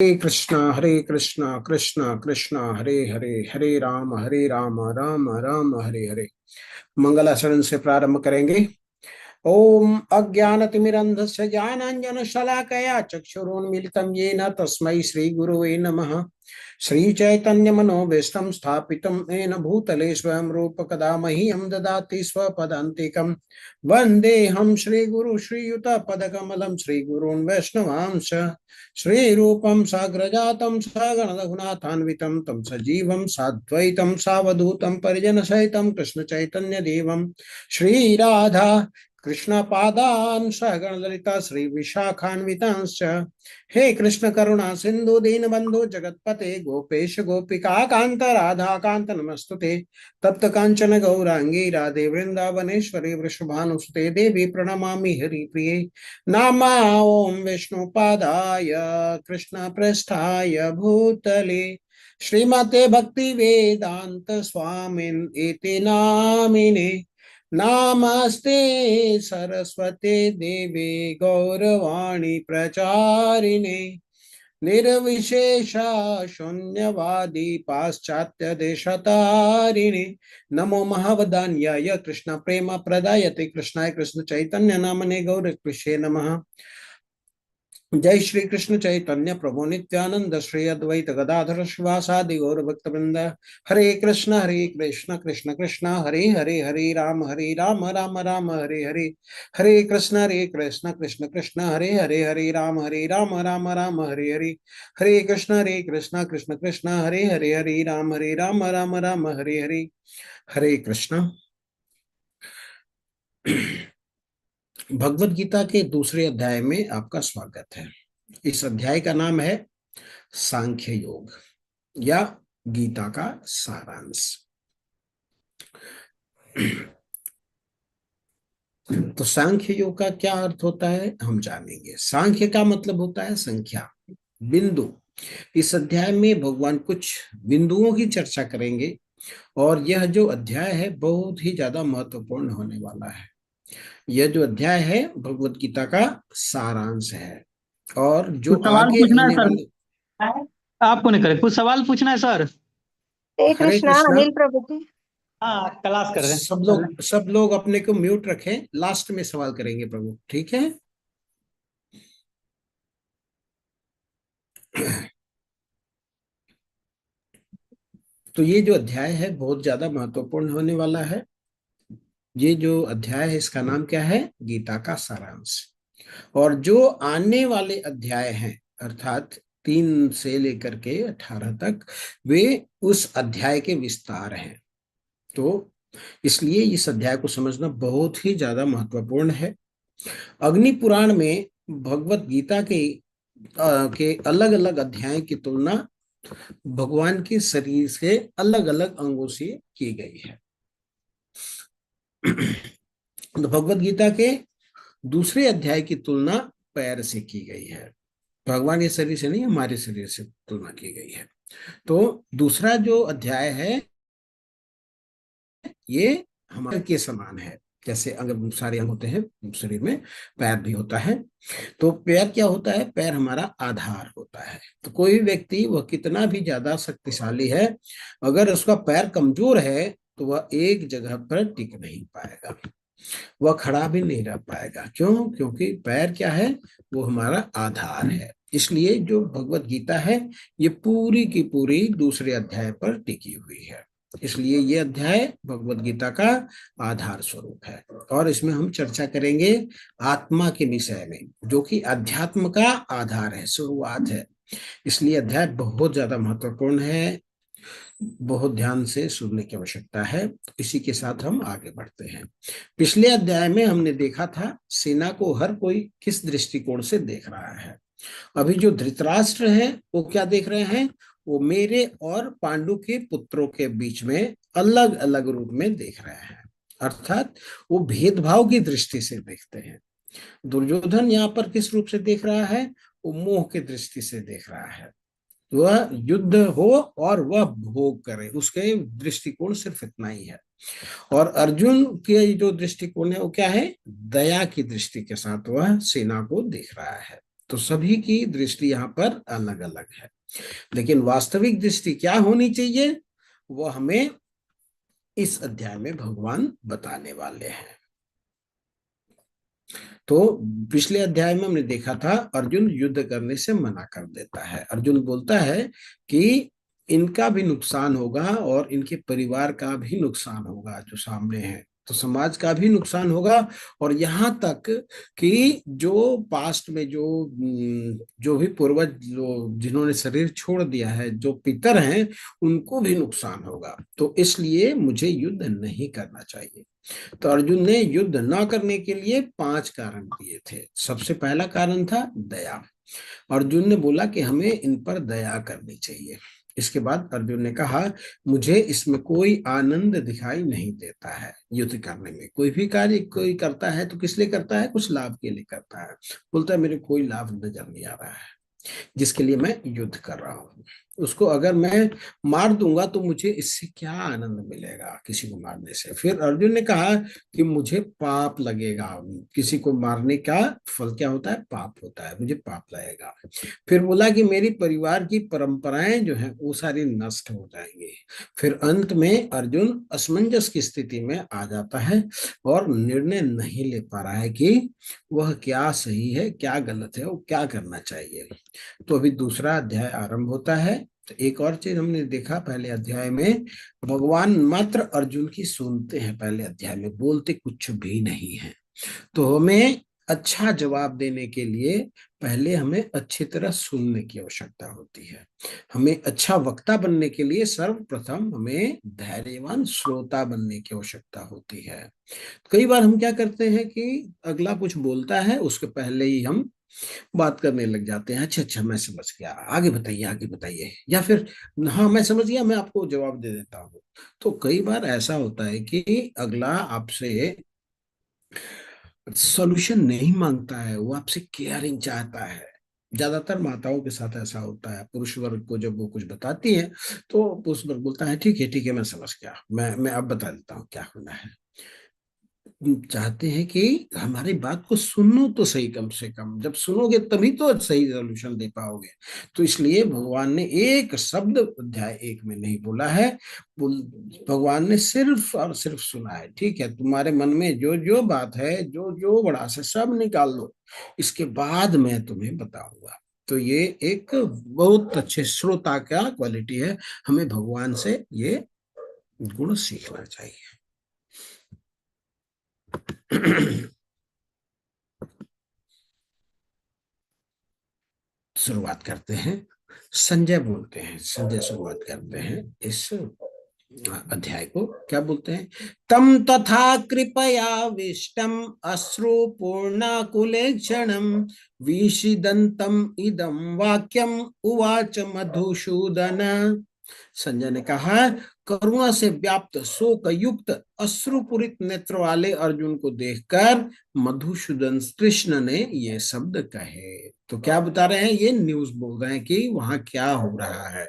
हरे कृष्णा कृष्णा कृष्णा हरे हरे, हरे राम राम राम हरे हरे। मंगलाचरण से प्रारंभ करेंगे। ओम अज्ञानतिमिरन्धस्य ज्ञानाञ्जनशलाकया चक्षुरुन्मीलितं येन तस्मै श्रीगुरुवे नमः। श्रीचैतन्यमनोभीष्टं स्थापितं येन भूतले स्वयं रूप कदा मह्यं ददाति स्वपदान्तिकं। वन्देऽहं श्रीगुरु श्रीयुतपदकमलं श्रीगुरून् वैष्णवांश श्रीरूपं साग्रजातं सगणरघुनाथान्वितं तं सजीवं साद्वैतं सावधूतं परिजनसहितं कृष्णचैतन्यदेवं श्रीराधा कृष्ण पादान सहगण ललिता श्री विशाखान्वितांश्च। हे कृष्ण करुणा सिंधु दीन बंधु जगतपते गोपेश गोपिका कांत राधा कांत नमस्तुते। तप्त कांचन गौरांगी राधे वृंदावनेश्वरी वृषभानुसुते देवी प्रणमामि हरिप्रिये। नामा ओम विष्णुपादाय कृष्ण पृष्ठाय भूतले श्रीमते भक्ति वेदांत स्वामिन इति नामिने। नामस्ते सरस्वते देवे गौरवाणी प्रचारिणे निर्विशेषा शून्यवादी पाश्चात्य देशतारिणे। नमो महावदान्याय कृष्ण प्रेम प्रदायते कृष्णाय कृष्ण चैतन्य नामने गौर कृष्णे नमः। जय श्री कृष्ण चैतन्य प्रभु नित्यानंद श्री अद्वैत गदाधर शिवासादि गौर भक्त वृंद। हरे कृष्ण कृष्ण कृष्ण हरे हरे, हरे राम राम हरे हरे। हरे कृष्ण कृष्ण हरे हरे राम राम हरे हरे। कृष्ण कृष्ण हरे राम हरे हरे। हरे कृष्ण। भगवत गीता के दूसरे अध्याय में आपका स्वागत है। इस अध्याय का नाम है सांख्य योग या गीता का सारांश। तो सांख्य योग का क्या अर्थ होता है हम जानेंगे। सांख्य का मतलब होता है संख्या, बिंदु। इस अध्याय में भगवान कुछ बिंदुओं की चर्चा करेंगे और यह जो अध्याय है बहुत ही ज्यादा महत्वपूर्ण होने वाला है। यह जो अध्याय है भगवत गीता का सारांश है और जो कुछ सवाल आगे पूछना है आने सर। वाले। आपको नहीं करे, कुछ सवाल पूछना है सर। हरे हरे कृष्णा कृष्णा। अनिल प्रभु जी। हाँ, क्लास कर रहे हैं। सब लोग अपने को म्यूट रखें, लास्ट में सवाल करेंगे प्रभु, ठीक है। तो ये जो अध्याय है बहुत ज्यादा महत्वपूर्ण होने वाला है। ये जो अध्याय है इसका नाम क्या है? गीता का सारांश। और जो आने वाले अध्याय हैं अर्थात 3 से लेकर के 18 तक, वे उस अध्याय के विस्तार हैं। तो इसलिए इस अध्याय को समझना बहुत ही ज्यादा महत्वपूर्ण है। अग्नि पुराण में भगवत गीता के अलग अलग अध्याय की तुलना भगवान के शरीर से अलग अलग अंगों से की गई है। तो भगवत गीता के दूसरे अध्याय की तुलना पैर से की गई है। भगवान के शरीर से नहीं, हमारे शरीर से तुलना की गई है। तो दूसरा जो अध्याय है ये हमारे के समान है। जैसे अंग, सारे अंग होते हैं शरीर में, पैर भी होता है। तो पैर क्या होता है? पैर हमारा आधार होता है। तो कोई व्यक्ति वह कितना भी ज्यादा शक्तिशाली है, अगर उसका पैर कमजोर है तो वह एक जगह पर टिक नहीं पाएगा, वह खड़ा भी नहीं रह पाएगा। क्यों? क्योंकि पैर क्या है? वो हमारा आधार है। इसलिए जो भगवत गीता है ये पूरी की पूरी दूसरे अध्याय पर टिकी हुई है। इसलिए ये अध्याय भगवत गीता का आधार स्वरूप है और इसमें हम चर्चा करेंगे आत्मा के विषय में, जो कि अध्यात्म का आधार है, शुरुआत है। इसलिए अध्याय बहुत ज्यादा महत्वपूर्ण है, बहुत ध्यान से सुनने की आवश्यकता है। इसी के साथ हम आगे बढ़ते हैं। पिछले अध्याय में हमने देखा था सेना को हर कोई किस दृष्टिकोण से देख रहा है। अभी जो धृतराष्ट्र है वो क्या देख रहे हैं? वो मेरे और पांडु के पुत्रों के बीच में अलग अलग रूप में देख रहे हैं, अर्थात वो भेदभाव की दृष्टि से देखते हैं। दुर्योधन यहाँ पर किस रूप से देख रहा है? वो मोह की दृष्टि से देख रहा है। वह युद्ध हो और वह भोग करे, उसके दृष्टिकोण सिर्फ इतना ही है। और अर्जुन के जो दृष्टिकोण है वो क्या है? दया की दृष्टि के साथ वह सेना को देख रहा है। तो सभी की दृष्टि यहाँ पर अलग अलग है, लेकिन वास्तविक दृष्टि क्या होनी चाहिए वो हमें इस अध्याय में भगवान बताने वाले हैं। तो पिछले अध्याय में हमने देखा था अर्जुन युद्ध करने से मना कर देता है। अर्जुन बोलता है कि इनका भी नुकसान होगा और इनके परिवार का भी नुकसान होगा जो सामने है, तो समाज का भी नुकसान होगा, और यहाँ तक कि जो पास्ट में जो भी पूर्वज जो जिन्होंने शरीर छोड़ दिया है, जो पितर हैं, उनको भी नुकसान होगा। तो इसलिए मुझे युद्ध नहीं करना चाहिए। तो अर्जुन ने युद्ध न करने के लिए 5 कारण दिए थे। सबसे पहला कारण था दया। अर्जुन ने बोला कि हमें इन पर दया करनी चाहिए। इसके बाद अर्जुन ने कहा मुझे इसमें कोई आनंद दिखाई नहीं देता है। युद्ध करने में कोई भी कार्य कोई करता है तो किस लिए करता है, कुछ लाभ के लिए करता है। बोलता है मेरे कोई लाभ नजर नहीं आ रहा है जिसके लिए मैं युद्ध कर रहा हूँ। उसको अगर मैं मार दूंगा तो मुझे इससे क्या आनंद मिलेगा किसी को मारने से। फिर अर्जुन ने कहा कि मुझे पाप लगेगा, किसी को मारने का फल क्या होता है, पाप होता है, मुझे पाप लगेगा। फिर बोला कि मेरी परिवार की परंपराएं जो है वो सारी नष्ट हो जाएंगी। फिर अंत में अर्जुन असमंजस की स्थिति में आ जाता है और निर्णय नहीं ले पा रहा है कि वह क्या सही है क्या गलत है, वो क्या करना चाहिए। तो अभी दूसरा अध्याय आरंभ होता है। तो एक और चीज हमने देखा पहले अध्याय में, भगवान मात्र अर्जुन की सुनते हैं, पहले अध्याय में बोलते कुछ भी नहीं है। तो हमें अच्छा जवाब देने के लिए पहले हमें अच्छी तरह सुनने की आवश्यकता होती है। हमें अच्छा वक्ता बनने के लिए सर्वप्रथम हमें धैर्यवान श्रोता बनने की आवश्यकता होती है। कई बार हम क्या करते हैं कि अगला कुछ बोलता है उसके पहले ही हम बात करने लग जाते हैं, अच्छा अच्छा मैं समझ गया, आगे बताइए, या फिर हाँ मैं समझ गया, मैं आपको जवाब दे देता हूँ। तो कई बार ऐसा होता है कि अगला आपसे सॉल्यूशन नहीं मांगता है, वो आपसे केयरिंग चाहता है। ज्यादातर माताओं के साथ ऐसा होता है, पुरुष वर्ग को जब वो कुछ बताती है तो पुरुष वर्ग बोलता है ठीक है मैं समझ गया, मैं अब बता देता हूँ क्या होना है। चाहते हैं कि हमारी बात को सुनो तो सही, कम से कम जब सुनोगे तभी तो सही सोल्यूशन दे पाओगे। तो इसलिए भगवान ने एक शब्द अध्याय 1 में नहीं बोला है। भगवान ने सिर्फ और सिर्फ सुना है। ठीक है, तुम्हारे मन में जो जो बात है, जो जो बड़ा है, सब निकाल लो, इसके बाद मैं तुम्हें बताऊंगा। तो ये एक बहुत अच्छे श्रोता का क्वालिटी है, हमें भगवान से ये गुण सीखना चाहिए। शुरुआत करते हैं। संजय बोलते हैं, संजय शुरुआत करते हैं इस अध्याय को। क्या बोलते हैं, तम तथा कृपयाविष्टम अश्रुपूर्णाकुलेक्षणम विषिदंतम इदम वाक्यम उवाच मधुसूदन। संजय ने कहा, करुणा से व्याप्त शोक युक्त अश्रुपूरित नेत्र वाले अर्जुन को देखकर मधुसूदन कृष्ण ने ये शब्द कहे। तो क्या बता रहे हैं, ये न्यूज बोल रहे हैं कि वहां क्या हो रहा है।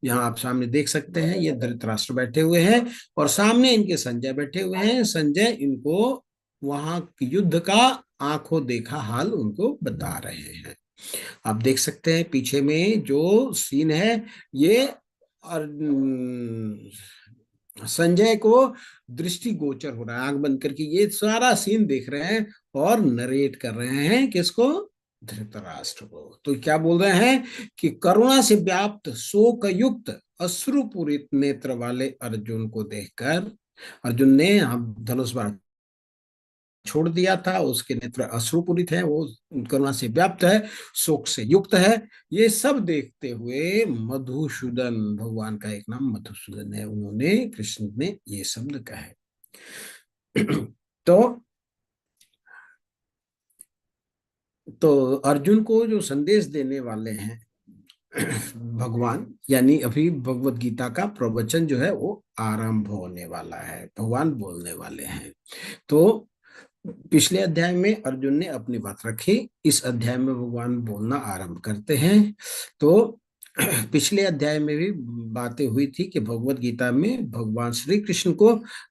यहाँ आप सामने देख सकते हैं, ये धृतराष्ट्र बैठे हुए हैं और सामने इनके संजय बैठे हुए हैं। संजय इनको वहां युद्ध का आंखों देखा हाल उनको बता रहे हैं। आप देख सकते हैं पीछे में जो सीन है, ये और संजय को दृष्टि गोचर हो रहा है, आंख बंद करके ये सारा सीन देख रहे हैं और नरेट कर रहे हैं किसको, धृतराष्ट्र को। तो क्या बोल रहे हैं कि करुणा से व्याप्त शोक युक्त अश्रुपूरित नेत्र वाले अर्जुन को देखकर, अर्जुन ने हम धनुष बाण छोड़ दिया था, उसके नेत्र अश्रुपूरित है, वो करुणा से व्याप्त है, शोक से युक्त है। ये सब देखते हुए मधुसूदन, भगवान का एक नाम मधुसूदन है, उन्होंने, कृष्ण ने ये शब्द कहे। तो अर्जुन को जो संदेश देने वाले हैं भगवान, यानी अभी भगवत गीता का प्रवचन जो है वो आरंभ होने वाला है, भगवान बोलने वाले हैं। तो पिछले अध्याय में अर्जुन ने अपनी बात रखी, इस अध्याय में भगवान बोलना आरंभ करते हैं। तो पिछले अध्याय में भी बातें हुई थी कि भगवत गीता में भगवान श्री कृष्ण को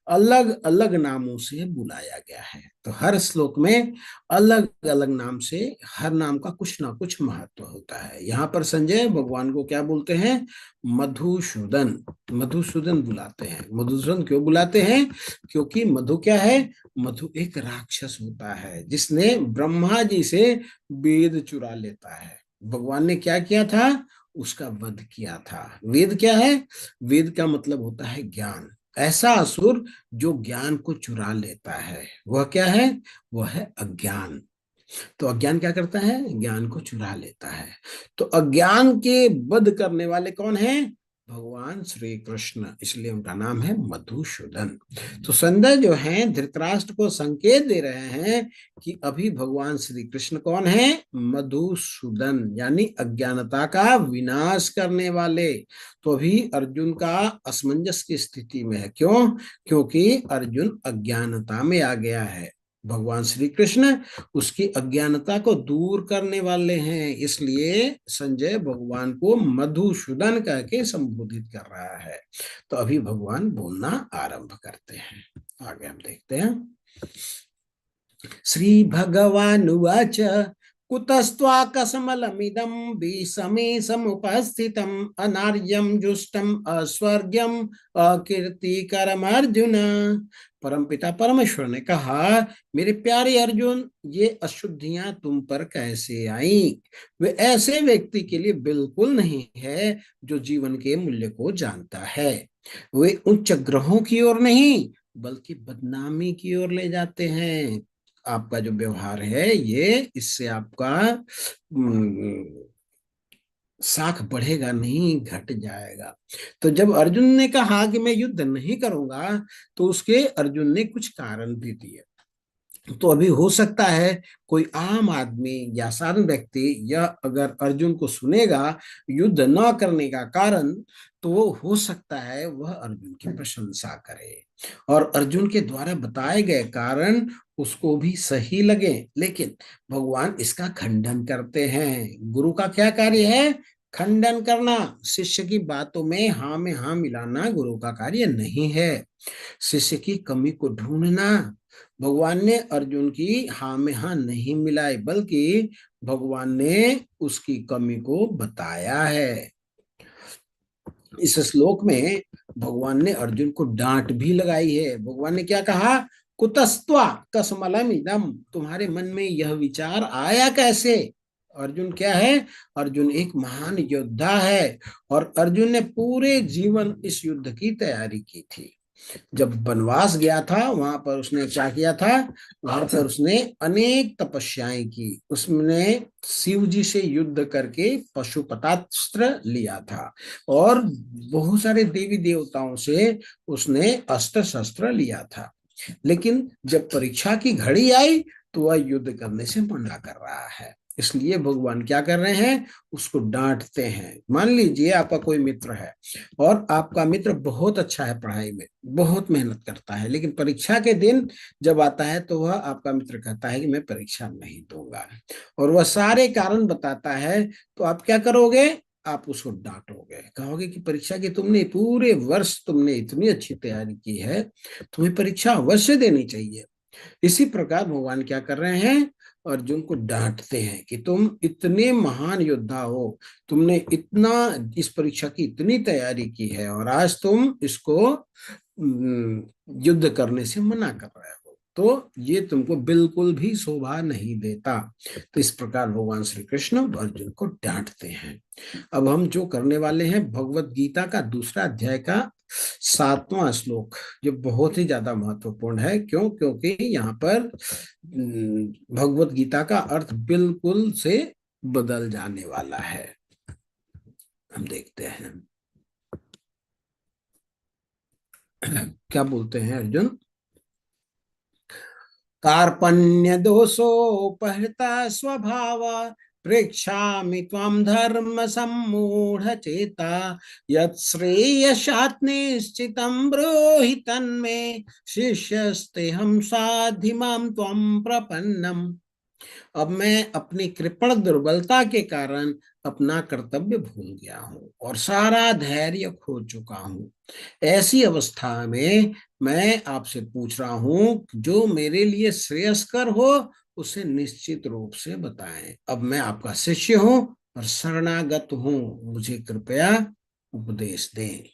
अलग अलग नामों से बुलाया गया है। तो हर श्लोक में अलग अलग नाम से, हर नाम का कुछ ना कुछ महत्व होता है। यहाँ पर संजय भगवान को क्या बोलते हैं? मधुसूदन। मधुसूदन बुलाते हैं। मधुसूदन क्यों बुलाते हैं? क्योंकि मधु क्या है? मधु एक राक्षस होता है जिसने ब्रह्मा जी से वेद चुरा लेता है। भगवान ने क्या किया था? उसका वध किया था। वेद क्या है? वेद का मतलब होता है ज्ञान। ऐसा असुर जो ज्ञान को चुरा लेता है वह क्या है? वह है अज्ञान। तो अज्ञान क्या करता है? ज्ञान को चुरा लेता है। तो अज्ञान के वध करने वाले कौन है? भगवान श्री कृष्ण, इसलिए उनका नाम है मधुसूदन। तो संजय जो है धृतराष्ट्र को संकेत दे रहे हैं कि अभी भगवान श्री कृष्ण कौन है? मधुसूदन, यानी अज्ञानता का विनाश करने वाले। तो अभी अर्जुन का असमंजस की स्थिति में है। क्यों? क्योंकि अर्जुन अज्ञानता में आ गया है। भगवान श्री कृष्ण उसकी अज्ञानता को दूर करने वाले हैं, इसलिए संजय भगवान को मधुसूदन कह के संबोधित कर रहा है। तो अभी भगवान बोलना आरंभ करते हैं। आगे हम देखते हैं। श्री भगवानुवाच कुतस्त्वाकस्मलमिदं विषमे समुपस्थितम् अनार्यं जुष्टम् अस्वर्ग्यम् अकीर्तिकरमर्जुन। परमपिता परमेश्वर ने कहा, मेरे प्यारे अर्जुन, ये अशुद्धियां तुम पर कैसे आई? वे ऐसे व्यक्ति के लिए बिल्कुल नहीं है जो जीवन के मूल्य को जानता है। वे उच्च ग्रहों की ओर नहीं बल्कि बदनामी की ओर ले जाते हैं। आपका जो व्यवहार है ये, इससे आपका साख बढ़ेगा नहीं, घट जाएगा। तो जब अर्जुन ने कहा कि मैं युद्ध नहीं करूंगा, तो उसके अर्जुन ने कुछ कारण भी दिए। तो अभी हो सकता है कोई आम आदमी या साधारण व्यक्ति या अगर अर्जुन को सुनेगा युद्ध न करने का कारण, तो वो हो सकता है वह अर्जुन की प्रशंसा करे और अर्जुन के द्वारा बताए गए कारण उसको भी सही लगे। लेकिन भगवान इसका खंडन करते हैं। गुरु का क्या कार्य है? खंडन करना। शिष्य की बातों में हाँ मिलाना गुरु का कार्य नहीं है। शिष्य की कमी को ढूंढना। भगवान ने अर्जुन की हाँ में हाँ नहीं मिलाई, बल्कि भगवान ने उसकी कमी को बताया है। इस श्लोक में भगवान ने अर्जुन को डांट भी लगाई है। भगवान ने क्या कहा? कुतस्त्वा कसमलम इदम, तुम्हारे मन में यह विचार आया कैसे? अर्जुन क्या है? अर्जुन एक महान योद्धा है और अर्जुन ने पूरे जीवन इस युद्ध की तैयारी की थी। जब वनवास गया था वहां पर उसने क्या किया था? वहां पर उसने अनेक तपस्याएं की। उसने शिव जी से युद्ध करके पशुपतास्त्र लिया था और बहुत सारे देवी देवताओं से उसने अस्त्र शस्त्र लिया था। लेकिन जब परीक्षा की घड़ी आई तो वह युद्ध करने से मना कर रहा है। इसलिए भगवान क्या कर रहे हैं? उसको डांटते हैं। मान लीजिए आपका कोई मित्र है और आपका मित्र बहुत अच्छा है, पढ़ाई में बहुत मेहनत करता है, लेकिन परीक्षा के दिन जब आता है तो वह आपका मित्र कहता है कि मैं परीक्षा नहीं दूंगा और वह सारे कारण बताता है। तो आप क्या करोगे? आप उसको डांटोगे, कहोगे कि परीक्षा की तुमने पूरे वर्ष तुमने इतनी अच्छी तैयारी की है, तुम्हें परीक्षा अवश्य देनी चाहिए। इसी प्रकार भगवान क्या कर रहे हैं? अर्जुन को डांटते हैं कि तुम इतने महान योद्धा हो, तुमने इतना इस परीक्षा की इतनी तैयारी की है और आज तुम इसको युद्ध करने से मना कर रहे हो, तो ये तुमको बिल्कुल भी शोभा नहीं देता। तो इस प्रकार भगवान श्री कृष्ण अर्जुन को डांटते हैं। अब हम जो करने वाले हैं भगवत गीता का दूसरा अध्याय का 7वां श्लोक, जो बहुत ही ज्यादा महत्वपूर्ण है। क्यों? क्योंकि यहाँ पर भगवत गीता का अर्थ बिल्कुल से बदल जाने वाला है। हम देखते हैं क्या बोलते हैं अर्जुन। कार्पण्य दोषोपहृता स्वभाव प्रेक्षामि त्वां धर्म सम्मूढ़ चेता यत् श्रेयसात् निश्चितं ब्रूहि तन्मे शिष्यस्तेऽहं साधिमां त्वां प्रपन्नम्। अब मैं अपनी कृपण दुर्बलता के कारण अपना कर्तव्य भूल गया हूँ और सारा धैर्य खो चुका हूँ। ऐसी अवस्था में मैं आपसे पूछ रहा हूँ, जो मेरे लिए श्रेयस्कर हो उसे निश्चित रूप से बताएं। अब मैं आपका शिष्य हूँ और शरणागत हूँ, मुझे कृपया उपदेश दें।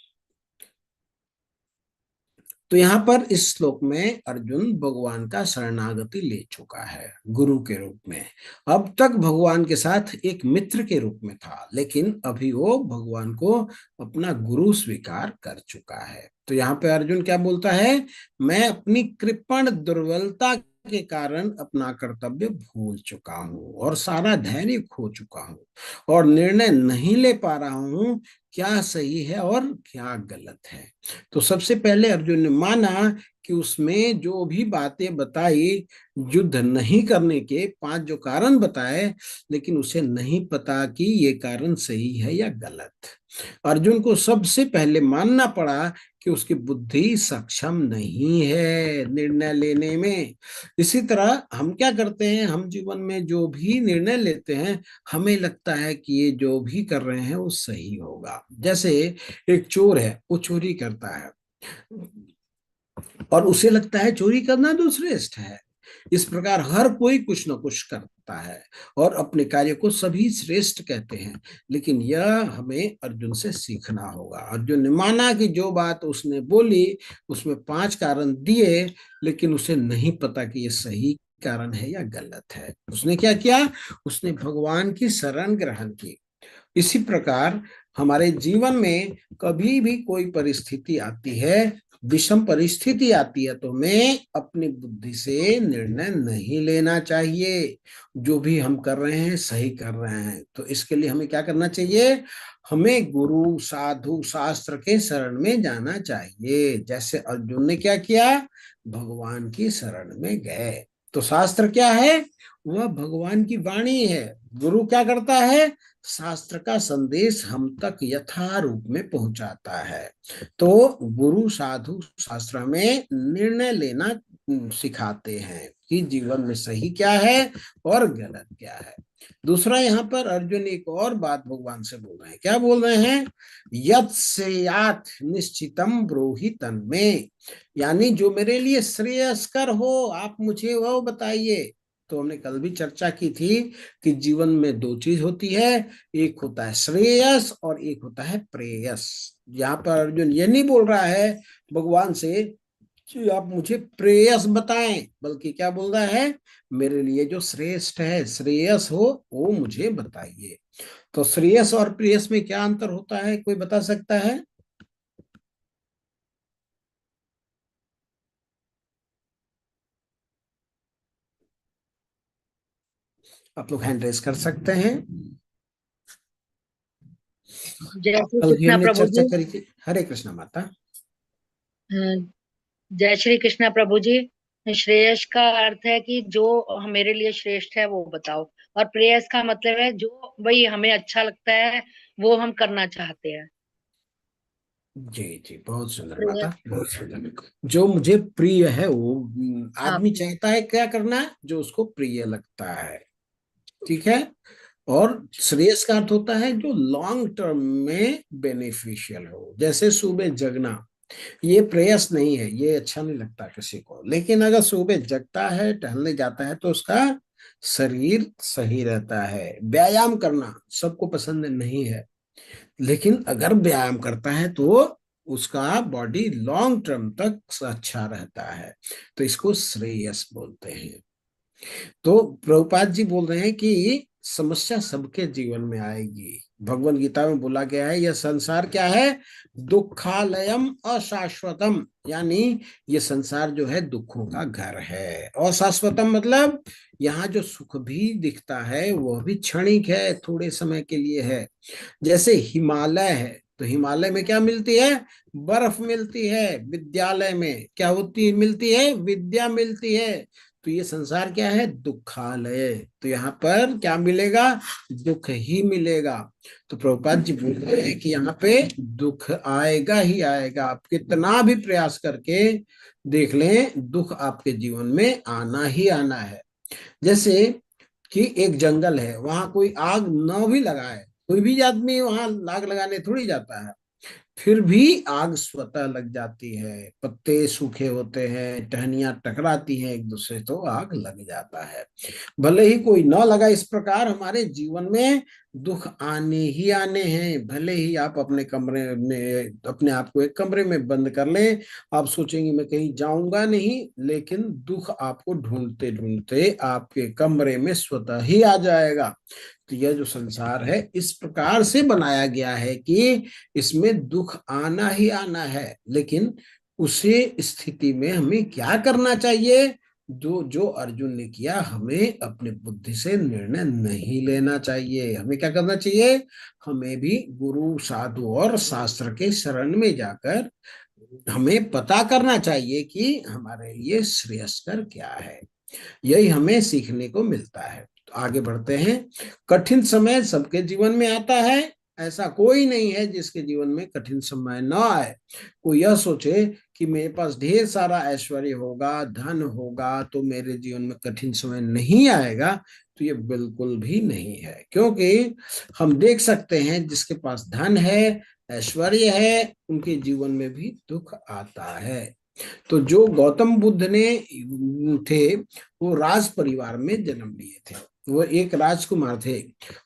तो यहाँ पर इस श्लोक में अर्जुन भगवान का शरणागति ले चुका है गुरु के रूप में। अब तक भगवान के साथ एक मित्र के रूप में था, लेकिन अभी वो भगवान को अपना गुरु स्वीकार कर चुका है। तो यहाँ पे अर्जुन क्या बोलता है, मैं अपनी कृपण दुर्बलता के कारण अपना कर्तव्य भूल चुका हूँ और सारा धैर्य खो चुका हूँ और निर्णय नहीं ले पा रहा हूँ क्या सही है और क्या गलत है। तो सबसे पहले अर्जुन ने माना कि उसमें जो भी बातें बताई, युद्ध नहीं करने के 5 जो कारण बताए, लेकिन उसे नहीं पता कि ये कारण सही है या गलत। अर्जुन को सबसे पहले मानना पड़ा कि उसकी बुद्धि सक्षम नहीं है निर्णय लेने में। इसी तरह हम क्या करते हैं, हम जीवन में जो भी निर्णय लेते हैं, हमें लगता है कि ये जो भी कर रहे हैं वो सही होगा। जैसे एक चोर है, वो चोरी करता है और उसे लगता है चोरी करना तो श्रेष्ठ है। इस प्रकार हर कोई कुछ न कुछ करता है और अपने कार्य को सभी श्रेष्ठ कहते हैं, लेकिन यह हमें अर्जुन से सीखना होगा। अर्जुन ने माना कि जो बात उसने बोली उसमें 5 कारण दिए, लेकिन उसे नहीं पता कि ये सही कारण है या गलत है। उसने क्या किया, उसने भगवान की शरण ग्रहण की। इसी प्रकार हमारे जीवन में कभी भी कोई परिस्थिति आती है, विषम परिस्थिति आती है, तो हमें अपनी बुद्धि से निर्णय नहीं लेना चाहिए। जो भी हम कर रहे हैं सही कर रहे हैं, तो इसके लिए हमें क्या करना चाहिए, हमें गुरु साधु शास्त्र के शरण में जाना चाहिए। जैसे अर्जुन ने क्या किया, भगवान की शरण में गए। तो शास्त्र क्या है, वह भगवान की वाणी है। गुरु क्या करता है, शास्त्र का संदेश हम तक यथारूप में पहुंचाता है। तो गुरु साधु शास्त्र में निर्णय लेना सिखाते हैं कि जीवन में सही क्या है और गलत क्या है। दूसरा, यहाँ पर अर्जुन एक और बात भगवान से बोल रहे हैं। क्या बोल रहे हैं, यत् श्रेयात निश्चितम ब्रूहि तन्मे, यानी जो मेरे लिए श्रेयस्कर हो आप मुझे वो बताइए। तो हमने कल भी चर्चा की थी कि जीवन में 2 चीज होती है, एक होता है श्रेयस और एक होता है प्रेयस। यहाँ पर अर्जुन ये नहीं बोल रहा है भगवान से कि आप मुझे प्रेयस बताएं, बल्कि क्या बोल रहा है, मेरे लिए जो श्रेष्ठ है श्रेयस हो वो मुझे बताइए। तो श्रेयस और प्रेयस में क्या अंतर होता है, कोई बता सकता है? आप लोग हैंड रेस कर सकते हैं। जय श्री कल भी कृष्णा हमने प्रभु चर्चा जी। करी थी। हरे कृष्णा माता। जय श्री कृष्णा प्रभु जी। श्रेयस का अर्थ है कि जो मेरे लिए श्रेष्ठ है वो बताओ, और प्रेयस का मतलब है जो वही हमें अच्छा लगता है वो हम करना चाहते हैं। जी जी, बहुत सुंदर प्रेयस। माता, बहुत सुंदर। जो मुझे प्रिय है वो हाँ। आदमी चाहता है क्या करना, जो उसको प्रिय लगता है। ठीक है। और श्रेयस का अर्थ होता है जो लॉन्ग टर्म में बेनिफिशियल हो। जैसे सुबह जगना, ये प्रेयस नहीं है, ये अच्छा नहीं लगता किसी को, लेकिन अगर सुबह जगता है टहलने जाता है तो उसका शरीर सही रहता है। व्यायाम करना सबको पसंद नहीं है, लेकिन अगर व्यायाम करता है तो उसका बॉडी लॉन्ग टर्म तक अच्छा रहता है। तो इसको श्रेयस बोलते हैं। तो प्रभुपाद जी बोल रहे हैं कि समस्या सबके जीवन में आएगी। भगवत गीता में बोला गया है यह संसार क्या है, दुखालयम अशाश्वतम, यानी ये संसार जो है दुखों का घर है। अशाश्वतम मतलब यहाँ जो सुख भी दिखता है वह भी क्षणिक है, थोड़े समय के लिए है। जैसे हिमालय है, तो हिमालय में क्या मिलती है, बर्फ मिलती है। विद्यालय में क्या होती मिलती है, विद्या मिलती है। तो ये संसार क्या है, दुखालय। तो यहाँ पर क्या मिलेगा, दुख ही मिलेगा। तो प्रभुपाद जी बोल रहे हैं कि यहाँ पे दुख आएगा ही आएगा। आप कितना भी प्रयास करके देख लें, दुख आपके जीवन में आना ही आना है। जैसे कि एक जंगल है, वहां कोई आग न भी लगाए कोई भी आदमी वहां आग लगाने थोड़ी जाता है, फिर भी आग स्वतः लग जाती है। पत्ते सूखे होते हैं, टहनियां टकराती हैं एक दूसरे, तो आग लग जाता है। भले ही कोई न लगा, इस प्रकार हमारे जीवन में दुख आने ही आने हैं। भले ही आप अपने कमरे में अपने आप को एक कमरे में बंद कर लें, आप सोचेंगे मैं कहीं जाऊंगा नहीं, लेकिन दुख आपको ढूंढते ढूंढते आपके कमरे में स्वतः ही आ जाएगा। तो यह जो संसार है इस प्रकार से बनाया गया है कि इसमें दुख आना ही आना है। लेकिन उसे स्थिति में हमें क्या करना चाहिए? जो जो अर्जुन ने किया, हमें अपने बुद्धि से निर्णय नहीं लेना चाहिए। हमें क्या करना चाहिए? हमें भी गुरु साधु और शास्त्र के शरण में जाकर हमें पता करना चाहिए कि हमारे लिए श्रेयस्कर क्या है। यही हमें सीखने को मिलता है। तो आगे बढ़ते हैं। कठिन समय सबके जीवन में आता है, ऐसा कोई नहीं है जिसके जीवन में कठिन समय न आए। कोई यह सोचे कि मेरे पास ढेर सारा ऐश्वर्य होगा, धन होगा, तो मेरे जीवन में कठिन समय नहीं आएगा, तो ये बिल्कुल भी नहीं है। क्योंकि हम देख सकते हैं जिसके पास धन है, ऐश्वर्य है, उनके जीवन में भी दुख आता है। तो जो गौतम बुद्ध ने थे, वो राज परिवार में जन्म लिए थे, वो एक राजकुमार थे।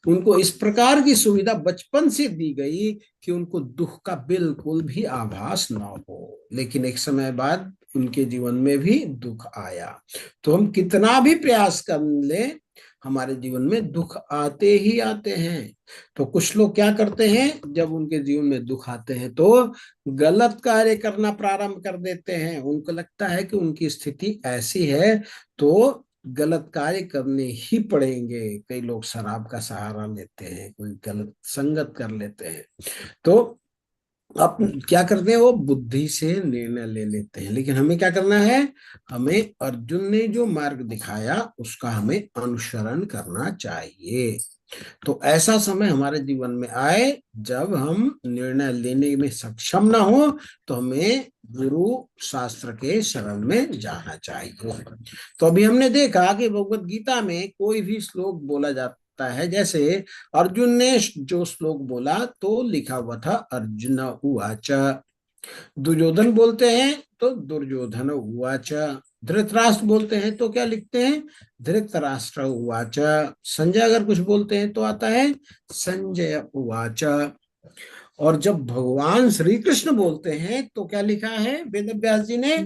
उनको इस प्रकार की सुविधा बचपन से दी गई कि उनको दुख का बिल्कुल भी आभास ना हो। लेकिन एक समय बाद उनके जीवन में भी दुख आया। तो हम कितना भी प्रयास कर ले, हमारे जीवन में दुख आते ही आते हैं। तो कुछ लोग क्या करते हैं, जब उनके जीवन में दुख आते हैं तो गलत कार्य करना प्रारंभ कर देते हैं। उनको लगता है कि उनकी स्थिति ऐसी है तो गलत कार्य करने ही पड़ेंगे। कई लोग शराब का सहारा लेते हैं, कोई गलत संगत कर लेते हैं। तो अब क्या करते हैं, वो बुद्धि से निर्णय ले लेते हैं। लेकिन हमें क्या करना है? हमें अर्जुन ने जो मार्ग दिखाया उसका हमें अनुसरण करना चाहिए। तो ऐसा समय हमारे जीवन में आए जब हम निर्णय लेने में सक्षम ना हो, तो हमें गुरु शास्त्र के शरण में जाना चाहिए। तो अभी हमने देखा कि भगवत गीता में कोई भी श्लोक बोला जाता है, जैसे अर्जुन ने जो श्लोक बोला तो लिखा हुआ था अर्जुन उवाच। दुर्योधन बोलते हैं तो दुर्योधन उवाच। धृतराष्ट्र बोलते हैं तो क्या लिखते हैं? धृतराष्ट्र उवाच। संजय अगर कुछ बोलते हैं तो आता है संजय उवाच। और जब भगवान श्री कृष्ण बोलते हैं तो क्या लिखा है वेद व्यास जी ने?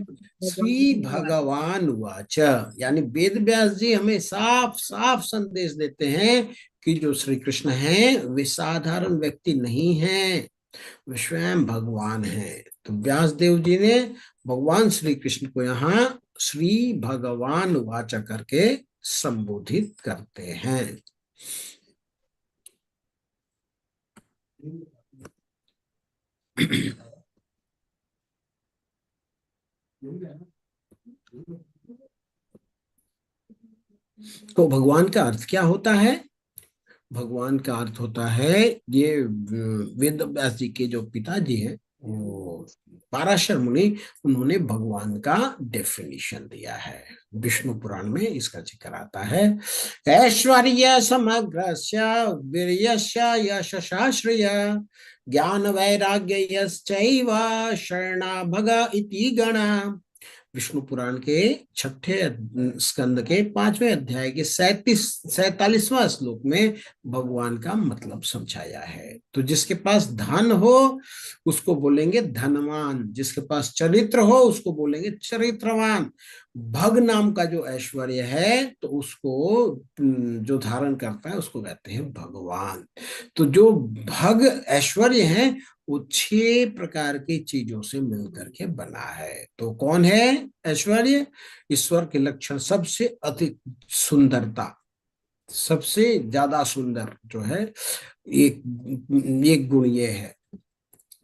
श्री भगवान उवाच। यानी वेद व्यास जी हमें साफ साफ संदेश देते हैं कि जो श्री कृष्ण हैं वे साधारण व्यक्ति नहीं हैं, वे स्वयं भगवान हैं। तो व्यास देव जी ने भगवान श्री कृष्ण को यहाँ श्री भगवान वाच करके संबोधित करते हैं। तो भगवान का अर्थ क्या होता है? भगवान का अर्थ होता है, ये वेद व्यास जी के जो पिताजी हैं वो पाराशर मुनि, उन्होंने भगवान का डेफिनेशन दिया है। विष्णु पुराण में इसका जिक्र आता है। ऐश्वर्य समग्रस्य वीर्यस्य यशशाश्रय ज्ञान वैराग्य यश्चैव शरणा भग इति गणा। विष्णु पुराण के छठे स्कंद के 5वें अध्याय के 47वां श्लोक में भगवान का मतलब समझाया है। तो जिसके पास धन हो उसको बोलेंगे धनवान, जिसके पास चरित्र हो उसको बोलेंगे चरित्रवान। भग नाम का जो ऐश्वर्य है तो उसको जो धारण करता है उसको कहते हैं भगवान। तो जो भग ऐश्वर्य है वो 6 प्रकार की चीजों से मिलकर के बना है। तो कौन है ऐश्वर्य? ईश्वर के लक्षण सबसे अधिक सुंदरता, सबसे ज्यादा सुंदर जो है एक एक गुण ये है।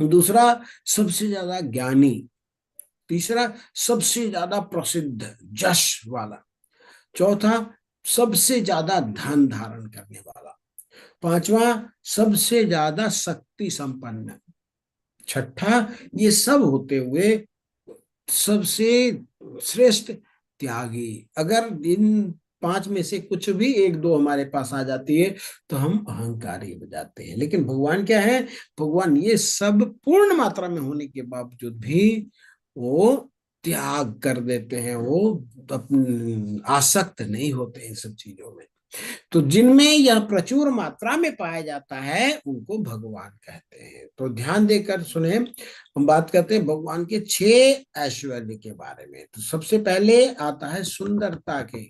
दूसरा, सबसे ज्यादा ज्ञानी। तीसरा, सबसे ज्यादा प्रसिद्ध जश वाला। चौथा, सबसे ज्यादा धन धारण करने वाला। पांचवा, सबसे ज्यादा शक्ति संपन्न। छठा, ये सब होते हुए सबसे श्रेष्ठ त्यागी। अगर इन पांच में से कुछ भी एक दो हमारे पास आ जाती है तो हम अहंकारी हो जाते हैं। लेकिन भगवान क्या है, भगवान ये सब पूर्ण मात्रा में होने के बावजूद भी वो त्याग कर देते हैं, वो अपने आसक्त नहीं होते इन सब चीजों में। तो जिनमें यह प्रचुर मात्रा में पाया जाता है उनको भगवान कहते हैं। तो ध्यान देकर सुने, हम बात करते हैं भगवान के 6 ऐश्वर्य के बारे में। तो सबसे पहले आता है सुंदरता की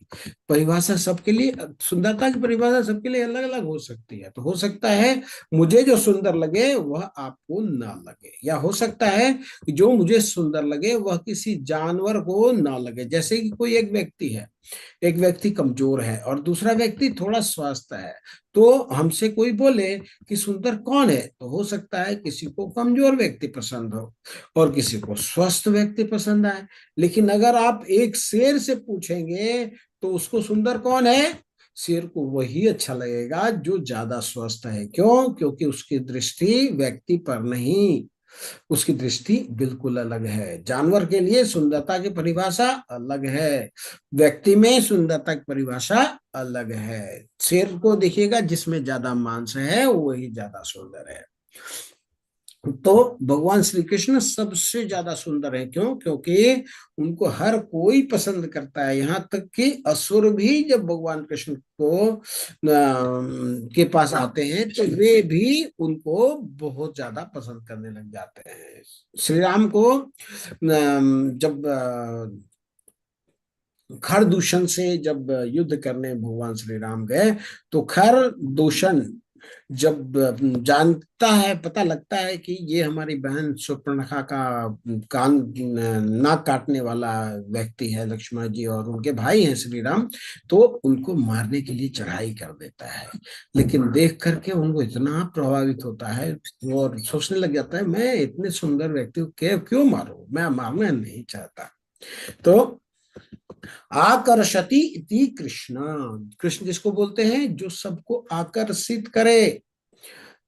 परिभाषा। सबके लिए सुंदरता की परिभाषा सबके लिए अलग अलग हो सकती है। तो हो सकता है मुझे जो सुंदर लगे वह आपको ना लगे, या हो सकता है कि जो मुझे सुंदर लगे वह किसी जानवर को ना लगे। जैसे कि कोई एक व्यक्ति है, एक व्यक्ति कमजोर है और दूसरा व्यक्ति थोड़ा स्वस्थ है, तो हमसे कोई बोले कि सुंदर कौन है, तो हो सकता है किसी को कमजोर व्यक्ति पसंद हो और किसी को स्वस्थ व्यक्ति पसंद आए। लेकिन अगर आप एक शेर से पूछेंगे तो उसको सुंदर कौन है, शेर को वही अच्छा लगेगा जो ज्यादा स्वस्थ है। क्यों? क्योंकि उसकी दृष्टि व्यक्ति पर नहीं, उसकी दृष्टि बिल्कुल अलग है। जानवर के लिए सुंदरता की परिभाषा अलग है, व्यक्ति में सुंदरता की परिभाषा अलग है। शेर को देखिएगा, जिसमें ज्यादा मांस है वही ज्यादा सुंदर है। तो भगवान श्री कृष्ण सबसे ज्यादा सुंदर है। क्यों? क्योंकि उनको हर कोई पसंद करता है, यहाँ तक कि असुर भी जब भगवान कृष्ण को के पास आते हैं तो वे भी उनको बहुत ज्यादा पसंद करने लग जाते हैं। श्री राम को जब खर दूषण से जब युद्ध करने भगवान श्री राम गए, तो खर दूषण जब जानता है, पता लगता है कि ये हमारी बहन शूर्पणखा का कान नाक काटने वाला व्यक्ति है लक्ष्मण जी, और उनके भाई हैं श्री राम, तो उनको मारने के लिए चढ़ाई कर देता है। लेकिन देख करके उनको इतना प्रभावित होता है और सोचने लग जाता है, मैं इतने सुंदर व्यक्ति को क्यों मारूं, मैं मारना नहीं चाहता। तो आकर्षति इति कृष्ण, कृष्ण जिसको बोलते हैं जो सबको आकर्षित करे।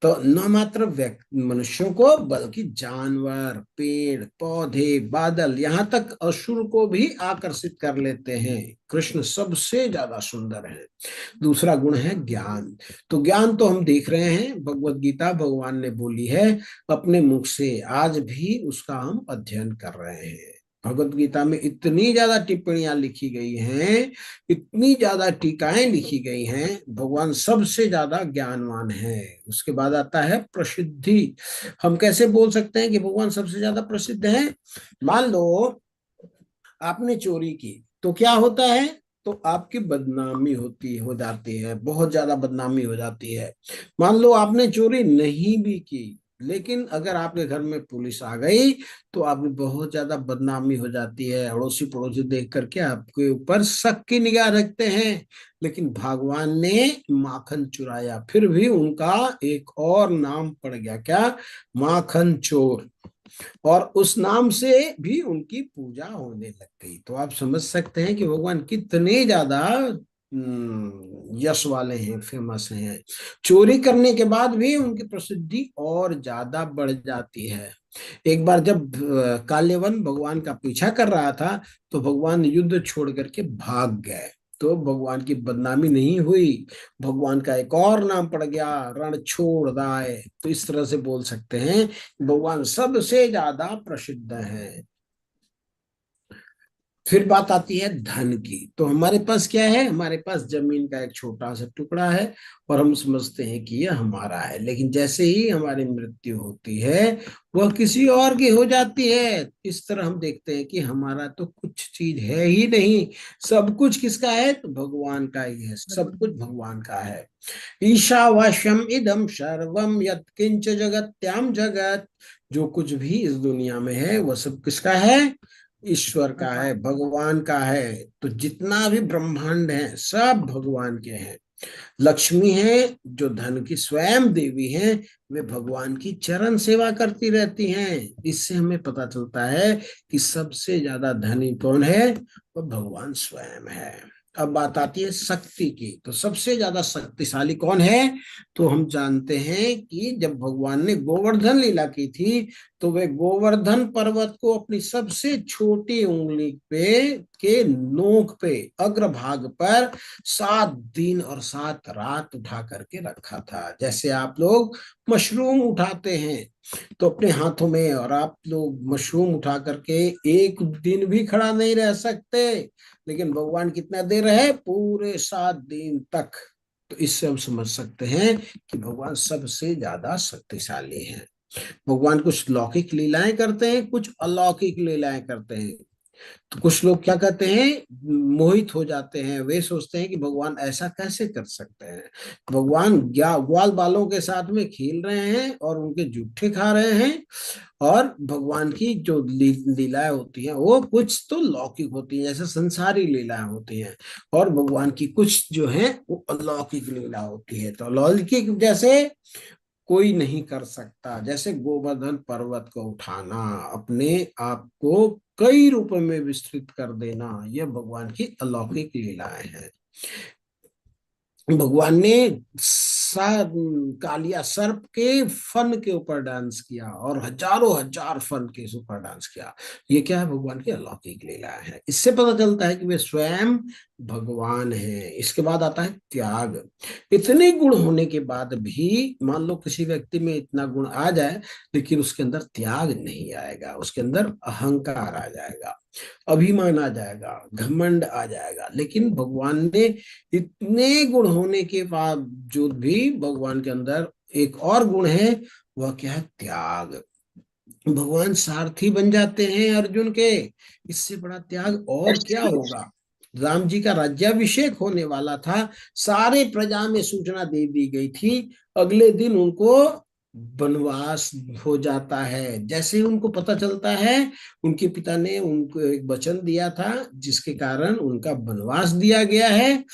तो न मात्र मनुष्यों को बल्कि जानवर, पेड़ पौधे, बादल, यहाँ तक असुर को भी आकर्षित कर लेते हैं। कृष्ण सबसे ज्यादा सुंदर है। दूसरा गुण है ज्ञान। तो ज्ञान तो हम देख रहे हैं, भगवत गीता भगवान ने बोली है अपने मुख से, आज भी उसका हम अध्ययन कर रहे हैं। भगवत गीता में इतनी ज्यादा टिप्पणियां लिखी गई हैं, इतनी ज्यादा टीकाएं लिखी गई हैं, भगवान सबसे ज्यादा ज्ञानवान है। उसके बाद आता है प्रसिद्धि। हम कैसे बोल सकते हैं कि भगवान सबसे ज्यादा प्रसिद्ध है? मान लो आपने चोरी की तो क्या होता है, तो आपकी बदनामी हो जाती है, बहुत ज्यादा बदनामी हो जाती है। मान लो आपने चोरी नहीं भी की, लेकिन अगर आपके घर में पुलिस आ गई तो आपकी बहुत ज्यादा बदनामी हो जाती है, अड़ोसी पड़ोसी देख करके आपके ऊपर शक की निगाह रखते हैं। लेकिन भगवान ने माखन चुराया, फिर भी उनका एक और नाम पड़ गया, क्या? माखन चोर। और उस नाम से भी उनकी पूजा होने लग गई। तो आप समझ सकते हैं कि भगवान कितने ज्यादा यश वाले हैं, फेमस हैं। चोरी करने के बाद भी उनकी प्रसिद्धि और ज्यादा बढ़ जाती है। एक बार जब काल्यवन भगवान का पीछा कर रहा था तो भगवान युद्ध छोड़ करके भाग गए, तो भगवान की बदनामी नहीं हुई, भगवान का एक और नाम पड़ गया, रण छोड़ राय। तो इस तरह से बोल सकते हैं भगवान सबसे ज्यादा प्रसिद्ध है। फिर बात आती है धन की। तो हमारे पास क्या है? हमारे पास जमीन का एक छोटा सा टुकड़ा है और हम समझते हैं कि यह हमारा है, लेकिन जैसे ही हमारी मृत्यु होती है वह किसी और की हो जाती है। इस तरह हम देखते हैं कि हमारा तो कुछ चीज है ही नहीं, सब कुछ किसका है? तो भगवान का ही है, सब कुछ भगवान का है। ईशावास्यम इदम सर्वम यत्किंच जगत्याम जगत, जो कुछ भी इस दुनिया में है वह सब किसका है? ईश्वर का है, भगवान का है। तो जितना भी ब्रह्मांड है सब भगवान के हैं। लक्ष्मी है जो धन की स्वयं देवी है, वे भगवान की चरण सेवा करती रहती हैं। इससे हमें पता चलता है कि सबसे ज्यादा धनी कौन है? वह भगवान स्वयं है। अब बात आती है शक्ति की। तो सबसे ज्यादा शक्तिशाली कौन है? तो हम जानते हैं कि जब भगवान ने गोवर्धन लीला की थी तो वे गोवर्धन पर्वत को अपनी सबसे छोटी उंगली पे के नोक पे, अग्रभाग पर 7 दिन और 7 रात उठा करके रखा था। जैसे आप लोग मशरूम उठाते हैं तो अपने हाथों में, और आप लोग मशरूम उठा करके एक दिन भी खड़ा नहीं रह सकते, लेकिन भगवान कितना दे रहे हैं, पूरे 7 दिन तक। तो इससे हम समझ सकते हैं कि भगवान सबसे ज्यादा शक्तिशाली हैं। भगवान कुछ लौकिक लीलाएं करते हैं, कुछ अलौकिक लीलाएं करते हैं। तो कुछ लोग क्या कहते हैं, मोहित हो जाते हैं, वे सोचते हैं कि भगवान ऐसा कैसे कर सकते हैं, भगवान ग्वाल बालों के साथ में खेल रहे हैं और उनके जूठे खा रहे हैं, और भगवान की जो लीलाएं होती हैं वो कुछ तो लौकिक होती हैं, जैसे संसारी लीलाएं होती हैं, और भगवान की कुछ जो है वो अलौकिक लीला होती है। तो अलौकिक जैसे कोई नहीं कर सकता, जैसे गोवर्धन पर्वत को उठाना, अपने आप को कई रूपों में विस्तृत कर देना, यह भगवान की अलौकिक लीलाएं हैं। भगवान ने कालिया सर्प के फन के ऊपर डांस किया और हजारों हजार फन के ऊपर डांस किया। ये क्या है, भगवान की अलौकिक लीला है। इससे पता चलता है कि वे स्वयं भगवान है। इसके बाद आता है त्याग। इतने गुण होने के बाद भी मान लो किसी व्यक्ति में इतना गुण आ जाए, लेकिन उसके अंदर त्याग नहीं आएगा, उसके अंदर अहंकार आ जाएगा, अभिमान आ जाएगा, घमंड आ जाएगा। लेकिन भगवान ने इतने गुण होने के बावजूद भी भगवान के अंदर एक और गुण है, वह क्या है, त्याग। भगवान सारथी बन जाते हैं अर्जुन के। इससे बड़ा त्याग और क्या होगा। राम जी का राज्याभिषेक होने वाला था, सारे प्रजा में सूचना दे दी गई थी, अगले दिन उनको वनवास हो जाता है। जैसे ही उनको पता चलता है, उनके पिता ने उनको एक वचन दिया था जिसके कारण उनका वनवास दिया गया है,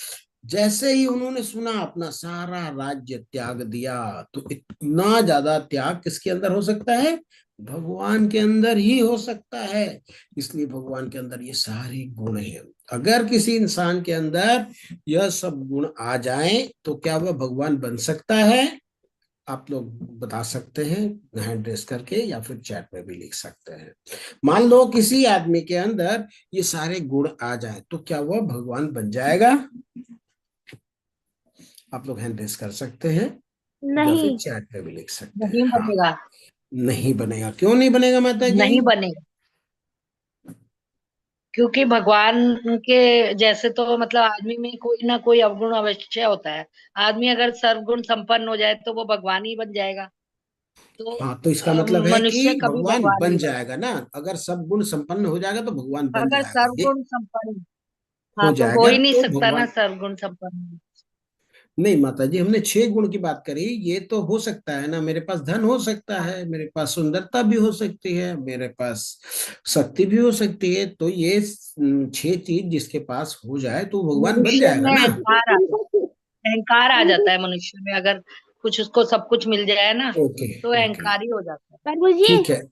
जैसे ही उन्होंने सुना अपना सारा राज्य त्याग दिया। तो इतना ज्यादा त्याग किसके अंदर हो सकता है, भगवान के अंदर ही हो सकता है। इसलिए भगवान के अंदर ये सारे गुण हैं। अगर किसी इंसान के अंदर यह सब गुण आ जाएं तो क्या वह भगवान बन सकता है। आप लोग बता सकते हैं हैंड रेस करके, या फिर चैट में भी लिख सकते हैं। मान लो किसी आदमी के अंदर ये सारे गुण आ जाए तो क्या वह भगवान बन जाएगा। आप लोग हैंड रेस कर सकते हैं या फिर नहीं। चैट में भी लिख सकते हैं। नहीं हाँ, बनेगा। नहीं बनेगा। क्यों नहीं बनेगा माता जी। नहीं बनेगा, क्योंकि भगवान के जैसे तो मतलब आदमी में कोई ना कोई अवगुण अवश्य होता है। आदमी अगर सर्वगुण संपन्न हो जाए तो वो भगवान ही बन जाएगा। तो हाँ, तो इसका मतलब है कि मनुष्य कभी भगवान भगवान बन नहीं बन जाएगा ना। अगर सब गुण संपन्न हो जाएगा तो भगवान बन अगर जाएगा, ये सर्वगुण संपन्न, हो हाँ तो हो जाएगा ही नहीं तो सकता ना भगवान। सर्वगुण संपन्न। नहीं माता जी, हमने 6 गुण की बात करी, ये तो हो सकता है ना। मेरे पास धन हो सकता है, मेरे पास सुंदरता भी हो सकती है, मेरे पास शक्ति भी हो सकती है। तो ये 6 चीज जिसके पास हो जाए तो भगवान बन मनुष्य जाएगा में ना। अहंकार आ जाता है मनुष्य में, अगर कुछ उसको सब कुछ मिल जाए ना ओके। तो ओके, अहंकारी हो जाता है। प्रभु जी, ठीक है।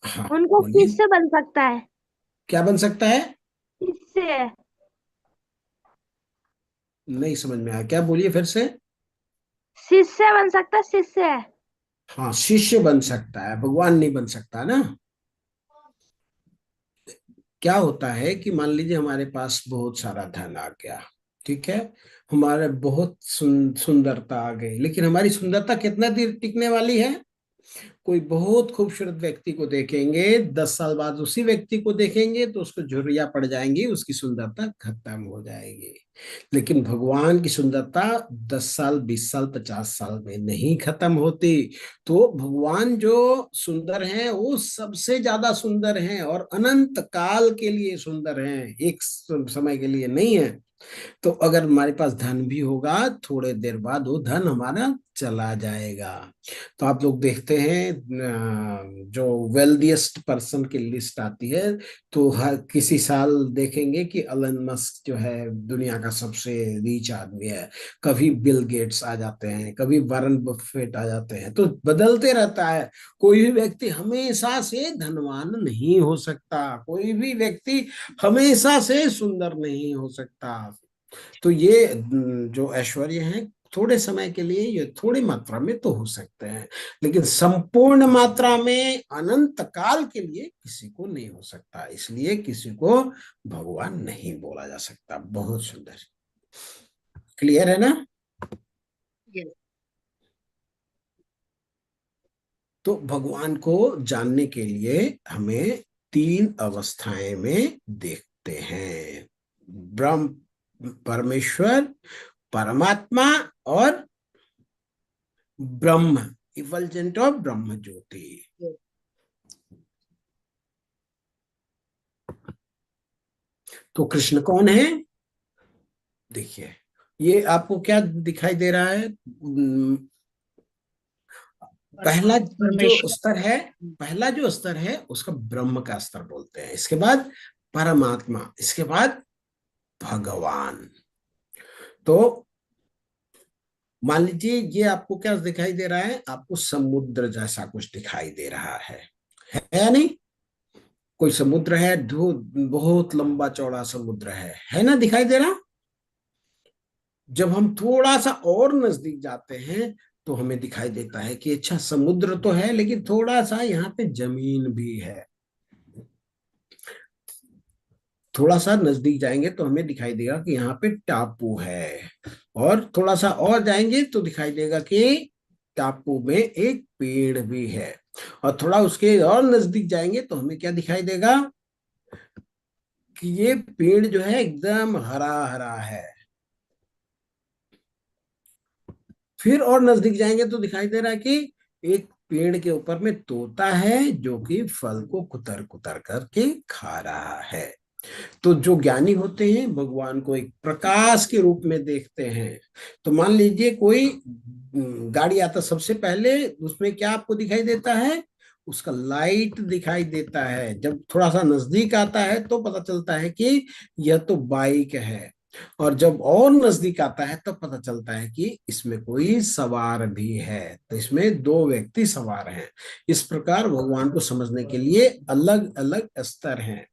हाँ, उनको बोलिए। किससे बन सकता है? क्या बन सकता है, किससे? नहीं समझ में आया, क्या बोलिए फिर से। शिष्य बन सकता है, शिष्य। हाँ, शिष्य बन सकता है, भगवान नहीं बन सकता ना। क्या होता है कि मान लीजिए हमारे पास बहुत सारा धन आ गया, ठीक है, हमारे बहुत सुंदरता आ गई, लेकिन हमारी सुंदरता कितना देर टिकने वाली है। कोई बहुत खूबसूरत व्यक्ति को देखेंगे, 10 साल बाद उसी व्यक्ति को देखेंगे तो उसको झुर्रियां पड़ जाएंगी, उसकी सुंदरता खत्म हो जाएगी। लेकिन भगवान की सुंदरता 10 साल, 20 साल, 50 साल में नहीं खत्म होती। तो भगवान जो सुंदर हैं वो सबसे ज्यादा सुंदर हैं और अनंत काल के लिए सुंदर हैं, एक समय के लिए नहीं है। तो अगर हमारे पास धन भी होगा, थोड़े देर बाद वो धन हमारा चला जाएगा। तो आप लोग देखते हैं जो वेल्दिएस्ट पर्सन की लिस्ट आती है, तो हर किसी साल देखेंगे कि एलन मस्क जो है दुनिया का सबसे रिच आदमी है, कभी बिल गेट्स आ जाते हैं, कभी वारन बफेट आ जाते हैं, तो बदलते रहता है। कोई भी व्यक्ति हमेशा से धनवान नहीं हो सकता, कोई भी व्यक्ति हमेशा से सुंदर नहीं हो सकता। तो ये जो ऐश्वर्य है थोड़े समय के लिए, ये थोड़ी मात्रा में तो हो सकते हैं, लेकिन संपूर्ण मात्रा में अनंत काल के लिए किसी को नहीं हो सकता। इसलिए किसी को भगवान नहीं बोला जा सकता। बहुत सुंदर, क्लियर है ना? यस। तो भगवान को जानने के लिए हमें तीन अवस्थाएं में देखते हैं: ब्रह्म, परमेश्वर, परमात्मा और ब्रह्म, इफल्जेंट ऑफ ब्रह्म ज्योति। तो कृष्ण कौन है? देखिए, ये आपको क्या दिखाई दे रहा है? पहला जो परमेश्वर। स्तर है, पहला जो स्तर है उसका ब्रह्म का स्तर बोलते हैं, इसके बाद परमात्मा, इसके बाद भगवान। तो मान लीजिए ये आपको क्या दिखाई दे रहा है? आपको समुद्र जैसा कुछ दिखाई दे रहा है या नहीं? कोई समुद्र है, बहुत लंबा चौड़ा समुद्र है ना, दिखाई दे रहा? जब हम थोड़ा सा और नजदीक जाते हैं तो हमें दिखाई देता है कि अच्छा, समुद्र तो है लेकिन थोड़ा सा यहाँ पे जमीन भी है। थोड़ा सा नजदीक जाएंगे तो हमें दिखाई देगा कि यहाँ पे टापू है, और थोड़ा सा और जाएंगे तो दिखाई देगा कि टापू में एक पेड़ भी है, और थोड़ा उसके और नजदीक जाएंगे तो हमें क्या दिखाई देगा कि ये पेड़ जो है एकदम हरा हरा है। फिर और नजदीक जाएंगे तो दिखाई दे रहा है कि एक पेड़ के ऊपर में तोता है जो कि फल को कुतर कुतर करके खा रहा है। तो जो ज्ञानी होते हैं भगवान को एक प्रकाश के रूप में देखते हैं। तो मान लीजिए कोई गाड़ी आता, सबसे पहले उसमें क्या आपको दिखाई देता है? उसका लाइट दिखाई देता है। जब थोड़ा सा नजदीक आता है तो पता चलता है कि यह तो बाइक है, और जब और नजदीक आता है तब पता चलता है कि इसमें कोई सवार भी है, तो इसमें दो व्यक्ति सवार हैं। इस प्रकार भगवान को समझने के लिए अलग अलग स्तर हैं।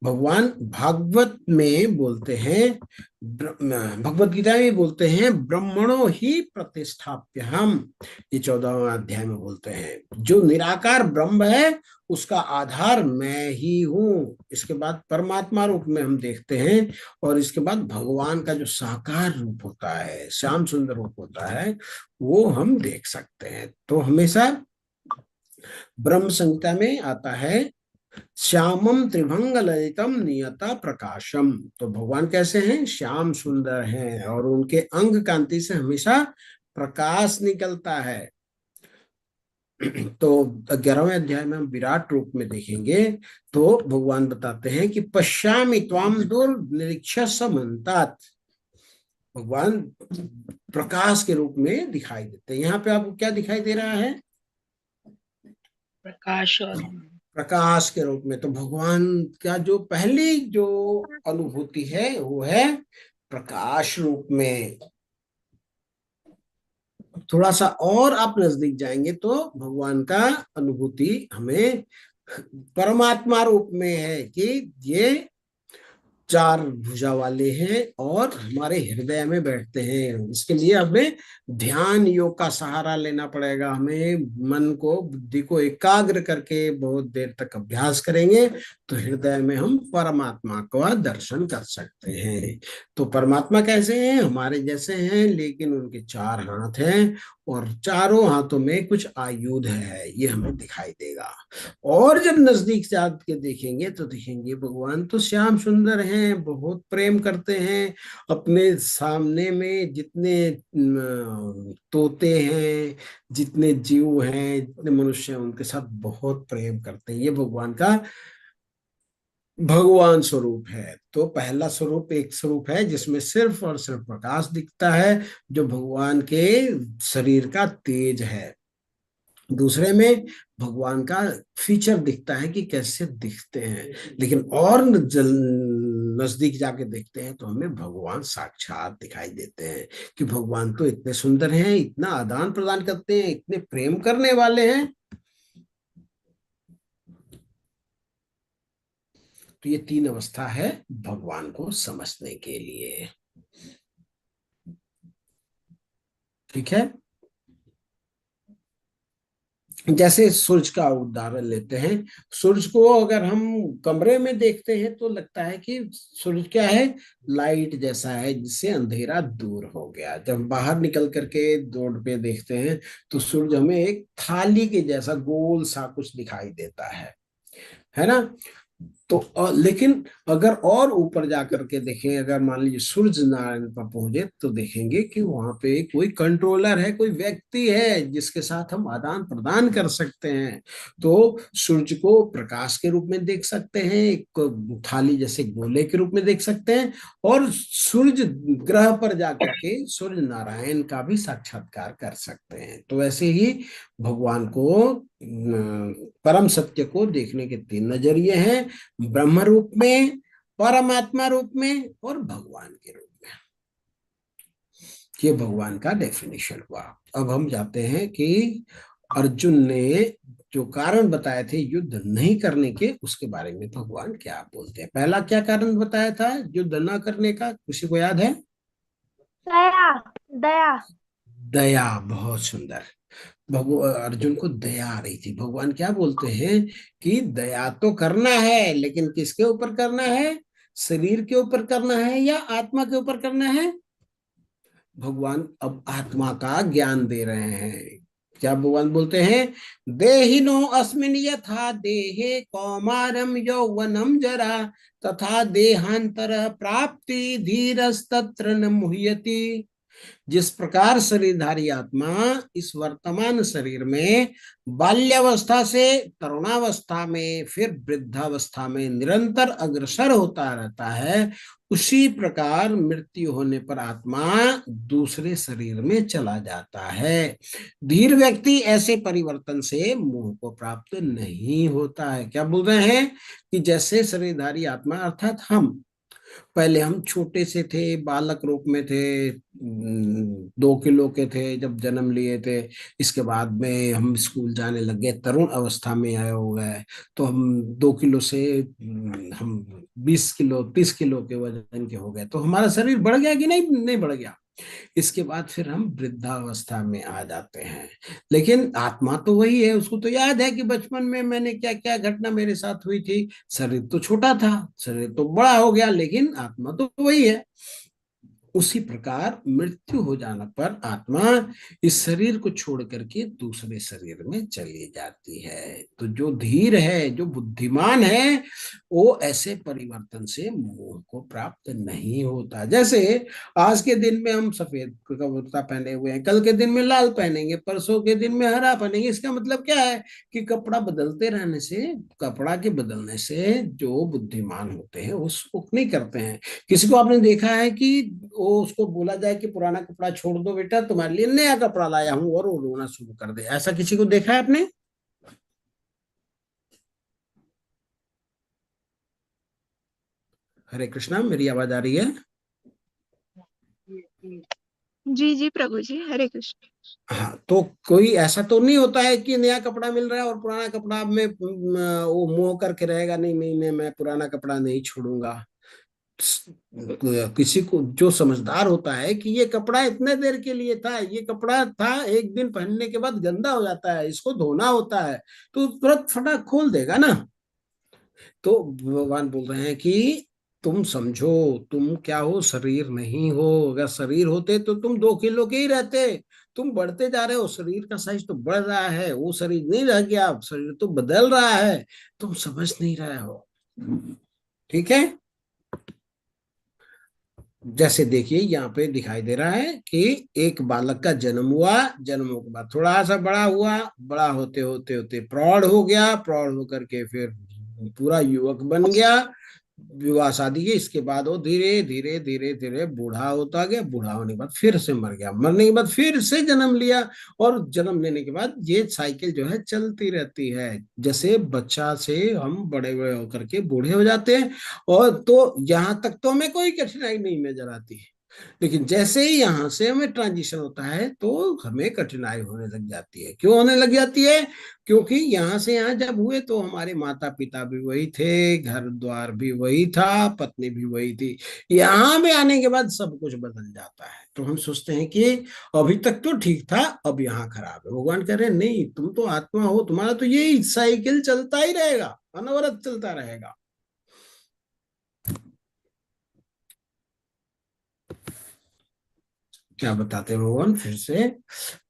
भगवान भागवत में बोलते हैं, भगवत गीता में बोलते हैं, ब्रह्मणो ही प्रतिष्ठाप्य हम, ये 14वां अध्याय में बोलते हैं, जो निराकार ब्रह्म है उसका आधार मैं ही हूँ। इसके बाद परमात्मा रूप में हम देखते हैं, और इसके बाद भगवान का जो साकार रूप होता है, श्याम सुंदर रूप होता है, वो हम देख सकते हैं। तो हमेशा ब्रह्म संहिता में आता है, श्यामम त्रिभंग ललितम नियता प्रकाशम। तो भगवान कैसे हैं? श्याम सुंदर हैं, और उनके अंग कांति से हमेशा प्रकाश निकलता है। तो 11वें अध्याय में हम विराट रूप में देखेंगे तो भगवान बताते हैं कि पश्यामि त्वाम दुर्निरीक्ष्य समन्तात। भगवान प्रकाश के रूप में दिखाई देते हैं। यहाँ पे आपको क्या दिखाई दे रहा है? प्रकाश और प्रकाश के रूप में। तो भगवान का जो पहली जो अनुभूति है वो है प्रकाश रूप में। थोड़ा सा और आप नजदीक जाएंगे तो भगवान का अनुभूति हमें परमात्मा रूप में है कि ये चार भुजा वाले हैं और हमारे हृदय में बैठते हैं। इसके लिए हमें ध्यान योग का सहारा लेना पड़ेगा। हमें मन को, बुद्धि को एकाग्र करके बहुत देर तक अभ्यास करेंगे तो हृदय में हम परमात्मा का दर्शन कर सकते हैं। तो परमात्मा कैसे हैं? हमारे जैसे हैं, लेकिन उनके चार हाथ हैं और चारों हाथों में कुछ आयुध है, ये हमें दिखाई देगा। और जब नजदीक से आके देखेंगे तो देखेंगे भगवान तो श्याम सुंदर हैं, बहुत प्रेम करते हैं। अपने सामने में जितने तोते हैं, जितने जीव हैं, जितने मनुष्य हैं, उनके साथ बहुत प्रेम करते हैं। ये भगवान का भगवान स्वरूप है। तो पहला स्वरूप एक स्वरूप है जिसमें सिर्फ और सिर्फ प्रकाश दिखता है, जो भगवान के शरीर का तेज है। दूसरे में भगवान का फीचर दिखता है कि कैसे दिखते हैं। लेकिन और नजदीक जाके देखते हैं तो हमें भगवान साक्षात दिखाई देते हैं कि भगवान तो इतने सुंदर हैं, इतना आदान प्रदान करते हैं, इतने प्रेम करने वाले हैं। तो ये तीन अवस्था है भगवान को समझने के लिए। ठीक है। जैसे सूरज का उदाहरण लेते हैं। सूरज को अगर हम कमरे में देखते हैं तो लगता है कि सूरज क्या है, लाइट जैसा है जिससे अंधेरा दूर हो गया। जब बाहर निकल करके रोड पे देखते हैं तो सूरज हमें एक थाली के जैसा गोल सा कुछ दिखाई देता है ना। तो लेकिन अगर और ऊपर जाकर के देखें, अगर मान लीजिए सूरज नारायण पर पहुंचे तो देखेंगे कि वहां पे कोई कंट्रोलर है, कोई व्यक्ति है जिसके साथ हम आदान प्रदान कर सकते हैं। तो सूरज को प्रकाश के रूप में देख सकते हैं, एक थाली जैसे गोले के रूप में देख सकते हैं, और सूरज ग्रह पर जाकर के सूर्य नारायण का भी साक्षात्कार कर सकते हैं। तो ऐसे ही भगवान को, परम सत्य को देखने के तीन नजरिए हैं, ब्रह्म रूप में, परमात्मा रूप में, और भगवान के रूप में। ये भगवान का डेफिनेशन हुआ। अब हम जाते हैं कि अर्जुन ने जो कारण बताए थे युद्ध नहीं करने के, उसके बारे में भगवान क्या बोलते हैं। पहला क्या कारण बताया था युद्ध न करने का, किसी को याद है? दया। दया। दया। बहुत सुंदर। भगवान अर्जुन को दया आ रही थी। भगवान क्या बोलते हैं कि दया तो करना है, लेकिन किसके ऊपर करना है? शरीर के ऊपर करना है या आत्मा के ऊपर करना है? भगवान अब आत्मा का ज्ञान दे रहे हैं। क्या भगवान बोलते हैं? देहिनो अस्मिन् यथा देहे कौमारम यौवनम जरा तथा देहांतर प्राप्ति धीरस्तत्र न मुह्यति। जिस प्रकार शरीरधारी आत्मा इस वर्तमान शरीर में बाल्यावस्था से तरुणावस्था में फिर वृद्धावस्था में निरंतर अग्रसर होता रहता है, उसी प्रकार मृत्यु होने पर आत्मा दूसरे शरीर में चला जाता है। धीर व्यक्ति ऐसे परिवर्तन से मोह को प्राप्त नहीं होता है। क्या बोल रहे हैं कि जैसे शरीरधारी आत्मा अर्थात हम, पहले हम छोटे से थे, बालक रूप में थे, 2 किलो के थे जब जन्म लिए थे। इसके बाद में हम स्कूल जाने लग गए, तरुण अवस्था में आए हो गए, तो हम 2 किलो से हम 20 किलो 30 किलो के वजन के हो गए। तो हमारा शरीर बढ़ गया कि नहीं? नहीं बढ़ गया। इसके बाद फिर हम वृद्धावस्था में आ जाते हैं। लेकिन आत्मा तो वही है, उसको तो याद है कि बचपन में मैंने क्या क्या घटना मेरे साथ हुई थी। शरीर तो छोटा था, शरीर तो बड़ा हो गया, लेकिन आत्मा तो वही है। उसी प्रकार मृत्यु हो जाने पर आत्मा इस शरीर को छोड़ करके दूसरे शरीर में चली जाती है। तो जो धीर है, जो बुद्धिमान है, वो ऐसे परिवर्तन से मोह को प्राप्त नहीं होता। जैसे आज के दिन में हम सफेद कुर्ता पहने हुए हैं, कल के दिन में लाल पहनेंगे, परसों के दिन में हरा पहनेंगे। इसका मतलब क्या है कि कपड़ा बदलते रहने से, कपड़ा के बदलने से जो बुद्धिमान होते हैं वो सुख नहीं करते हैं। किसी को आपने देखा है कि वो, उसको बोला जाए कि पुराना कपड़ा छोड़ दो बेटा, तुम्हारे लिए नया कपड़ा लाया हूं, और वो रोना शुरू कर दे? ऐसा किसी को देखा है आपने? हरे कृष्णा, मेरी आवाज आ रही है? जी जी प्रभु जी, हरे कृष्ण। हाँ, तो कोई ऐसा तो नहीं होता है कि नया कपड़ा मिल रहा है और पुराना कपड़ा में वो मोह करके रहेगा, नहीं नहीं नहीं मैं पुराना कपड़ा नहीं छोड़ूंगा। किसी को जो समझदार होता है कि ये कपड़ा इतने देर के लिए था, ये कपड़ा था, एक दिन पहनने के बाद गंदा हो जाता है, इसको धोना होता है, तो तुरंत फटाक खोल देगा ना। तो भगवान बोल रहे हैं कि तुम समझो, तुम क्या हो? शरीर नहीं हो। अगर शरीर होते तो तुम 2 किलो के ही रहते। तुम बढ़ते जा रहे हो, शरीर का साइज तो बढ़ रहा है, वो शरीर नहीं रह गया, शरीर तो बदल रहा है, तुम समझ नहीं रहे हो। ठीक है। जैसे देखिए यहाँ पे दिखाई दे रहा है कि एक बालक का जन्म हुआ, जन्म के बाद थोड़ा सा बड़ा हुआ, बड़ा होते होते होते प्रौढ़ हो गया, प्रौढ़ होकर के फिर पूरा युवक बन गया, विवाह शादी की। इसके बाद वो धीरे धीरे धीरे धीरे बूढ़ा होता गया, बूढ़ा होने के बाद फिर से मर गया, मरने के बाद फिर से जन्म लिया, और जन्म लेने के बाद ये साइकिल जो है चलती रहती है। जैसे बच्चा से हम बड़े बड़े होकर के बूढ़े हो जाते हैं, और तो यहाँ तक तो हमें कोई कठिनाई नहीं नजर आती है। लेकिन जैसे ही यहाँ से हमें ट्रांजिशन होता है तो हमें कठिनाई होने लग जाती है। क्यों होने लग जाती है? क्योंकि यहाँ से यहाँ जब हुए तो हमारे माता पिता भी वही थे, घर द्वार भी वही था, पत्नी भी वही थी। यहाँ में आने के बाद सब कुछ बदल जाता है, तो हम सोचते हैं कि अभी तक तो ठीक था, अब यहाँ खराब है। भगवान कह रहे हैं नहीं, तुम तो आत्मा हो, तुम्हारा तो यही साइकिल चलता ही रहेगा, अनवरत चलता रहेगा। क्या बताते हैं भगवान फिर से?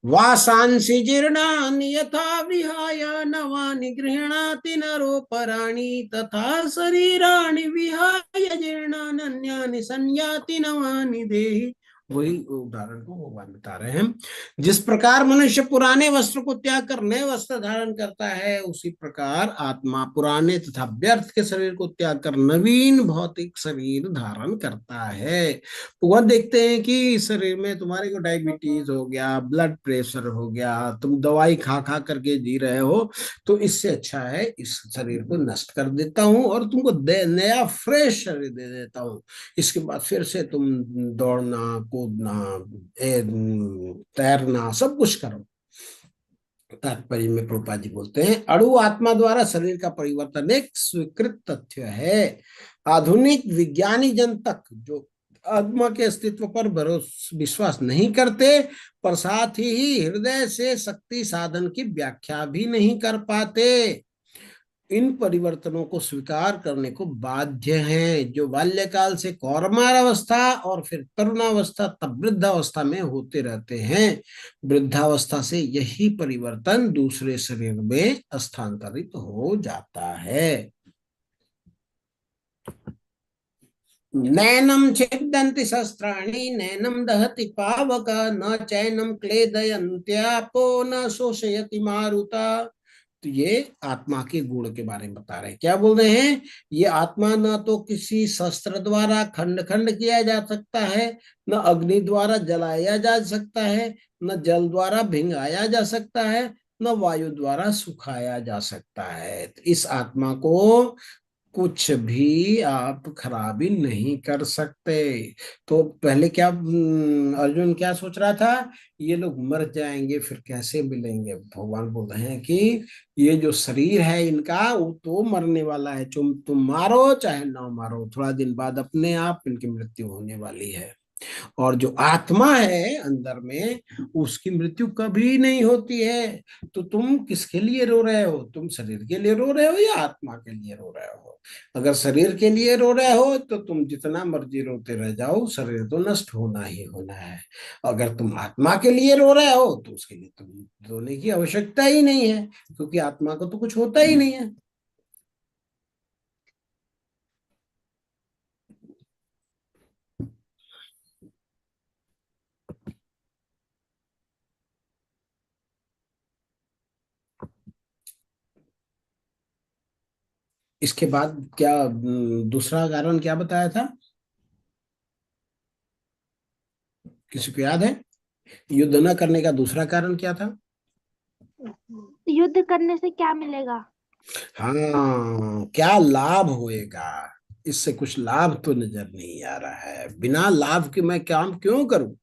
वासांसि जीर्णानि यथा विहाय नवानि गृह्णाति नरो पराणि तथा शरीराणि विहाय जीर्णान्यानि संयाति नवानि देहि। वही उदाहरण को भगवान बता रहे हैं। जिस प्रकार मनुष्य पुराने वस्त्र को त्याग कर नए वस्त्र धारण करता है, उसी प्रकार आत्मा पुराने तथा व्यर्थ के शरीर को त्याग कर नवीन भौतिक शरीर धारण करता है। वह देखते हैं कि शरीर में तुम्हारे को डायबिटीज हो गया, ब्लड प्रेशर हो गया, तुम दवाई खा खा करके जी रहे हो, तो इससे अच्छा है इस शरीर को नष्ट कर देता हूं और तुमको नया फ्रेश शरीर दे देता हूं। इसके बाद फिर से तुम दौड़ना, कूदना, तैरना, सब कुछ करो। तात्पर्य में प्रभुपाद जी बोलते हैं, अणु आत्मा द्वारा शरीर का परिवर्तन एक स्वीकृत तथ्य है। आधुनिक विज्ञानी जन तक जो आत्मा के अस्तित्व पर भरोसा विश्वास नहीं करते, पर साथ ही हृदय से शक्ति साधन की व्याख्या भी नहीं कर पाते, इन परिवर्तनों को स्वीकार करने को बाध्य हैं, जो बाल्यकाल से कौमारावस्था और फिर तरुणावस्था तब वृद्धावस्था में होते रहते हैं। वृद्धावस्था से यही परिवर्तन दूसरे शरीर में स्थानांतरित हो जाता है। नैनम छेदन्ति शस्त्राणि नैनम दहति पावक न चैनम क्लेदयन्त्यापो न शोषयति मारुता। तो ये आत्मा के गुण के बारे में बता रहे हैं। क्या बोल रहे हैं? ये आत्मा न तो किसी शस्त्र द्वारा खंड खंड किया जा सकता है, न अग्नि द्वारा जलाया जा सकता है, न जल द्वारा भिंगाया जा सकता है, न वायु द्वारा सुखाया जा सकता है। इस आत्मा को कुछ भी आप खराबी नहीं कर सकते। तो पहले क्या अर्जुन क्या सोच रहा था? ये लोग मर जाएंगे फिर कैसे मिलेंगे? भगवान बोल रहे हैं कि ये जो शरीर है इनका, वो तो मरने वाला है। तुम मारो चाहे ना मारो, थोड़ा दिन बाद अपने आप इनकी मृत्यु होने वाली है। और जो आत्मा है अंदर में, उसकी मृत्यु कभी नहीं होती है। तो तुम किसके लिए रो रहे हो? तुम शरीर के लिए रो रहे हो या आत्मा के लिए रो रहे हो? अगर शरीर के लिए रो रहे हो तो तुम जितना मर्जी रोते रह जाओ, शरीर तो नष्ट होना ही होना है। अगर तुम आत्मा के लिए रो रहे हो तो उसके लिए तुम रोने की आवश्यकता ही नहीं है, क्योंकि आत्मा को तो कुछ होता ही नहीं है। इसके बाद क्या दूसरा कारण क्या बताया था? किसी को याद है? युद्ध न करने का दूसरा कारण क्या था? युद्ध करने से क्या मिलेगा? हाँ, क्या लाभ होएगा? इससे कुछ लाभ तो नजर नहीं आ रहा है। बिना लाभ के मैं काम क्यों करूं?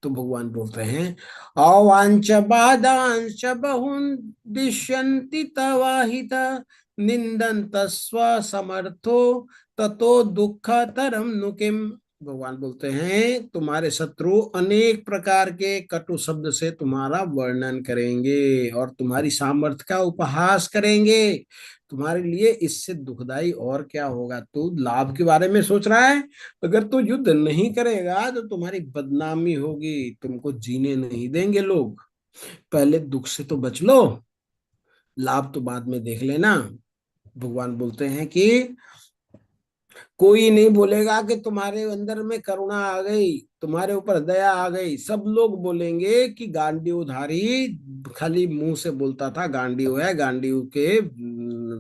तो भगवान बोलते हैं, अवांच बाधांश बहुन दिश्यन्ति तवाहित निंदन्त स्व समर्थो ततो दुख तरम नु किम। भगवान बोलते हैं, तुम्हारे शत्रु अनेक प्रकार के कटु शब्द से तुम्हारा वर्णन करेंगे और तुम्हारी सामर्थ्य का उपहास करेंगे। तुम्हारे लिए इससे दुखदाई और क्या होगा? तू लाभ के बारे में सोच रहा है? अगर तू युद्ध नहीं करेगा तो तुम्हारी बदनामी होगी, तुमको जीने नहीं देंगे लोग। पहले दुख से तो बच लो, लाभ तो बाद में देख लेना। भगवान बोलते हैं कि कोई नहीं बोलेगा कि तुम्हारे अंदर में करुणा आ गई, तुम्हारे ऊपर दया आ गई। सब लोग बोलेंगे कि गांडीवधारी खाली मुंह से बोलता था, गांडीव है, गांडीव के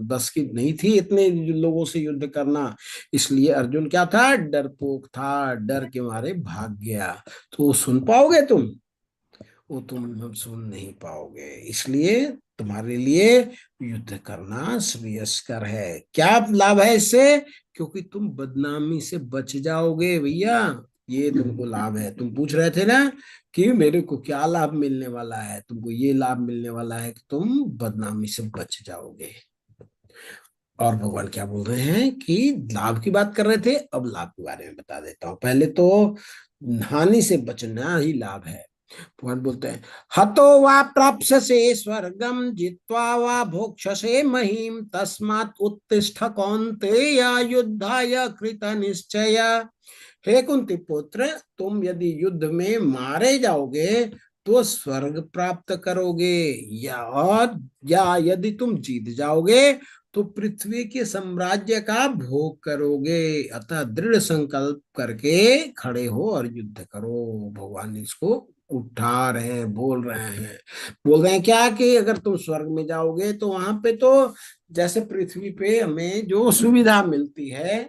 बस की नहीं थी इतने लोगों से युद्ध करना। इसलिए अर्जुन क्या था? डरपोक था, डर के मारे भाग गया। तो वो सुन पाओगे तुम? वो तुम सुन नहीं पाओगे। इसलिए तुम्हारे लिए युद्ध करना श्रेयस्कर है। क्या लाभ है इससे? क्योंकि तुम बदनामी से बच जाओगे भैया। ये तुमको लाभ है। तुम पूछ रहे थे ना कि मेरे को क्या लाभ मिलने वाला है, तुमको ये लाभ मिलने वाला है कि तुम बदनामी से बच जाओगे। और भगवान क्या बोल रहे हैं कि लाभ की बात कर रहे थे, अब लाभ के बारे में बता देता हूँ। पहले तो हानि से बचना ही लाभ है। भगवान बोलते हैं, हतो वा प्राप्स्यसे स्वर्गम जित्वा वा भोक्ष्यसे महीम तस्मात् उत्तिष्ठ कौन्तेय युद्धाय कृत निश्चय। हे कुंती पुत्र, तुम यदि युद्ध में मारे जाओगे तो स्वर्ग प्राप्त करोगे, या यदि तुम जीत जाओगे तो पृथ्वी के साम्राज्य का भोग करोगे। अतः दृढ़ संकल्प करके खड़े हो और युद्ध करो। भगवान इसको उठा रहे हैं, बोल रहे हैं। बोल रहे हैं क्या कि अगर तुम स्वर्ग में जाओगे तो वहां पे तो जैसे पृथ्वी पे हमें जो सुविधा मिलती है,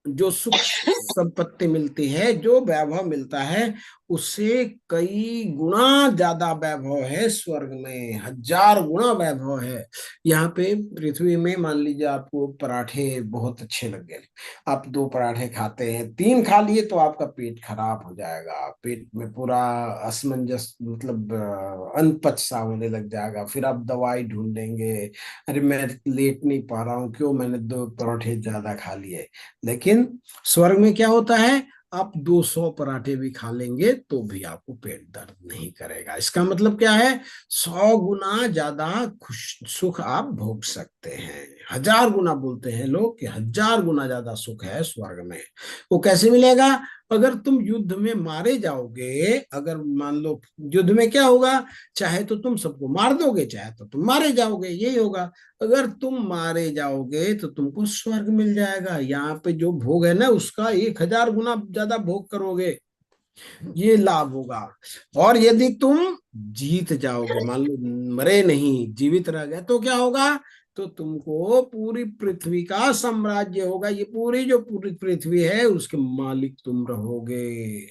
जो सुख संपत्ति मिलती है, जो वैभव मिलता है, उससे कई गुना ज्यादा वैभव है स्वर्ग में, 1000 गुना वैभव है। यहाँ पे पृथ्वी में मान लीजिए आपको पराठे बहुत अच्छे लग गए, आप 2 पराठे खाते हैं, 3 खा लिए तो आपका पेट खराब हो जाएगा, पेट में पूरा असमंजस, मतलब अनपच सा होने लग जाएगा। फिर आप दवाई ढूंढेंगे, अरे मैं लेट नहीं पा रहा हूँ, क्यों, मैंने 2 पराठे ज्यादा खा लिए। लेकिन स्वर्ग में क्या होता है, आप 200 पराठे भी खा लेंगे तो भी आपको पेट दर्द नहीं करेगा। इसका मतलब क्या है, 100 गुना ज्यादा खुश सुख आप भोग सकते हैं। 1000 गुना बोलते हैं लोग कि 1000 गुना ज्यादा सुख है स्वर्ग में। वो कैसे मिलेगा, अगर तुम युद्ध में मारे जाओगे, अगर मान लो युद्ध में क्या होगा, चाहे तो तुम सबको मार दोगे, चाहे तो तुम मारे जाओगे, यही होगा। अगर तुम मारे जाओगे तो तुमको स्वर्ग मिल जाएगा, यहाँ पे जो भोग है ना उसका 1000 गुना ज्यादा भोग करोगे, ये लाभ होगा। और यदि तुम जीत जाओगे, मान लो मरे नहीं, जीवित रह गए, तो क्या होगा, तो तुमको पूरी पृथ्वी का साम्राज्य होगा। ये पूरी जो पूरी पृथ्वी है उसके मालिक तुम रहोगे,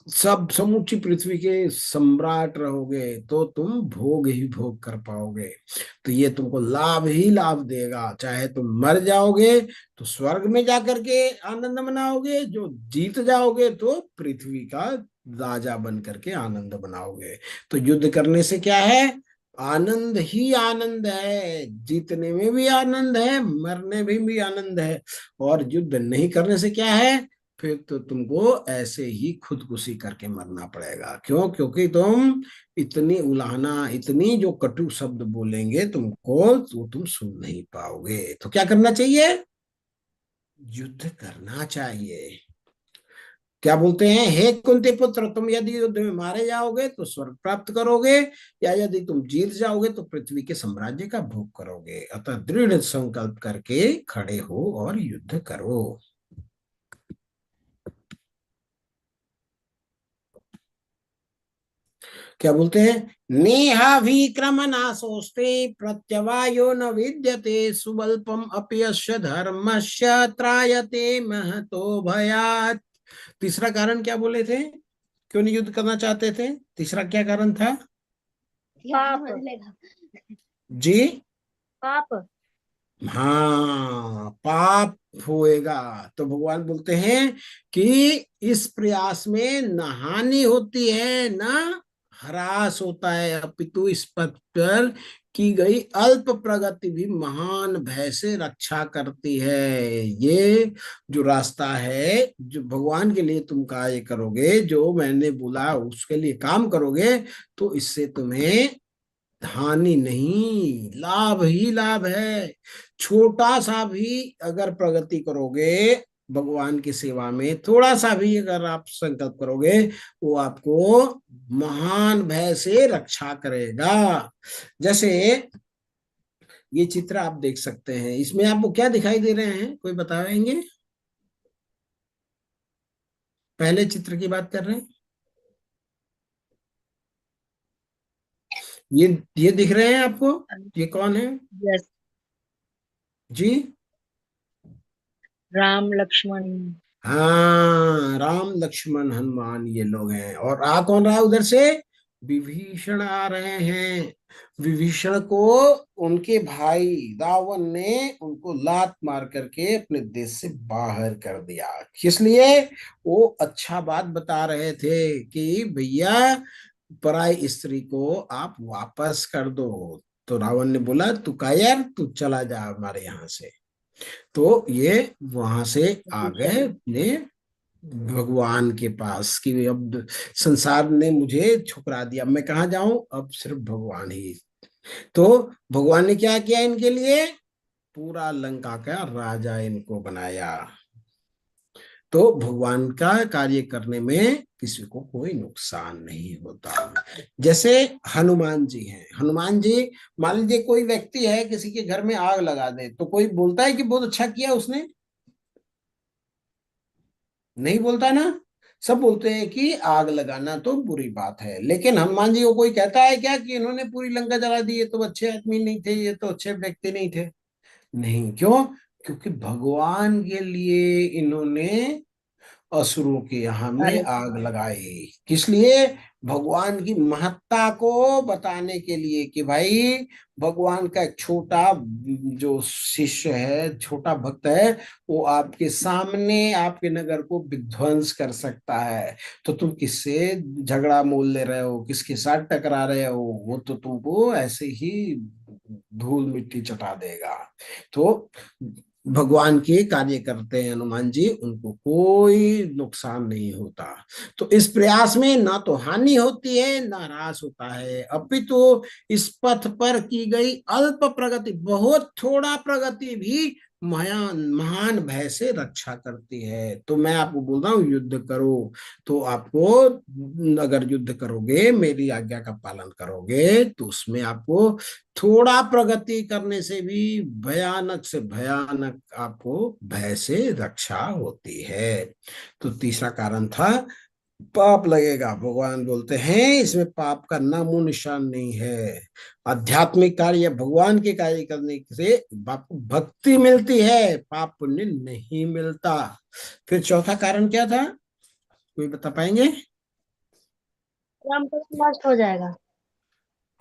सब समूची पृथ्वी के सम्राट रहोगे, तो तुम भोग ही भोग कर पाओगे। तो ये तुमको लाभ ही लाभ देगा। चाहे तुम मर जाओगे तो स्वर्ग में जाकर के आनंद मनाओगे, जो जीत जाओगे तो पृथ्वी का राजा बन करके आनंद मनाओगे। तो युद्ध करने से क्या है, आनंद ही आनंद है, जीतने में भी आनंद है, मरने में भी आनंद है। और युद्ध नहीं करने से क्या है, फिर तो तुमको ऐसे ही खुदकुशी करके मरना पड़ेगा। क्यों, क्योंकि तुम इतनी उलाहना, इतनी जो कटु शब्द बोलेंगे तुमको, तो तुम सुन नहीं पाओगे। तो क्या करना चाहिए, युद्ध करना चाहिए। क्या बोलते हैं, हे कुंती पुत्र, तुम यदि युद्ध में मारे जाओगे तो स्वर्ग प्राप्त करोगे, या यदि तुम जीत जाओगे तो पृथ्वी के साम्राज्य का भोग करोगे। अतः दृढ़ संकल्प करके खड़े हो और युद्ध करो। क्या बोलते हैं, नेहा विक्रम नाशोस्ते प्रत्यवायो न विद्यते सुबल्पम अपयस्य धर्मस्य त्रायते महतो भयात्। तीसरा कारण क्या बोले थे, क्यों नहीं युद्ध करना चाहते थे, तीसरा क्या कारण था पाप। जी, पाप। हाँ, पाप होएगा। तो भगवान बोलते हैं कि इस प्रयास में न हानि होती है न ह्रास होता है, अपितु इस पथ पर की गई अल्प प्रगति भी महान भय से रक्षा करती है। ये जो रास्ता है, जो भगवान के लिए तुम कार्य करोगे, जो मैंने बोला उसके लिए काम करोगे, तो इससे तुम्हें हानि नहीं, लाभ ही लाभ है। छोटा सा भी अगर प्रगति करोगे भगवान की सेवा में, थोड़ा सा भी अगर आप संकल्प करोगे, वो आपको महान भय से रक्षा करेगा। जैसे ये चित्र आप देख सकते हैं, इसमें आपको क्या दिखाई दे रहे हैं, कोई बताएंगे, पहले चित्र की बात कर रहे हैं, ये दिख रहे हैं आपको, ये कौन है यस, जी, राम लक्ष्मण। हाँ, राम लक्ष्मण हनुमान ये लोग हैं। और आ कौन रहा है उधर से, विभीषण आ रहे हैं। विभीषण को उनके भाई रावण ने उनको लात मार करके अपने देश से बाहर कर दिया। किस लिए? वो अच्छा बात बता रहे थे कि भैया पराई स्त्री को आप वापस कर दो। तो रावण ने बोला तू कायर, तू चला जा हमारे यहाँ से। तो ये वहां से आ गए अपने भगवान के पास कि अब संसार ने मुझे ठुकरा दिया, मैं कहाँ जाऊं, अब सिर्फ भगवान ही। तो भगवान ने क्या किया इनके लिए? पूरा लंका का राजा इनको बनाया। तो भगवान का कार्य करने में किसी को कोई नुकसान नहीं होता। जैसे हनुमान जी हैं, हनुमान जी, मान लीजिए कोई व्यक्ति है किसी के घर में आग लगा दे, तो कोई बोलता है कि बहुत अच्छा किया उसने? नहीं बोलता ना। सब बोलते हैं कि आग लगाना तो बुरी बात है, लेकिन हनुमान जी को कोई कहता है क्या कि इन्होंने पूरी लंका जला दी, ये तो अच्छे आदमी नहीं थे, ये तो अच्छे व्यक्ति नहीं थे? नहीं। क्यों? क्योंकि भगवान के लिए इन्होंने असुरों के यहाँ में अरे आग लगाई। किस लिए? भगवान की महत्ता को बताने के लिए कि भाई भगवान का एक छोटा जो शिष्य है, छोटा भक्त है, वो आपके सामने आपके नगर को विध्वंस कर सकता है। तो तुम किससे झगड़ा मोल ले रहे हो, किसके साथ टकरा रहे हो? वो तो तुमको ऐसे ही धूल मिट्टी चटा देगा। तो भगवान के कार्य करते हैं हनुमान जी, उनको कोई नुकसान नहीं होता। तो इस प्रयास में ना तो हानि होती है ना ह्रास होता है, अपितु इस पथ पर की गई अल्प प्रगति, बहुत थोड़ा प्रगति भी महान महान भय से रक्षा करती है। तो मैं आपको बोल रहा हूँ युद्ध करो। तो आपको अगर युद्ध करोगे, मेरी आज्ञा का पालन करोगे, तो उसमें आपको थोड़ा प्रगति करने से भी भयानक से भयानक आपको भय से रक्षा होती है। तो तीसरा कारण था पाप लगेगा। भगवान बोलते हैं इसमें पाप का नामो निशान नहीं है। आध्यात्मिक कार्य, भगवान के कार्य करने से भक्ति मिलती है, पाप पुण्य नहीं मिलता। फिर चौथा कारण क्या था, कोई बता पाएंगे? राम का नष्ट हो जाएगा।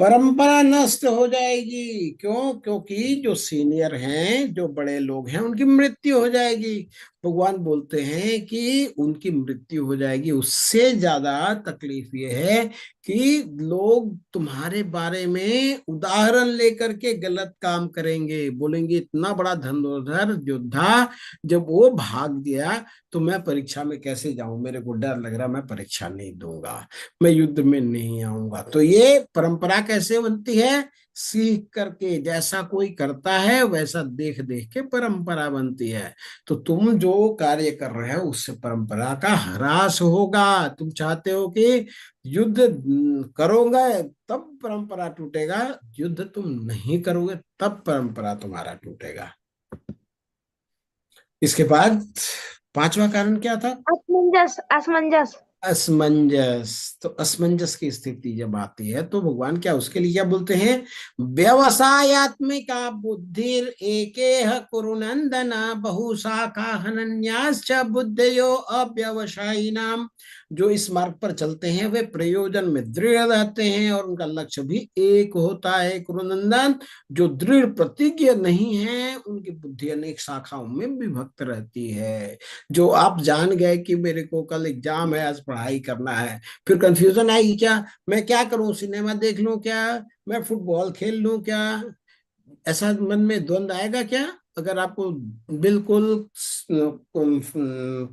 परंपरा नष्ट हो जाएगी। क्यों? क्योंकि जो सीनियर हैं, जो बड़े लोग हैं, उनकी मृत्यु हो जाएगी। भगवान बोलते हैं कि उनकी मृत्यु हो जाएगी। उससे ज्यादा तकलीफ ये है कि लोग तुम्हारे बारे में उदाहरण लेकर के गलत काम करेंगे, बोलेंगे इतना बड़ा धनुर्धर योद्धा जब वो भाग गया तो मैं परीक्षा में कैसे जाऊं, मेरे को डर लग रहा, मैं परीक्षा नहीं दूंगा, मैं युद्ध में नहीं आऊंगा। तो ये परंपरा कैसे बनती है? सीख करके, जैसा कोई करता है वैसा देख देख के परंपरा बनती है। तो तुम जो कार्य कर रहे हो उससे परंपरा का ह्रास होगा। तुम चाहते हो कि युद्ध करोगे तब परंपरा टूटेगा, युद्ध तुम नहीं करोगे तब परंपरा तुम्हारा टूटेगा। इसके बाद पांचवा कारण क्या था? असमंजस, असमंजस। असमंजस। तो असमंजस की स्थिति जब आती है तो भगवान क्या उसके लिए क्या बोलते हैं? व्यवसायत्मिका बुद्धि एकेह कुरुनंदन बहुशाखा हनन्याश्च बुद्धयो अव्यवसायिनाम। जो इस मार्ग पर चलते हैं वे प्रयोजन में दृढ़ रहते हैं और उनका लक्ष्य भी एक होता है। कुरुनंदन, जो दृढ़ प्रतिज्ञ नहीं है उनकी बुद्धि अनेक शाखाओं में विभक्त रहती है। जो आप जान गए कि मेरे को कल एग्जाम है, आज पढ़ाई करना है, फिर कंफ्यूजन आएगी क्या, मैं क्या करूं, सिनेमा देख लूं क्या, मैं फुटबॉल खेल लूं क्या, ऐसा मन में द्वंद आएगा क्या? अगर आपको बिल्कुल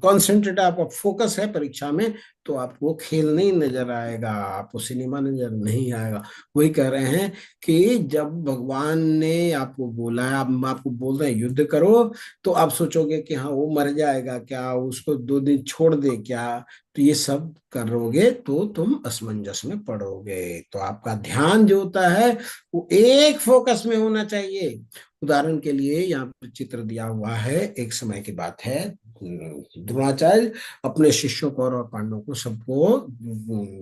कॉन्सेंट्रेट, आपका फोकस है परीक्षा में, तो आपको खेल नहीं नजर आएगा, आपको सिनेमा नजर नहीं आएगा। वही कह रहे हैं कि जब भगवान ने आपको बोला है, आप आपको बोल रहे हैं युद्ध करो, तो आप सोचोगे कि हाँ वो मर जाएगा क्या, उसको 2 दिन छोड़ दे क्या, तो ये सब करोगे तो तुम असमंजस में पड़ोगे। तो आपका ध्यान जो होता है वो एक फोकस में होना चाहिए। उदाहरण के लिए यहाँ पर चित्र दिया हुआ है, एक समय की बात है, द्रोणाचार्य अपने शिष्यों को और पांडवों को सबको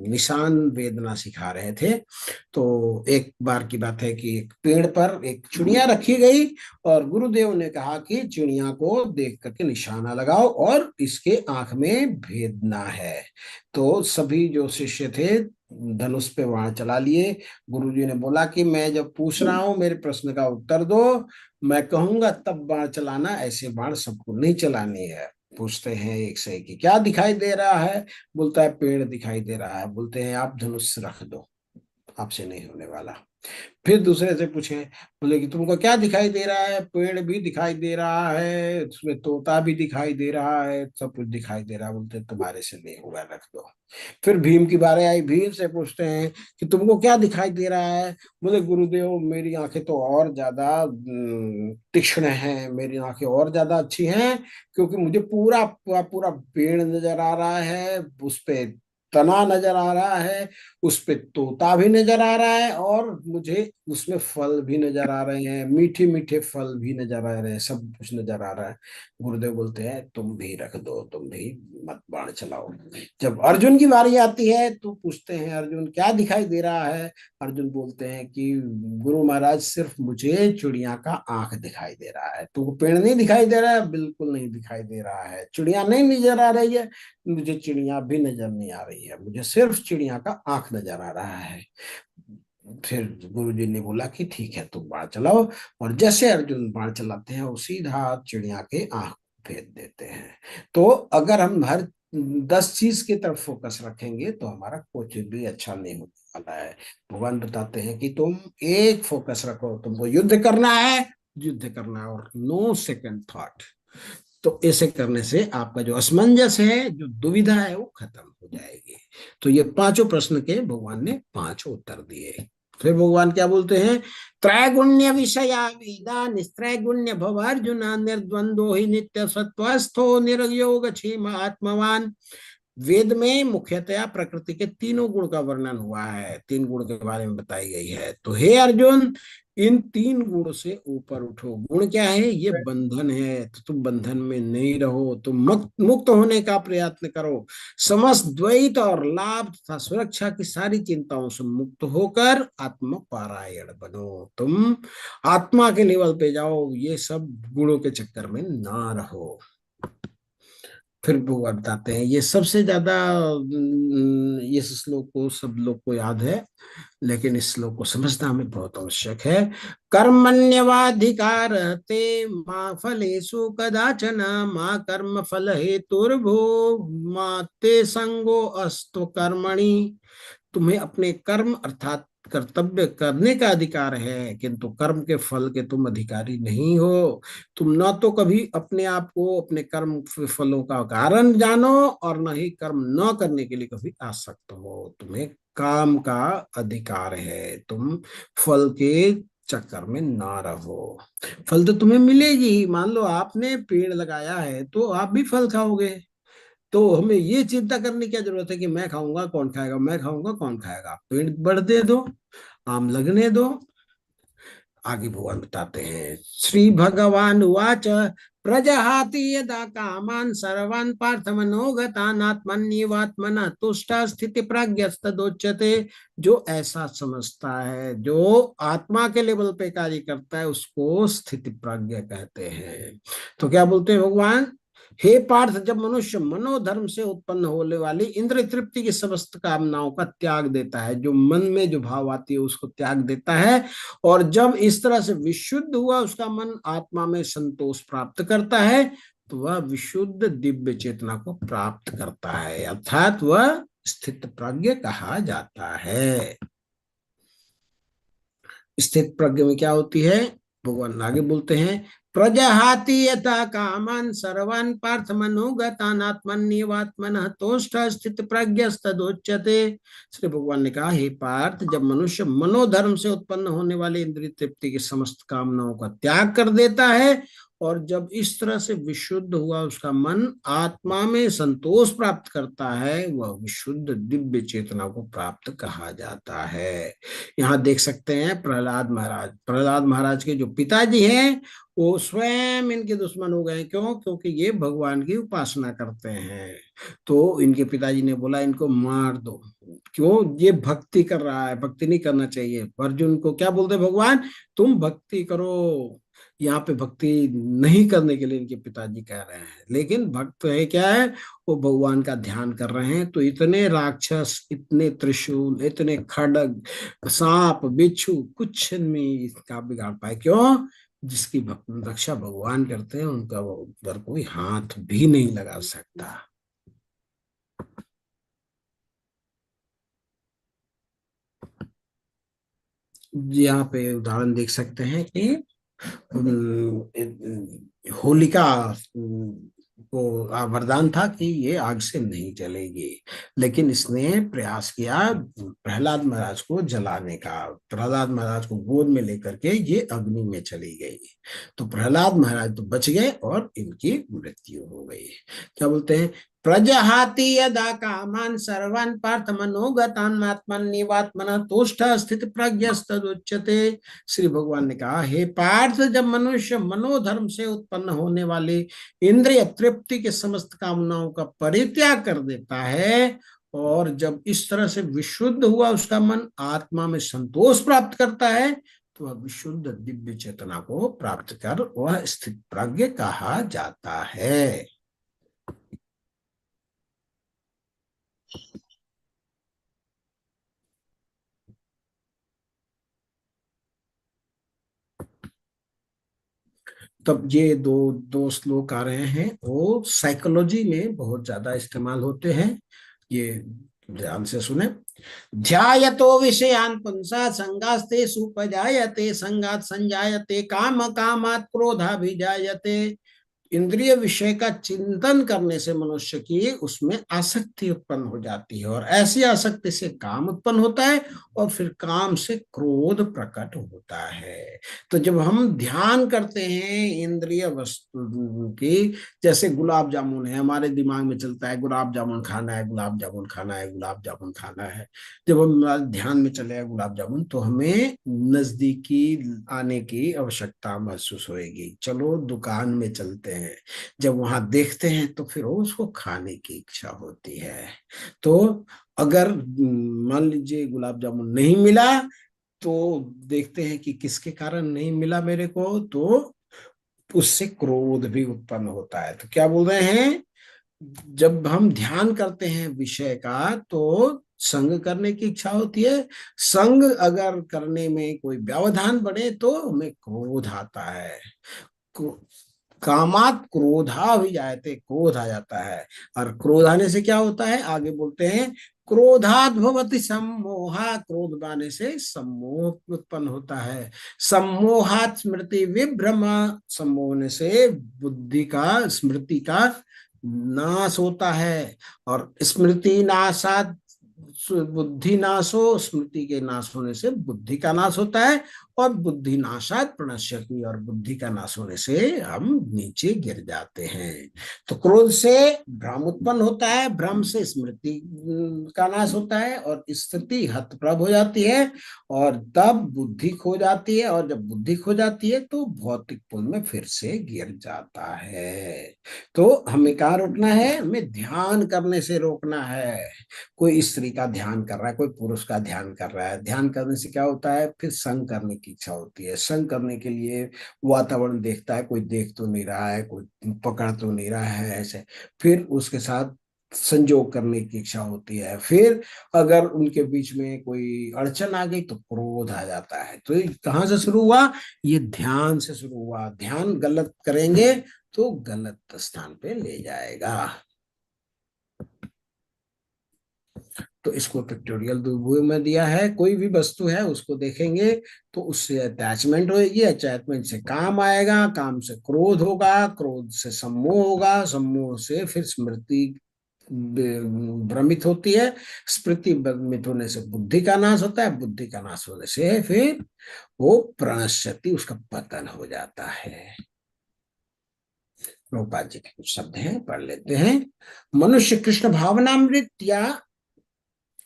निशान वेदना सिखा रहे थे। तो एक बार की बात है कि एक पेड़ पर एक चिड़िया रखी गई और गुरुदेव ने कहा कि चिड़िया को देख करके निशाना लगाओ और इसके आंख में भेदना है। तो सभी जो शिष्य थे धनुष पे बाण चला लिए। गुरुजी ने बोला कि मैं जब पूछ रहा हूं मेरे प्रश्न का उत्तर दो, मैं कहूंगा तब बाण चलाना, ऐसे बाण सबको नहीं चलानी है। पूछते हैं एक से कि क्या दिखाई दे रहा है? बोलता है पेड़ दिखाई दे रहा है। बोलते हैं आप धनुष रख दो, आपसे नहीं होने वाला। फिर दूसरे से पूछे, बोले कि तुमको क्या दिखाई दे रहा है? पेड़ भी दिखाई दे रहा है, उसमें तोता भी दिखाई दे रहा है, सब कुछ दिखाई दे रहा है। बोलते तुम्हारे से नहीं होगा, रख दो। फिर भीम की बारी आई, भीम से पूछते हैं कि तुमको क्या दिखाई दे रहा है? बोले गुरुदेव मेरी आंखें तो और ज्यादा तीक्ष्ण हैं, मेरी आंखें और ज्यादा अच्छी हैं, क्योंकि मुझे पूरा पूरा पूरा पेड़ नजर आ रहा है, उस पे तना नजर आ रहा है, उस पे तोता भी नजर आ रहा है, और मुझे उसमें फल भी नजर आ रहे हैं, मीठे मीठे फल भी नजर आ रहे हैं, सब कुछ नजर आ रहा है। गुरुदेव बोलते हैं तुम भी रख दो, तुम भी मत बाण चलाओ। जब अर्जुन की बारी आती है तो पूछते हैं अर्जुन क्या दिखाई दे रहा है? अर्जुन बोलते हैं कि गुरु महाराज सिर्फ मुझे चिड़िया का आंख दिखाई दे रहा है, तुमको पेड़ नहीं दिखाई दे रहा है? बिल्कुल नहीं दिखाई दे रहा है। चिड़िया नहीं नजर आ रही है? मुझे चिड़िया भी नजर नहीं आ रही है, मुझे सिर्फ चिड़िया का आंख नजर आ रहा है। फिर गुरुजी ने बोला कि ठीक है तुम बाण चलाओ, और जैसे अर्जुन बाण चलाते हैं वो सीधा चिड़िया के आंख फेर देते हैं। तो अगर हम हर 10 चीज की तरफ फोकस रखेंगे तो हमारा कुछ भी अच्छा नहीं होने वाला है। भगवान बताते हैं कि तुम एक फोकस रखो, तुमको युद्ध करना है, युद्ध करना है, और नो सेकंड थॉट। तो ऐसे करने से आपका जो असमंजस है, जो दुविधा है, वो खत्म हो जाएगी। तो ये पांचों प्रश्न के भगवान ने 5 उत्तर दिए। फिर भगवान क्या बोलते हैं? त्रैगुण्य विषया वेदा निस्त्रैगुण्य भव अर्जुन निर्द्वंद्वो ही नित्य सत्वस्थो निर्योग क्षेम आत्मवान। वेद में मुख्यतया प्रकृति के 3 गुण का वर्णन हुआ है, 3 गुण के बारे में बताई गई है। तो हे अर्जुन, इन 3 गुण से ऊपर उठो। गुण क्या है? ये बंधन है, तो तुम बंधन में नहीं रहो, तुम मुक्त होने का प्रयत्न करो। समस्त द्वैत और लाभ तथा सुरक्षा की सारी चिंताओं से मुक्त होकर आत्म पारायण बनो। तुम आत्मा के लेवल पे जाओ, ये सब गुणों के चक्कर में ना रहो। फिर वो बताते हैं, ये सबसे ज्यादा ये श्लोक को सब लोग को याद है, लेकिन इस श्लोक को समझना हमें बहुत आवश्यक है। कर्मण्यवाधिकार ते मा फलेषु कदाचन मा कर्म फल हेतुर्भो मा ते संगो अस्तु कर्मणि। तुम्हें अपने कर्म अर्थात कर्तव्य करने का अधिकार है, किंतु कर्म के फल के तुम अधिकारी नहीं हो। तुम न तो कभी अपने आप को अपने कर्म फलों का कारण जानो, और न ही कर्म न करने के लिए कभी आसक्त हो। तुम्हें काम का अधिकार है, तुम फल के चक्कर में ना रहो। फल तो तुम्हें मिलेगी ही। मान लो आपने पेड़ लगाया है तो आप भी फल खाओगे। तो हमें ये चिंता करने की क्या जरूरत है कि मैं खाऊंगा कौन खाएगा, मैं खाऊंगा कौन खाएगा? पेड़ बढ़ने दो, आम लगने दो। आगे भगवान बताते हैं, श्री भगवान उवाच प्रजहाति यदा कामान सर्वान् पार्थ मनोगतान् आत्मन्येवात्मना तुष्टा स्थिति प्रज्ञस्तदोच्यते। जो ऐसा समझता है, जो आत्मा के लेवल पे कार्य करता है, उसको स्थिति प्रज्ञ कहते हैं। तो क्या बोलते हैं भगवान? हे पार्थ, जब मनुष्य मनोधर्म से उत्पन्न होने वाली इंद्र तृप्ति की समस्त कामनाओं का त्याग देता है, जो मन में जो भाव आती है उसको त्याग देता है, और जब इस तरह से विशुद्ध हुआ उसका मन आत्मा में संतोष प्राप्त करता है, तो वह विशुद्ध दिव्य चेतना को प्राप्त करता है, अर्थात वह स्थित प्रज्ञ कहा जाता है। स्थित प्रज्ञ में क्या होती है? भगवान आगे बोलते हैं, प्रजहाति यथा कामान सर्वान् पार्थ मनोगतान् आत्मन्येवात्मनः तुष्ट स्थित प्रज्ञस्तदोच्यते। श्री भगवान ने कहा, हे पार्थ, जब मनुष्य मनोधर्म से उत्पन्न होने वाले इंद्रिय तृप्ति की समस्त कामनाओं का त्याग कर देता है, और जब इस तरह से विशुद्ध हुआ उसका मन आत्मा में संतोष प्राप्त करता है, वह विशुद्ध दिव्य चेतना को प्राप्त कहा जाता है। यहाँ देख सकते हैं प्रहलाद महाराज के जो पिताजी हैं, वो स्वयं इनके दुश्मन हो गए। क्यों? क्योंकि ये भगवान की उपासना करते हैं। तो इनके पिताजी ने बोला इनको मार दो। क्यों? ये भक्ति कर रहा है, भक्ति नहीं करना चाहिए। अर्जुन को क्या बोलते भगवान? तुम भक्ति करो। यहाँ पे भक्ति नहीं करने के लिए इनके पिताजी कह रहे हैं, लेकिन भक्त है क्या है, वो भगवान का ध्यान कर रहे हैं। तो इतने राक्षस, इतने त्रिशूल, इतने खड्ग, सांप बिच्छू कुछ नहीं इसका बिगाड़ पाए। क्यों? जिसकी रक्षा भगवान करते हैं उनका वो पर कोई हाथ भी नहीं लगा सकता। यहाँ पे उदाहरण देख सकते हैं कि होलिका को वरदान था कि ये आग से नहीं जलेगी, लेकिन इसने प्रयास किया प्रहलाद महाराज को जलाने का। प्रहलाद महाराज को गोद में लेकर के ये अग्नि में चली गई। तो प्रहलाद महाराज तो बच गए और इनकी मृत्यु हो गई। क्या बोलते हैं? प्रजहाति यदा कामान सर्वान् पार्थ मनोगतान् आत्मन्निवात्मनः तुष्ट स्थित प्रज्ञस्तदुच्यते। श्री भगवान ने कहा, हे पार्थ, जब मनुष्य मनोधर्म से उत्पन्न होने वाले इंद्रिय तृप्ति के समस्त कामनाओं का परित्याग कर देता है और जब इस तरह से विशुद्ध हुआ उसका मन आत्मा में संतोष प्राप्त करता है, तो वह विशुद्ध दिव्य चेतना को प्राप्त कर वह स्थित प्रज्ञ कहा जाता है। तब ये दो दो श्लोक आ रहे हैं, वो साइकोलॉजी में बहुत ज्यादा इस्तेमाल होते हैं। ये ध्यान से सुने। ध्यायतो विषयान् पुंसा संगास्ते सुपजायते संगात संजायते काम कामात् क्रोधाभिजायते। इंद्रिय विषय का चिंतन करने से मनुष्य की उसमें आसक्ति उत्पन्न हो जाती है और ऐसी आसक्ति से काम उत्पन्न होता है और फिर काम से क्रोध प्रकट होता है। तो जब हम ध्यान करते हैं इंद्रिय वस्तु की, जैसे गुलाब जामुन है, हमारे दिमाग में चलता है गुलाब जामुन खाना है, गुलाब जामुन खाना है, गुलाब जामुन खाना है। जब हम ध्यान में चले गुलाब जामुन, तो हमें नजदीकी आने की आवश्यकता महसूस होएगी। चलो दुकान में चलते हैं। जब वहां देखते हैं तो फिर उसको खाने की इच्छा होती है। तो अगर मान लीजिए गुलाब जामुन नहीं मिला, तो देखते हैं कि किसके कारण नहीं मिला मेरे को, तो उससे क्रोध भी उत्पन्न होता है। तो क्या बोल रहे हैं? जब हम ध्यान करते हैं विषय का, तो संग करने की इच्छा होती है। संग अगर करने में कोई व्यवधान बने तो हमें क्रोध आता है। कामात क्रोधा भी जाते, क्रोध आ जाता है। और क्रोध आने से क्या होता है? आगे बोलते हैं, क्रोधात भवति सम्मोहा। क्रोध आने से सम्मोह उत्पन्न होता है। सम्मोहात स्मृति विभ्रम। सम्मोह होने से बुद्धि का, स्मृति का नाश होता है। और स्मृति नाशात बुद्धि नाशो, स्मृति के नाश होने से बुद्धि का नाश होता है। और बुद्धि नाशात प्रणश्यति, और बुद्धि का नाश होने से हम नीचे गिर जाते हैं। तो क्रोध से भ्रम उत्पन्न होता है, भ्रम से स्मृति का नाश होता है और स्थिति हतप्रभ हो जाती है और तब बुद्धि खो जाती है। और जब बुद्धि खो जाती है तो भौतिक पुल में फिर से गिर जाता है। तो हमें कहाँ रोकना है? हमें ध्यान करने से रोकना है। कोई स्त्री का ध्यान कर रहा है, कोई पुरुष का ध्यान कर रहा है। ध्यान करने से क्या होता है? फिर संग करने की इच्छा होती है। संग करने के लिए वातावरण देखता है, कोई देख तो नहीं रहा है, कोई पकड़ तो नहीं रहा है, ऐसे फिर उसके साथ संजोग करने की इच्छा होती है। फिर अगर उनके बीच में कोई अड़चन आ गई तो क्रोध आ जाता है। तो कहाँ से शुरू हुआ? ये ध्यान से शुरू हुआ। ध्यान गलत करेंगे तो गलत स्थान पे ले जाएगा। तो इसको पिक्टोरियल वे में दिया है। कोई भी वस्तु है उसको देखेंगे तो उससे अटैचमेंट होगी, अटैचमेंट से काम आएगा, काम से क्रोध होगा, क्रोध से सम्मोह होगा, सम्मोह से फिर स्मृति भ्रमित होती है, स्मृति भ्रमित होने से बुद्धि का नाश होता है, बुद्धि का नाश होने से फिर वो प्रणश्यति, उसका पतन हो जाता है। प्रभुपाद जी के कुछ शब्द हैं, पढ़ लेते हैं। मनुष्य कृष्ण भावनामृत या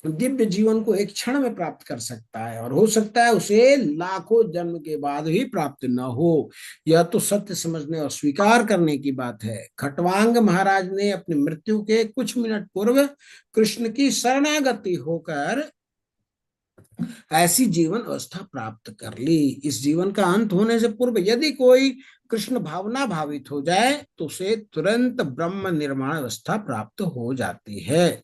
दिव्य जीवन को एक क्षण में प्राप्त कर सकता है, और हो सकता है उसे लाखों जन्म के बाद भी प्राप्त न हो। यह तो सत्य समझने और स्वीकार करने की बात है। खटवांग महाराज ने अपनी मृत्यु के कुछ मिनट पूर्व कृष्ण की शरणागति होकर ऐसी जीवन अवस्था प्राप्त कर ली। इस जीवन का अंत होने से पूर्व यदि कोई कृष्ण भावना भावित हो जाए तो उसे तुरंत ब्रह्म निर्माण अवस्था प्राप्त हो जाती है।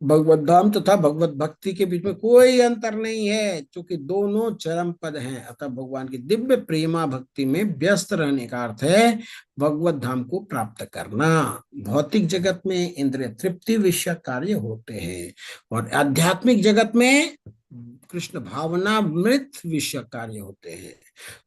भगवत धाम तथा भगवत भक्ति के बीच में कोई अंतर नहीं है, क्योंकि दोनों चरम पद हैं। अतः भगवान की दिव्य प्रेमा भक्ति में व्यस्त रहने का अर्थ है भगवत धाम को प्राप्त करना। भौतिक जगत में इंद्रिय तृप्ति विषय कार्य होते हैं, और आध्यात्मिक जगत में कृष्ण भावनामृत विषय कार्य होते हैं।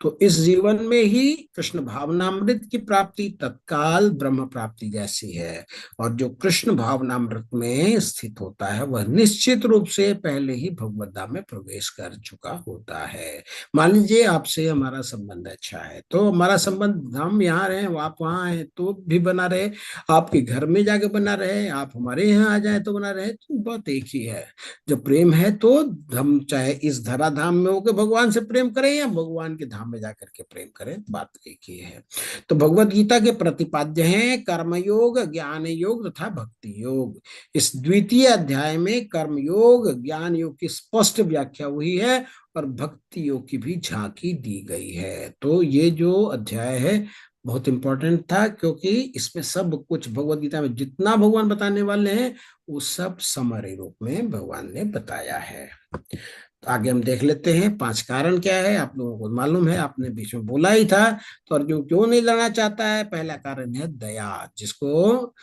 तो इस जीवन में ही कृष्ण भावनामृत की प्राप्ति तत्काल ब्रह्म प्राप्ति जैसी है, और जो कृष्ण भावनामृत में स्थित होता है वह निश्चित रूप से पहले ही भगवत धाम में प्रवेश कर चुका होता है। मान लीजिए आपसे हमारा संबंध अच्छा है, तो हमारा संबंध हम यहाँ रहे आप वहां हैं तो भी बना रहे, आपके घर में जाके बना रहे, आप हमारे यहाँ आ जाए तो बना रहे, तो बात एक ही है। जब प्रेम है तो हम चाहे इस धरा धाम में होकर भगवान से प्रेम करें या भगवान के धाम में जाकर के प्रेम करें, बात एक ही है। तो भगवत गीता के प्रतिपाद्य हैं कर्मयोग, ज्ञान योग तथा भक्ति योग। इस द्वितीय अध्याय में कर्म योग, ज्ञान योग की स्पष्ट व्याख्या हुई है और भक्ति योग की भी झांकी दी गई है। तो ये जो अध्याय है बहुत इंपॉर्टेंट था, क्योंकि इसमें सब कुछ भगवत गीता में जितना भगवान बताने वाले हैं वो सब समरी रूप में भगवान ने बताया है। तो आगे हम देख लेते हैं 5 कारण क्या है। आप लोगों को मालूम है, आपने बीच में बोला ही था। तो अर्जुन क्यों नहीं लड़ना चाहता है? पहला कारण है दया, जिसको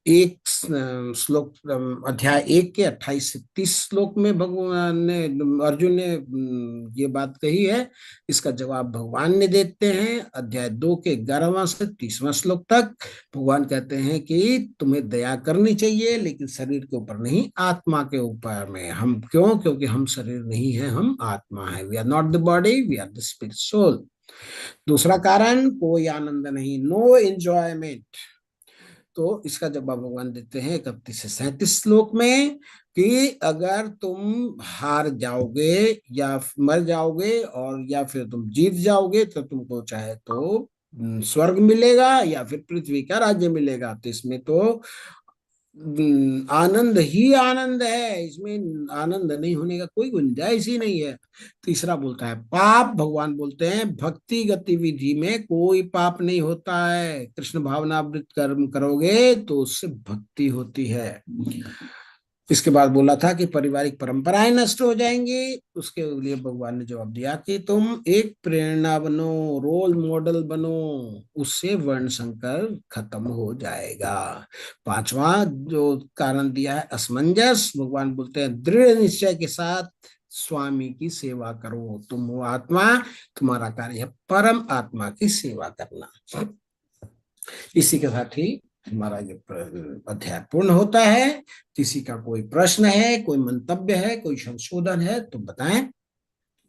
एक श्लोक अध्याय 1 के 28 से 30 श्लोक में भगवान ने अर्जुन ने ये बात कही है। इसका जवाब भगवान ने देते हैं अध्याय 2 के 11वां से 30वां श्लोक तक। भगवान कहते हैं कि तुम्हें दया करनी चाहिए, लेकिन शरीर के ऊपर नहीं, आत्मा के ऊपर में। हम क्यों? क्योंकि हम शरीर नहीं है, हम आत्मा है। We are not the body, we are the spirit soul. दूसरा कारण, कोई आनंद नहीं, नो एंजॉयमेंट। तो इसका जवाब भगवान देते हैं 31 से 37 श्लोक में कि अगर तुम हार जाओगे या मर जाओगे और या फिर तुम जीत जाओगे तो तुमको चाहे तो स्वर्ग मिलेगा या फिर पृथ्वी का राज्य मिलेगा। तो इसमें तो आनंद ही आनंद है, इसमें आनंद नहीं होने का कोई गुंजाइश ही नहीं है। तीसरा बोलता है पाप। भगवान बोलते हैं भक्ति गतिविधि में कोई पाप नहीं होता है। कृष्ण भावनामृत कर्म करोगे तो उससे भक्ति होती है। इसके बाद बोला था कि पारिवारिक परंपराएं नष्ट हो जाएंगी। उसके लिए भगवान ने जवाब दिया कि तुम एक प्रेरणा बनो, रोल मॉडल बनो, उससे वर्ण संकर खत्म हो जाएगा। 5वां जो कारण दिया है असमंजस। भगवान बोलते हैं दृढ़ निश्चय के साथ स्वामी की सेवा करो। तुम हो आत्मा, तुम्हारा कार्य है परम आत्मा की सेवा करना। इसी के साथ ही हमारा ये अध्याय पूर्ण होता है। किसी का कोई प्रश्न है, कोई मंतव्य है, कोई संशोधन है तो बताएं।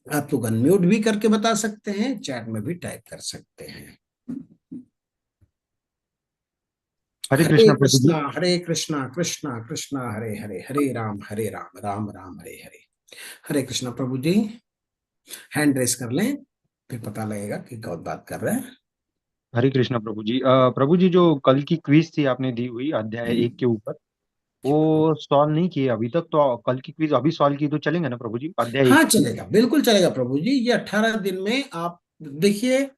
आप लोग अनम्यूट भी करके बता सकते हैं, चैट में भी टाइप कर सकते हैं। हरे हरे कृष्णा प्रभु जी। कृष्णा हरे कृष्णा कृष्णा कृष्णा हरे हरे, हरे राम राम राम हरे हरे। हरे कृष्णा प्रभु जी, हैंड रेस कर लें, फिर पता लगेगा कि कौन बात कर रहे हैं। हरे कृष्णा प्रभु जी। प्रभु जी, जो कल की क्विज थी आपने दी हुई अध्याय 1 के ऊपर, वो सॉल्व नहीं किए अभी तक। तो कल की क्विज अभी सॉल्व की तो चलेंगे ना प्रभु जी? अध्याय 1। हाँ चलेगा, बिल्कुल चलेगा प्रभु जी। ये 18 दिन में आप देखिए,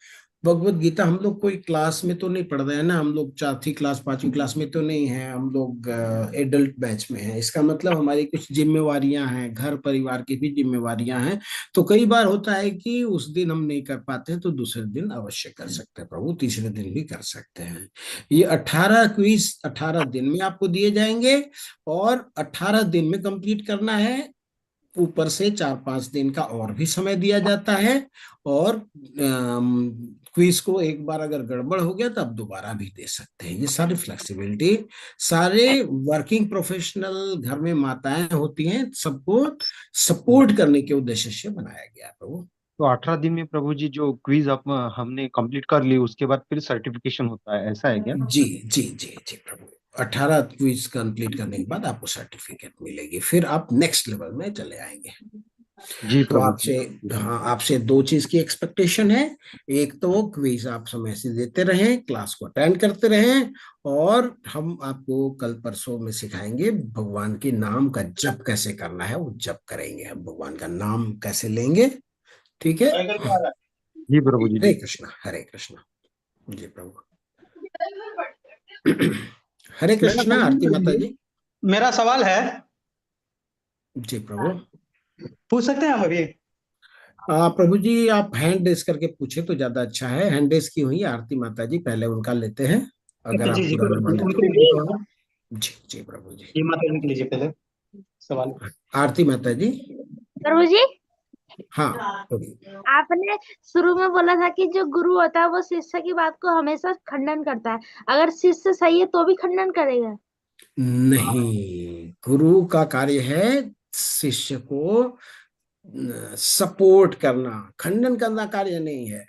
भगवत गीता हम लोग कोई क्लास में तो नहीं पढ़ रहे हैं ना। हम लोग 4वीं क्लास 5वीं क्लास में तो नहीं है, हम लोग एडल्ट बैच में हैं। इसका मतलब हमारी कुछ जिम्मेवारियां हैं, घर परिवार की भी जिम्मेवारियां हैं। तो कई बार होता है कि उस दिन हम नहीं कर पाते तो दूसरे दिन अवश्य कर सकते हैं प्रभु, तीसरे दिन भी कर सकते हैं। ये 18 क्विज 18 दिन में आपको दिए जाएंगे और 18 दिन में कंप्लीट करना है। ऊपर से 4-5 दिन का और भी समय दिया जाता है। और क्विज को एक बार अगर गड़बड़ हो गया तो आप दोबारा भी दे सकते हैं। ये सारी फ्लेक्सिबिलिटी सारे वर्किंग प्रोफेशनल घर में माताएं होती हैं, सबको सपोर्ट करने के उद्देश्य से बनाया गया है प्रभु। तो 18 दिन में प्रभु जी जो क्विज हमने कंप्लीट कर ली, उसके बाद फिर सर्टिफिकेशन होता है, ऐसा है क्या? जी जी जी जी प्रभु। 18 क्विज कंप्लीट करने के बाद आपको सर्टिफिकेट मिलेगी, फिर आप नेक्स्ट लेवल में चले आएंगे। जी तो प्रभु जी। आपसे, हाँ, आपसे दो चीज की एक्सपेक्टेशन है। एक तो क्विज आप समय से देते रहें, क्लास को अटेंड करते रहें, और हम आपको कल परसों में सिखाएंगे भगवान के नाम का जप कैसे करना है। वो जप करेंगे, हम भगवान का नाम कैसे लेंगे। ठीक है। जी प्रभु जी। हरे कृष्णा, हरे कृष्णा। जी प्रभु। हरे कृष्णा। आरती माता जी। मेरा सवाल है, जी प्रभु। पूछ सकते हैं हम अभी? प्रभु जी, आप हैंड रेस करके पूछे तो ज्यादा अच्छा है। हैंड रेस की हुई आरती माता जी, पहले उनका लेते हैं, अगर अच्छा जी आप जी, बुरा कोई न बात नहीं, माने तो। उनको लिख लेता हूँ। जी जी प्रभु जी। ये माता जी के लीजिए पहले सवाल। आरती माता जी। प्रभु जी, हाँ बोलिए। आपने शुरू में बोला था कि जो गुरु होता है वो शिष्य की बात को हमेशा खंडन करता है। अगर शिष्य सही है तो भी खंडन करेगा? नहीं, गुरु का कार्य है शिष्य को सपोर्ट करना, खंडन करना कार्य नहीं है।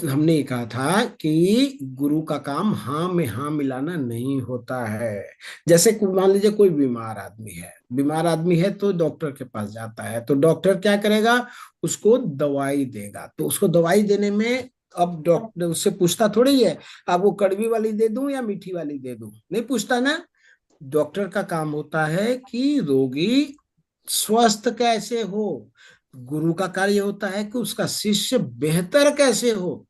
हमने ये कहा था कि गुरु का काम हाँ में हाँ मिलाना नहीं होता है। जैसे मान लीजिए कोई बीमार आदमी है तो डॉक्टर के पास जाता है, तो डॉक्टर क्या करेगा, उसको दवाई देगा। तो उसको दवाई देने में अब डॉक्टर उससे पूछता थोड़ी है आपको कड़वी वाली दे दूं या मीठी वाली दे दूं, नहीं पूछता ना। डॉक्टर का काम होता है कि रोगी स्वस्थ कैसे हो। गुरु का कार्य होता है कि उसका शिष्य बेहतर कैसे हो।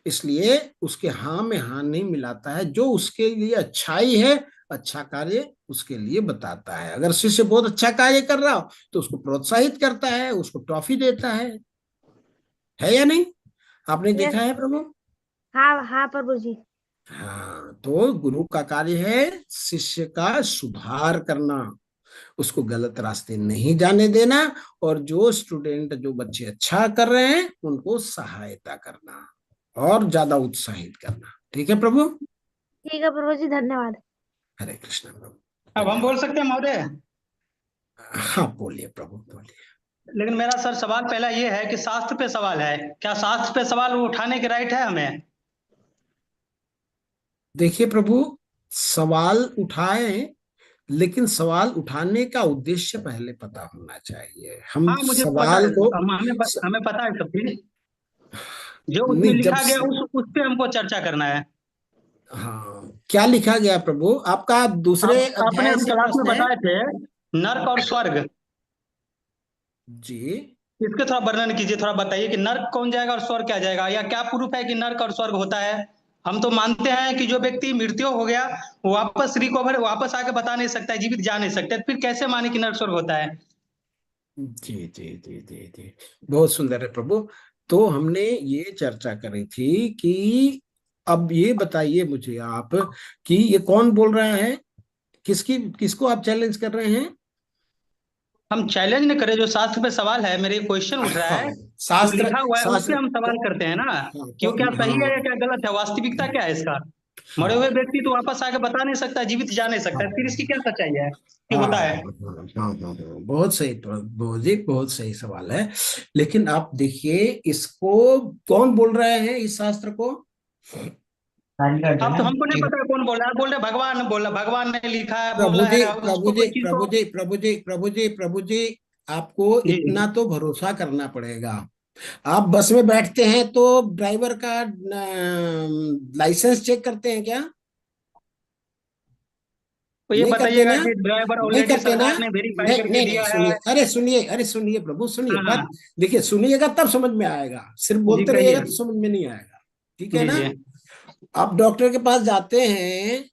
इसलिए उसके हाँ में हाँ नहीं मिलाता है, जो उसके लिए अच्छाई है, अच्छा कार्य उसके लिए बताता है। अगर शिष्य बहुत अच्छा कार्य कर रहा हो तो उसको प्रोत्साहित करता है, उसको ट्रॉफी देता है या नहीं? आपने यस। देखा है प्रभु? हाँ हाँ प्रभु जी। हाँ, तो गुरु का कार्य है शिष्य का सुधार करना, उसको गलत रास्ते नहीं जाने देना, और जो स्टूडेंट, जो बच्चे अच्छा कर रहे हैं उनको सहायता करना और ज्यादा उत्साहित करना। ठीक है प्रभु। ठीक है प्रभु जी, धन्यवाद। हरे कृष्ण प्रभु। अब हम बोल धन्यवाद। सकते हैं महोदय? हाँ बोलिए प्रभु, बोलिए। लेकिन मेरा सर सवाल पहला ये है कि शास्त्र पे सवाल है, क्या शास्त्र पे सवाल उठाने के राइट है हमें? देखिए प्रभु, सवाल उठाए, लेकिन सवाल उठाने का उद्देश्य पहले पता होना चाहिए। हम हाँ मुझे पता सवाल है, को हमें पता है सब चीज। जो उसमें नहीं, जब लिखा गया उस पे हमको चर्चा करना है। हाँ, क्या लिखा गया प्रभु? आपका दूसरे आप आपने अध्याय अभी से क्लास में प्रश्न है? बताए थे नर्क और स्वर्ग, जी। इसके थोड़ा वर्णन कीजिए, थोड़ा बताइए कि नर्क कौन जाएगा और स्वर्ग क्या जाएगा, या क्या प्रूफ है कि नर्क और स्वर्ग होता है? हम तो मानते हैं कि जो व्यक्ति मृत्यु हो गया वो वापस आके बता नहीं सकता है, जीवित जा नहीं सकता है, फिर कैसे माने कि नर्क स्वर्ग होता है? जी जी जी जी जी, बहुत सुंदर है प्रभु। तो हमने ये चर्चा करी थी कि अब ये बताइए मुझे आप कि ये कौन बोल रहा है, किसको आप चैलेंज कर रहे हैं? हम चैलेंज नहीं करें, जो शास्त्र पे सवाल है, मेरे क्वेश्चन उठ रहा हाँ, है, जो शास्त्र लिखा हुआ है उस पे शास्त्र हम सवाल करते हैं ना, हाँ, क्यों क्या सही है या हाँ क्या गलत है, वास्तविकता क्या है इसका? मरे हुए हाँ व्यक्ति तो वापस आके बता नहीं सकता, जीवित जा नहीं सकता है, फिर इसकी क्या सच्चाई है कि हाँ होता हाँ है? हाँ हाँ हाँ, बहुत सही बहुत जी, बहुत सही सवाल है। लेकिन आप देखिए, इसको कौन बोल रहे हैं, इस शास्त्र को? अब तो हमको नहीं पता है कौन बोल रहा है, बोल रहे भगवान बोला, भगवान ने लिखा है प्रभु बोला जी, है, प्रभु उसको जी, कोई चीज प्रभु को। जी, प्रभु जी, प्रभु जी, प्रभु जी, आपको जी जी। इतना तो भरोसा करना पड़ेगा। आप बस में बैठते हैं तो ड्राइवर का लाइसेंस चेक करते हैं क्या? तो ये नहीं करते बताइएगा ना? कि ड्राइवर नहीं ऑलरेडी करते ना? सरकार ने वेरीफाई नहीं करके नहीं नहीं, दिया है? सुनिए, अरे सुनिए, अरे सुनिए प्रभु, सुनिए हाँ बात। हाँ। देखिए, सुनिएगा तब समझ में आएगा, सिर्फ जी बोलते रहिएगा कहिए। तो समझ में नहीं आएगा। ठीक है जी ना? जी। आप डॉक्टर के पास जाते हैं,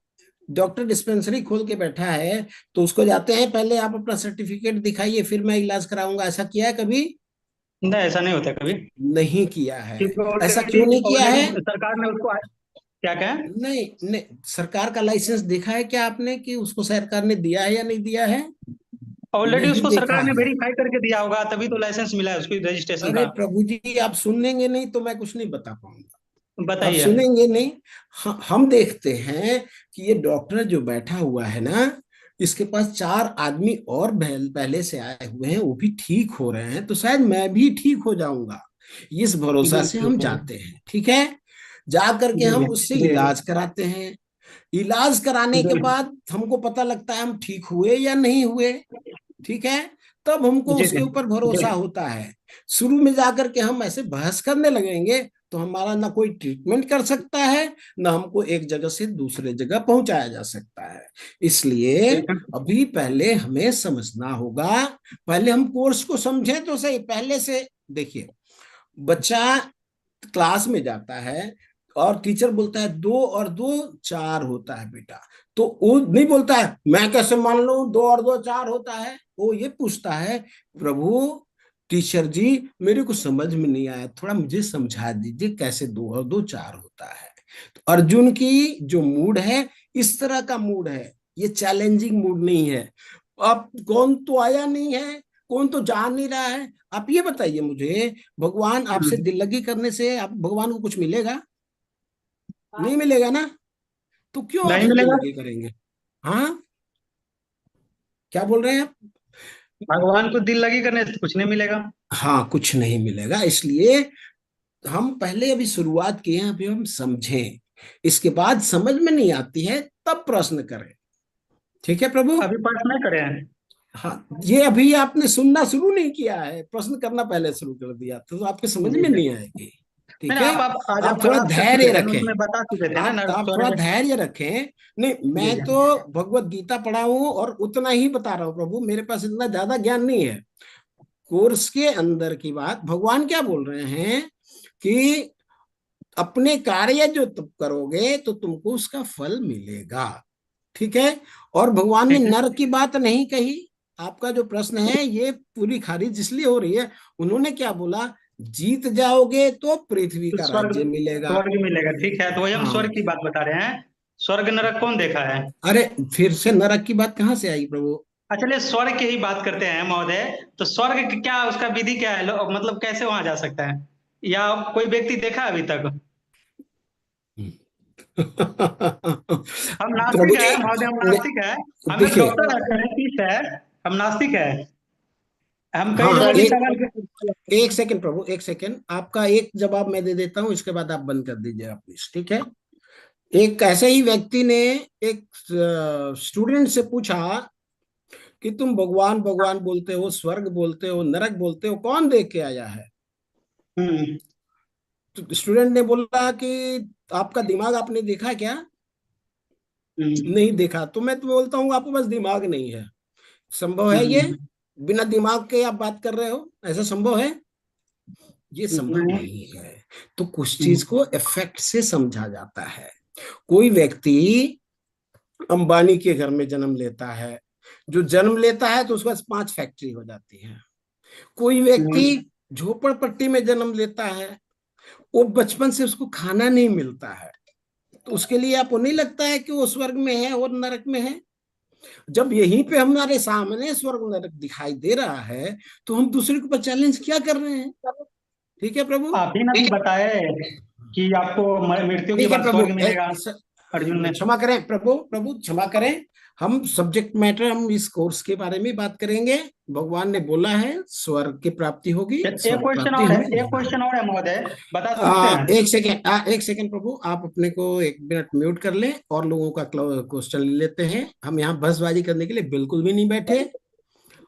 डॉक्टर डिस्पेंसरी खोल के बैठा है, तो उसको जाते हैं, पहले आप अपना सर्टिफिकेट दिखाइए फिर मैं इलाज कराऊंगा। ऐसा किया है कभी? नहीं ऐसा नहीं होता कभी, नहीं किया है। क्योंकि ऐसा ऑलरेडी क्यों नहीं किया ऑलरेडी है? सरकार ने उसको क्या कहें। नहीं नहीं, सरकार का लाइसेंस देखा है क्या आपने कि उसको सरकार ने दिया है या नहीं दिया है? ऑलरेडी नहीं उसको देखा सरकार ने है। वेरीफाई करके दिया होगा, तभी तो लाइसेंस मिला है उसकी रजिस्ट्रेशन अरे का। प्रभु जी, आप सुनेंगे नहीं तो मैं कुछ नहीं बता पाऊंगा। आप बताइए। सुनेंगे नहीं। हम देखते हैं कि ये डॉक्टर जो बैठा हुआ है ना, इसके पास 4 आदमी और पहले से आए हुए हैं, वो भी ठीक हो रहे हैं, तो शायद मैं भी ठीक हो जाऊंगा। इस भरोसा से हम बिल्कुल। जाते हैं। ठीक है, जा करके जी हम जी उससे जी। इलाज कराते हैं। इलाज कराने के जी बाद हमको पता लगता है हम ठीक हुए या नहीं हुए, ठीक है, तब हमको जी उसके जी ऊपर भरोसा जी। होता है। शुरू में जाकर के हम ऐसे बहस करने लगेंगे तो हमारा ना कोई ट्रीटमेंट कर सकता है, ना हमको एक जगह से दूसरे जगह पहुंचाया जा सकता है। इसलिए ठीक है। अभी पहले हमें समझना होगा, पहले हम कोर्स को समझें तो सही। पहले से देखिए, बच्चा क्लास में जाता है और टीचर बोलता है 2 और 2 4 होता है बेटा, तो वो नहीं बोलता है मैं कैसे मान लूं 2 और 2 4 होता है, वो ये पूछता है प्रभु टीचर जी मेरे को समझ में नहीं आया, थोड़ा मुझे समझा दीजिए कैसे 2 और 2 4 होता है। तो अर्जुन की जो मूड है इस तरह का मूड है, ये चैलेंजिंग मूड नहीं है। अब कौन तो आया नहीं है, कौन तो जा नहीं रहा है, आप ये बताइए मुझे, भगवान आपसे दिल लगी करने से आप भगवान को कुछ मिलेगा? नहीं मिलेगा ना, तो क्यों नहीं आपसे दिल मिलेगा। लगी करेंगे? हाँ, क्या बोल रहे हैं आप? भगवान को दिल लगी करने से कुछ नहीं मिलेगा। हाँ, कुछ नहीं मिलेगा। इसलिए हम पहले अभी शुरुआत किए हैं, अभी हम समझें, इसके बाद समझ में नहीं आती है तब प्रश्न करें। ठीक है प्रभु? अभी प्रश्न नहीं करे हैं। हाँ, ये अभी आपने सुनना शुरू नहीं किया है, प्रश्न करना पहले शुरू कर दिया तो आपके समझ जी में जी। नहीं आएगी। नहीं ठीक नहीं, है, आप आज आप आप थोड़ा क्लास कर धैर्य चुके थे ना, रखें, उसमें बता चुके थे ना नर्क आप थोड़ा स्वर्ग। धैर्य रखें। नहीं, जी मैं जी। तो भगवत गीता पढ़ा हूं और उतना ही बता रहा हूं प्रभु, मेरे पास इतना ज्यादा ज्ञान नहीं है। कोर्स के अंदर की बात भगवान क्या बोल रहे हैं कि अपने कार्य जो तुम करोगे तो तुमको उसका फल मिलेगा। ठीक है, और भगवान ने ठीक है। नरक की बात नहीं कही। आपका जो प्रश्न है ये पूरी खारिज इसलिए हो रही है, उन्होंने क्या बोला, जीत जाओगे तो पृथ्वी तो का स्वर्ग, राज्य मिलेगा। स्वर्ग मिलेगा, ठीक है, तो वही हम हाँ, स्वर्ग की बात बता रहे हैं। स्वर्ग नरक कौन देखा है? अरे फिर से नरक की बात कहाँ से आई प्रभु? चलिए स्वर्ग की ही बात करते हैं महोदय। तो स्वर्ग क्या, उसका विधि क्या है, मतलब कैसे वहां जा सकता है, या कोई व्यक्ति देखा है अभी तक? हम प्रभु नास्तिक है जी महोदय, हम ने, नास्तिक है। हम एक देखिए, डॉक्टर है, साइंटिस्ट है। हम नास्तिक है। हम कई हाँ, लोगों की सर सवाल एक सेकंड प्रभु, एक सेकंड, आपका एक जवाब मैं दे देता हूँ, इसके बाद आप बंद कर दीजिएगा प्लीज, ठीक है? एक ऐसे ही व्यक्ति ने एक स्टूडेंट से पूछा कि तुम भगवान भगवान बोलते हो, स्वर्ग बोलते हो, नरक बोलते हो, कौन देख के आया है? हम्म तो स्टूडेंट ने बोला कि आपका दिमाग आपने देखा क्या? हम्म नहीं देखा। तो मैं तो बोलता हूँ आपके पास दिमाग नहीं है। संभव है ये? हम्म बिना दिमाग के आप बात कर रहे हो, ऐसा संभव है? ये संभव हम्म नहीं है। तो कुछ हम्म चीज को इफेक्ट से समझा जाता है। कोई व्यक्ति अंबानी के घर में जन्म लेता है, जो जन्म लेता है तो उसके पास 5 फैक्ट्री हो जाती है। कोई व्यक्ति हम्म झोपड़पट्टी में जन्म लेता है, वो बचपन से उसको खाना नहीं मिलता है, तो उसके लिए आपको नहीं लगता है कि वो स्वर्ग में है और नरक में है? जब यहीं पे हमारे सामने स्वर्ग नरक दिखाई दे रहा है तो हम दूसरे के ऊपर चैलेंज क्या कर रहे हैं? ठीक है प्रभु? आप ही ना भी बताए कि आपको मृत्यु के ठीक है बाद प्रभु, स्वर्ग मिलेगा, अर्जुन ने। क्षमा करें प्रभु, प्रभु क्षमा करें। हम सब्जेक्ट मैटर, हम इस कोर्स के बारे में बात करेंगे। भगवान ने बोला है स्वर्ग की प्राप्ति होगी, एक स्वर्ग क्वेश्चन प्राप्ति और है, हमें एक नहीं है। क्वेश्चन और है महोदय, बता सकते हैं? एक सेकेंड, एक सेकेंड प्रभु, आप अपने को 1 मिनट म्यूट कर लें और लोगों का क्वेश्चन ले लेते हैं। हम यहाँ बसबाजी करने के लिए बिल्कुल भी नहीं बैठे,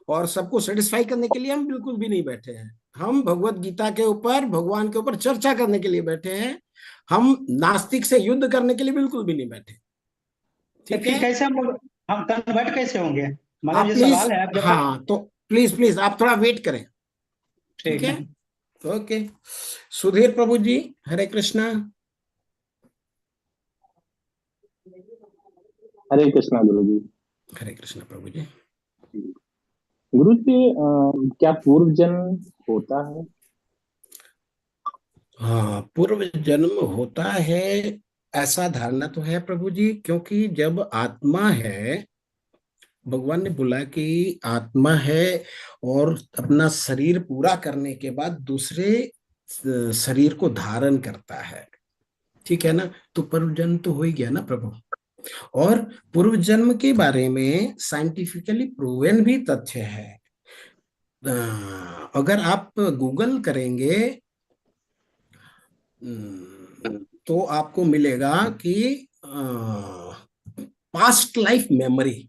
और सबको सेटिस्फाई करने के लिए हम बिल्कुल भी नहीं बैठे हैं। हम भगवत गीता के ऊपर, भगवान के ऊपर चर्चा करने के लिए बैठे हैं। हम नास्तिक से युद्ध करने के लिए बिल्कुल भी नहीं बैठे। तो ठीक फिर है, कैसे हम लोग, हम कन्वर्ट कैसे होंगे, मतलब आप ये प्लीज, सवाल है, अब जब तक। हाँ तो प्लीज प्लीज आप थोड़ा वेट करें। ठीक ठीक है, है। ओके। सुधीर प्रभु जी, हरे कृष्णा। हरे कृष्णा गुरु जी। हरे कृष्णा प्रभु जी। गुरु जी, क्या पूर्व जन्म होता है? हाँ, पूर्व जन्म होता है, ऐसा धारणा तो है प्रभु जी, क्योंकि जब आत्मा है, भगवान ने बोला कि आत्मा है और अपना शरीर पूरा करने के बाद दूसरे शरीर को धारण करता है। ठीक है ना, तो पूर्व जन्म तो हो ही गया ना प्रभु। और पूर्व जन्म के बारे में साइंटिफिकली प्रूवन भी तथ्य है। अगर आप गूगल करेंगे तो आपको मिलेगा कि पास्ट लाइफ मेमोरी।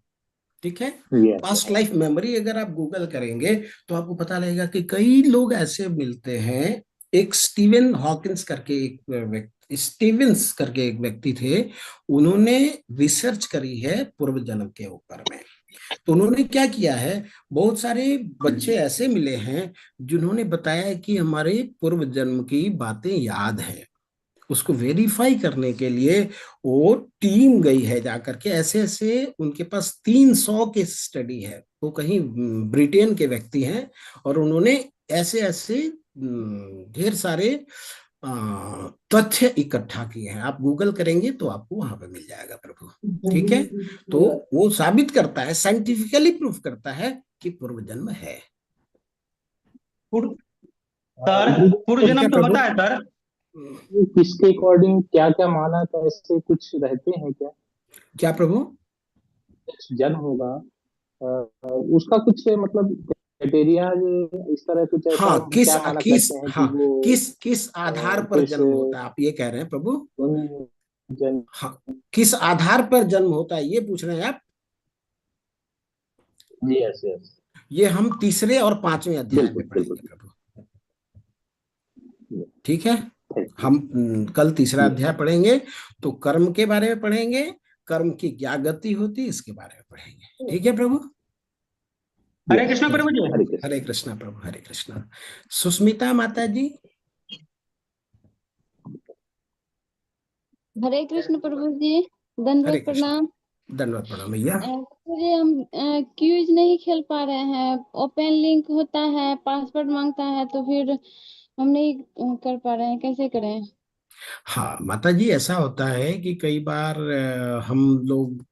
ठीक है, यस पास्ट लाइफ मेमोरी अगर आप गूगल करेंगे तो आपको पता लगेगा कि कई लोग ऐसे मिलते हैं। एक स्टीवन हॉकिंस करके स्टीवेंस करके एक व्यक्ति थे, उन्होंने रिसर्च करी है पूर्व जन्म के ऊपर में। तो उन्होंने क्या किया है, बहुत सारे बच्चे ऐसे मिले हैं जिन्होंने बताया कि हमारे पूर्व जन्म की बातें याद हैं। उसको वेरीफाई करने के लिए वो टीम गई है जाकर के, ऐसे ऐसे उनके पास 300 के स्टडी है। वो कहीं ब्रिटेन के व्यक्ति हैं और उन्होंने ऐसे ऐसे ढेर सारे तथ्य इकट्ठा किए हैं। आप गूगल करेंगे तो आपको वहां पे मिल जाएगा प्रभु। ठीक है, तो वो साबित करता है, साइंटिफिकली प्रूफ करता है कि पूर्व जन्म है। सर पूर्व ठीक जन्म है तो प्रभु। होता है सर। किसके अकॉर्डिंग क्या क्या माना था, ऐसे कुछ रहते हैं क्या? क्या प्रभु? जन्म होगा उसका कुछ मतलब क्राइटेरिया इस तरह कुछ ऐसा हाँ, हम क्या माना करते हैं कि हाँ, वो किस आधार पर कुछ जन्म होता है, आप ये कह रहे हैं प्रभु? जन हाँ, किस आधार पर जन्म होता है ये पूछ रहे हैं आप? यस यस ये हम तीसरे और पांचवें अध्याय बिल्कुल में बिल्कुल। पढ़ेंगे प्रभु। ठीक है, हम कल तीसरा अध्याय पढ़ेंगे, तो कर्म के बारे में पढ़ेंगे, कर्म की क्या गति होती है इसके बारे में पढ़ेंगे। ठीक है प्रभु। हरे कृष्ण प्रभु जी। हरे कृष्ण। हरे कृष्णा प्रभु, हरे कृष्णा। सुस्मिता माता जी। हरे कृष्ण प्रभु जी, हरे दंडवत कृष्ण, प्रणाम। धन्यवाद प्रणाम भैया। जी हम क्यूज नहीं खेल पा रहे हैं। ओपन लिंक होता है, पासवर्ड मांगता है, तो फिर हम नहीं कर पा रहे हैं, कैसे करें? हाँ माता जी, ऐसा होता है कि कई बार हम लोग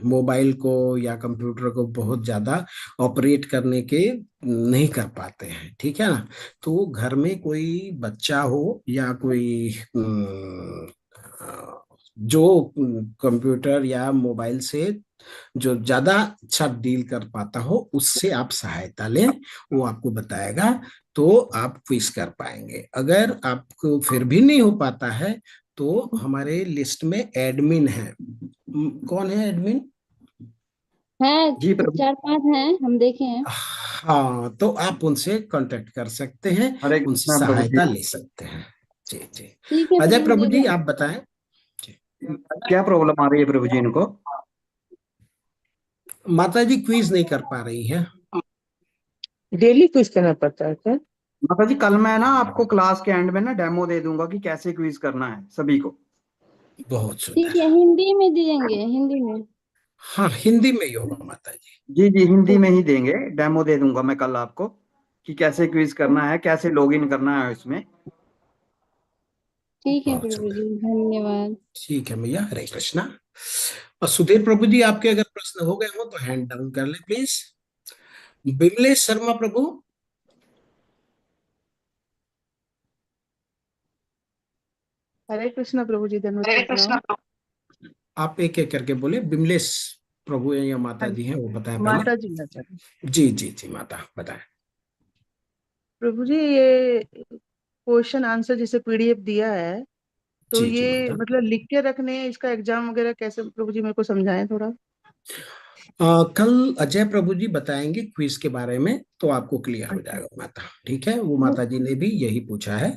मोबाइल को या कंप्यूटर को बहुत ज्यादा ऑपरेट करने के नहीं कर पाते हैं। ठीक है ना, तो घर में कोई बच्चा हो या कोई जो कंप्यूटर या मोबाइल से जो ज्यादा अच्छा डील कर पाता हो, उससे आप सहायता लें, वो आपको बताएगा तो आप क्विज कर पाएंगे। अगर आपको फिर भी नहीं हो पाता है तो हमारे लिस्ट में एडमिन है। कौन है एडमिन? है जी प्रभु। 4-5 हैं, हम देखे हैं। हाँ, तो आप उनसे कांटेक्ट कर सकते हैं, हरे उनसे कृष्णा प्रभु जी। सहायता ले सकते हैं। जी जी। ठीक है अजय प्रभु प्रभु जी। जी आप बताएं। जी। क्या प्रॉब्लम आ रही है प्रभु जी इनको? माता जी क्विज नहीं कर पा रही है। डेली क्विज करना पड़ता है क्या? माता जी कल मैं ना आपको क्लास के एंड में ना डेमो दे दूंगा कि कैसे क्विज करना है सभी को। बहुत ठीक सुंदर। है, हिंदी में देंगे, हिंदी में। हाँ, हिंदी में ही होगा माता जी। जी जी, हिंदी में ही देंगे, डेमो दे दूंगा मैं कल आपको कि कैसे क्विज करना है, कैसे लॉगिन करना है इसमें। ठीक है बहुत प्रभु सुंदर। जी, धन्यवाद। ठीक है भैया, हरे कृष्णा। और सुधीर प्रभु जी, आपके अगर प्रश्न हो गए हो तो हैंड डाउन कर ले प्लीज। बिमलेश शर्मा प्रभु। हरे कृष्णा प्रभु जी, धन्यवाद प्रणाम। आप एक एक करके बोले। बिमलेश प्रभु हैं या माता हाँ, जी हैं वो बताएं पहले। माता जी माता जी। जी जी जी, माता बताएं। प्रभु जी, ये क्वेश्चन आंसर जैसे पीडीएफ दिया है, तो जी जी ये माता। मतलब लिख के रखने हैं, इसका एग्जाम वगैरह कैसे प्रभु जी मेरे को समझाएं थोड़ा। कल अजय प्रभु जी बताएंगे क्विज के बारे में, तो आपको क्लियर हो अच्छा, जाएगा माता। ठीक है, वो माता जी ने भी यही पूछा है,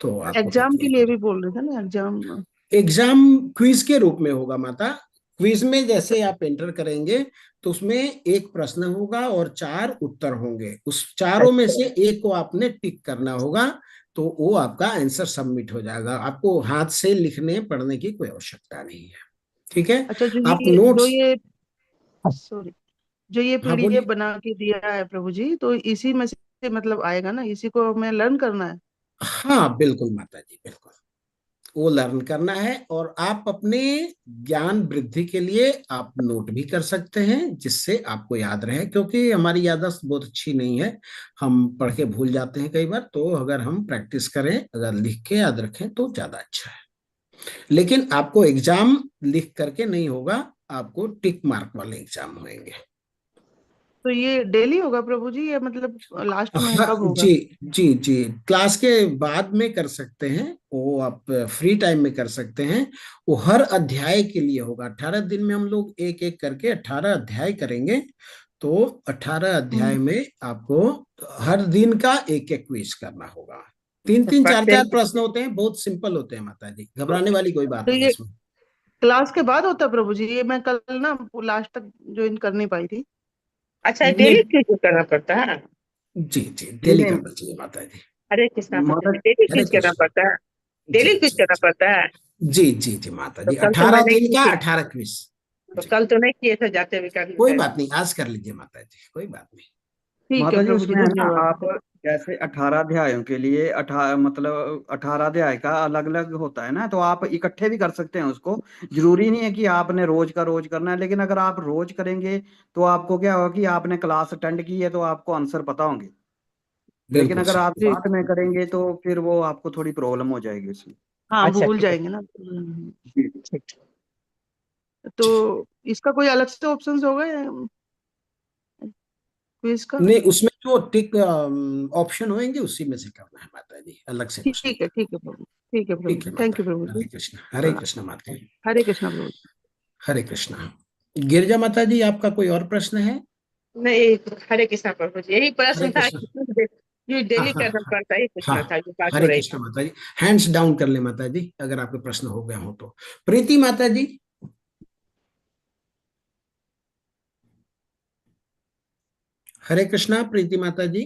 तो आपको फिर एग्जाम के क्लियर हो लिए भी जाएगा। बोल रहे थे ना, एग्जाम। एग्जाम क्विज के रूप में होगा माता। क्विज में जैसे आप एंटर करेंगे तो उसमें एक प्रश्न होगा और 4 उत्तर होंगे, उस चारों में से एक को आपने टिक करना होगा, तो वो आपका आंसर सबमिट हो जाएगा। आपको हाथ से लिखने पढ़ने की कोई आवश्यकता नहीं है। ठीक है, अच्छा, आप नोट्स। सॉरी, जो ये हाँ पीडीएफ बोलिए। बना के दिया है प्रभु जी, तो इसी में से मतलब आएगा ना, इसी को हमें लर्न करना है? हाँ बिल्कुल माता जी, बिल्कुल वो लर्न करना है। और आप अपने ज्ञान वृद्धि के लिए आप नोट भी कर सकते हैं, जिससे आपको याद रहे, क्योंकि हमारी याददाश्त बहुत अच्छी नहीं है, हम पढ़ के भूल जाते हैं कई बार। तो अगर हम प्रैक्टिस करें, अगर लिख के याद रखें तो ज्यादा अच्छा है। लेकिन आपको एग्जाम लिख करके नहीं होगा, आपको टिक मार्क वाले एग्जाम होंगे। तो ये डेली होगा प्रभु जी, या मतलब लास्ट में हाँ कब होगा? जी, जी जी, क्लास के बाद में कर सकते हैं, वो आप फ्री टाइम में कर सकते हैं। वो हर अध्याय के लिए होगा। 18 दिन में हम लोग एक एक करके 18 अध्याय करेंगे। तो 18 अध्याय में आपको हर दिन का एक एक क्विज करना होगा। 3 3 4 4 प्रश्न होते हैं, बहुत सिंपल होते हैं माता जी, घबराने वाली कोई बात तो नहीं है ये इसमें। क्लास के बाद होता है प्रभु जी? ये मैं कल ना लास्ट तक ज्वाइन कर नहीं पाई थी। अच्छा, ये डेली क्विज करना पड़ता है? जी जी, जी डेली नहीं, करना चाहिए माता जी। हरे कृष्णा माता माता जी, डेली हरे क्विज करना कृष्ण। पड़ता है? जी डेली क्विज जी करना पड़ता है? जी जी जी माता तो जी, कल तो मैं 18 नहीं दिन की का थी, 18 क्विज। तो जी, कल तो नहीं किए थे, जाते हुए कर कोई लेते। बात नहीं, आज कर लीजिए माता जी, कोई बात नहीं। ठीक है माता जी प्रभु जी, उसमें है ना, धन्यवाद। आप जैसे 18 अध्यायों के लिए 18 मतलब 18 अध्याय का अलग अलग होता है ना, तो आप इकट्ठे भी कर सकते हैं उसको। जरूरी नहीं है कि आपने रोज का रोज करना है, लेकिन अगर आप रोज करेंगे तो आपको क्या होगा कि आपने क्लास अटेंड की है तो आपको आंसर पता होंगे। लेकिन बिल्कुल अगर सही। आप जी बाद में करेंगे तो फिर वो आपको थोड़ी प्रॉब्लम हो जाएगी उसमें। हाँ, अच्छा भूल ठीक है, जाएंगे ना। ठीक। तो इसका कोई अलग से ऑप्शंस होगा या क्विज का? नहीं, उसमें जो टिक ऑप्शन होंगे उसी में से करना है माता जी, अलग से कुछ नहीं ठीक है, करना। ठीक है प्रभु, ठीक है प्रभु ठीक जी, है थैंक माता। यू प्रभु जी। हरे प्रणाम। कृष्ण माता जी। हरे कृष्णा प्रभु जी। हरे कृष्ण। गिरजा माता जी, आपका कोई और प्रश्न है? नहीं, हरे कृष्णा प्रभु जी, यही हरे प्रश्न था कृष्ण। कि ये हाँ डेली हाँ करना हाँ पड़ता है, ये पूछना हाँ। था, जो बात हो हरे रही कृष्ण थी। माता जी, हैंड्स डाउन कर ले माता जी, अगर आपके प्रश्न हो गए हो तो। प्रीति माता जी। हरे कृष्णा प्रीति माता जी।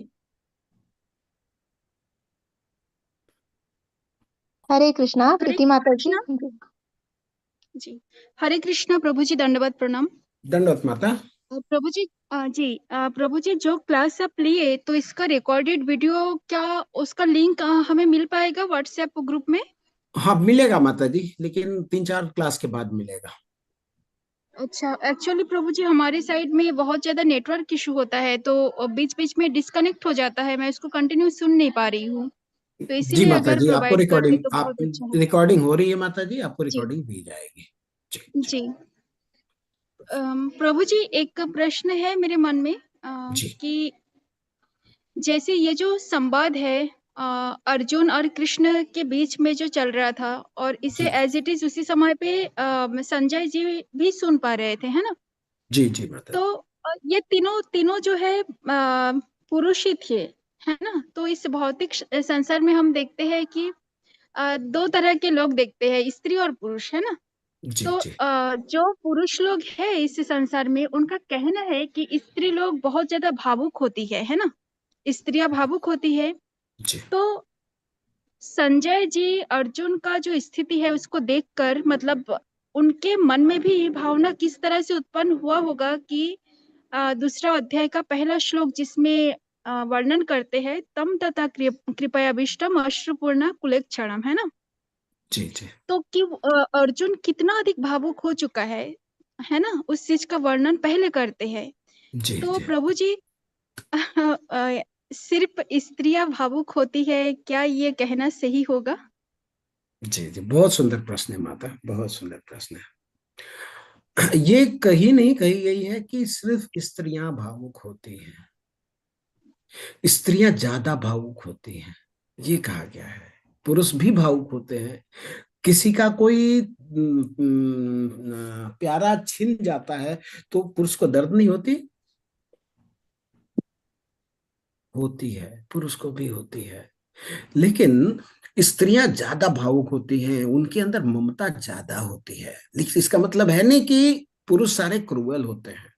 हरे कृष्णा हरे प्रीति माता जी। कृष्णा जी। हरे कृष्णा प्रभु जी, दंडवत प्रणाम। दंडवत माता। प्रभु जी, प्रभु जी, जो क्लास आप लिए तो इसका रिकॉर्डेड वीडियो, क्या उसका लिंक हमें मिल पाएगा व्हाट्सएप ग्रुप में? हाँ मिलेगा माता जी, लेकिन 3 4 क्लास के बाद मिलेगा। अच्छा, एक्चुअली प्रभु जी हमारे साइड में बहुत ज्यादा नेटवर्क इशू होता है, तो बीच बीच में डिस्कनेक्ट हो जाता है, मैं उसको कंटिन्यू सुन नहीं पा रही हूँ, तो जी इसीलिए माता अगर जी, आपको प्रोवाइड कर दे रिकॉर्डिंग, तो आप बहुत अच्छा होगा। रिकॉर्डिंग हो रही है माता जी, आपको जी रिकॉर्डिंग दी जाएगी। जी जी जी। प्रभु जी, एक प्रश्न है मेरे मन में, जी कि जैसे ये जो संवाद है अर्जुन और कृष्ण के बीच में जो चल रहा था, और इसे जी एज इट इज उसी समय पे संजय जी भी सुन पा रहे थे, है ना? जी जी माता तो जी। ये तीनों तीनों जो है पुरुष ही थे, है ना? तो इस भौतिक संसार में हम देखते हैं कि दो तरह के लोग देखते हैं, स्त्री और पुरुष, है ना? जी तो जी जो पुरुष लोग हैं इस संसार में, उनका कहना है कि स्त्री लोग बहुत ज्यादा भावुक होती है ना? स्त्रियां भावुक होती है। जी तो संजय जी अर्जुन का जो स्थिति है उसको देखकर, मतलब उनके मन में भी ये भावना किस तरह से उत्पन्न हुआ होगा कि दूसरा अध्याय का पहला श्लोक जिसमें वर्णन करते हैं, तम तथा कृपयाभिष्टम अश्रुपूर्णा कुलेक्षणम, है ना? जी जी तो कि अर्जुन कितना अधिक भावुक हो चुका है ना? उस चीज का वर्णन पहले करते हैं। जी तो जी प्रभु जी, सिर्फ स्त्रियां भावुक होती है, क्या ये कहना सही होगा? जी जी, बहुत सुंदर प्रश्न है माता, बहुत सुंदर प्रश्न है। ये कहीं नहीं कही गई है कि सिर्फ स्त्रियां भावुक होती हैं, स्त्रियां ज्यादा भावुक होती हैं, ये कहा गया है। पुरुष भी भावुक होते हैं। किसी का कोई प्यारा छिन जाता है तो पुरुष को दर्द नहीं होती? होती है, पुरुष को भी होती है। लेकिन स्त्रियां ज्यादा भावुक होती हैं, उनके अंदर ममता ज्यादा होती है। लेकिन इसका मतलब है नहीं कि पुरुष सारे क्रूअल होते हैं,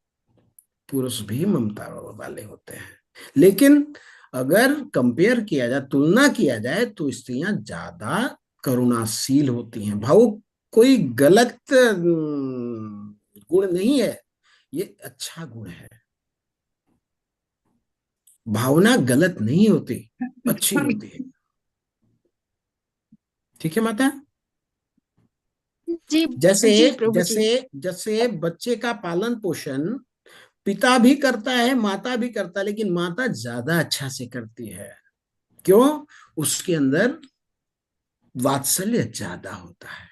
पुरुष भी ममता वाले होते हैं। लेकिन अगर कंपेयर किया जाए, तुलना किया जाए, तो स्त्रियां ज्यादा करुणाशील होती हैं। भावुक कोई गलत गुण नहीं है, ये अच्छा गुण है। भावना गलत नहीं होती, अच्छी होती है। ठीक है माता। जी जैसे जी प्रभु जी। जैसे जैसे बच्चे का पालन पोषण पिता भी करता है, माता भी करता है, लेकिन माता ज्यादा अच्छा से करती है। क्यों? उसके अंदर वात्सल्य ज्यादा होता है।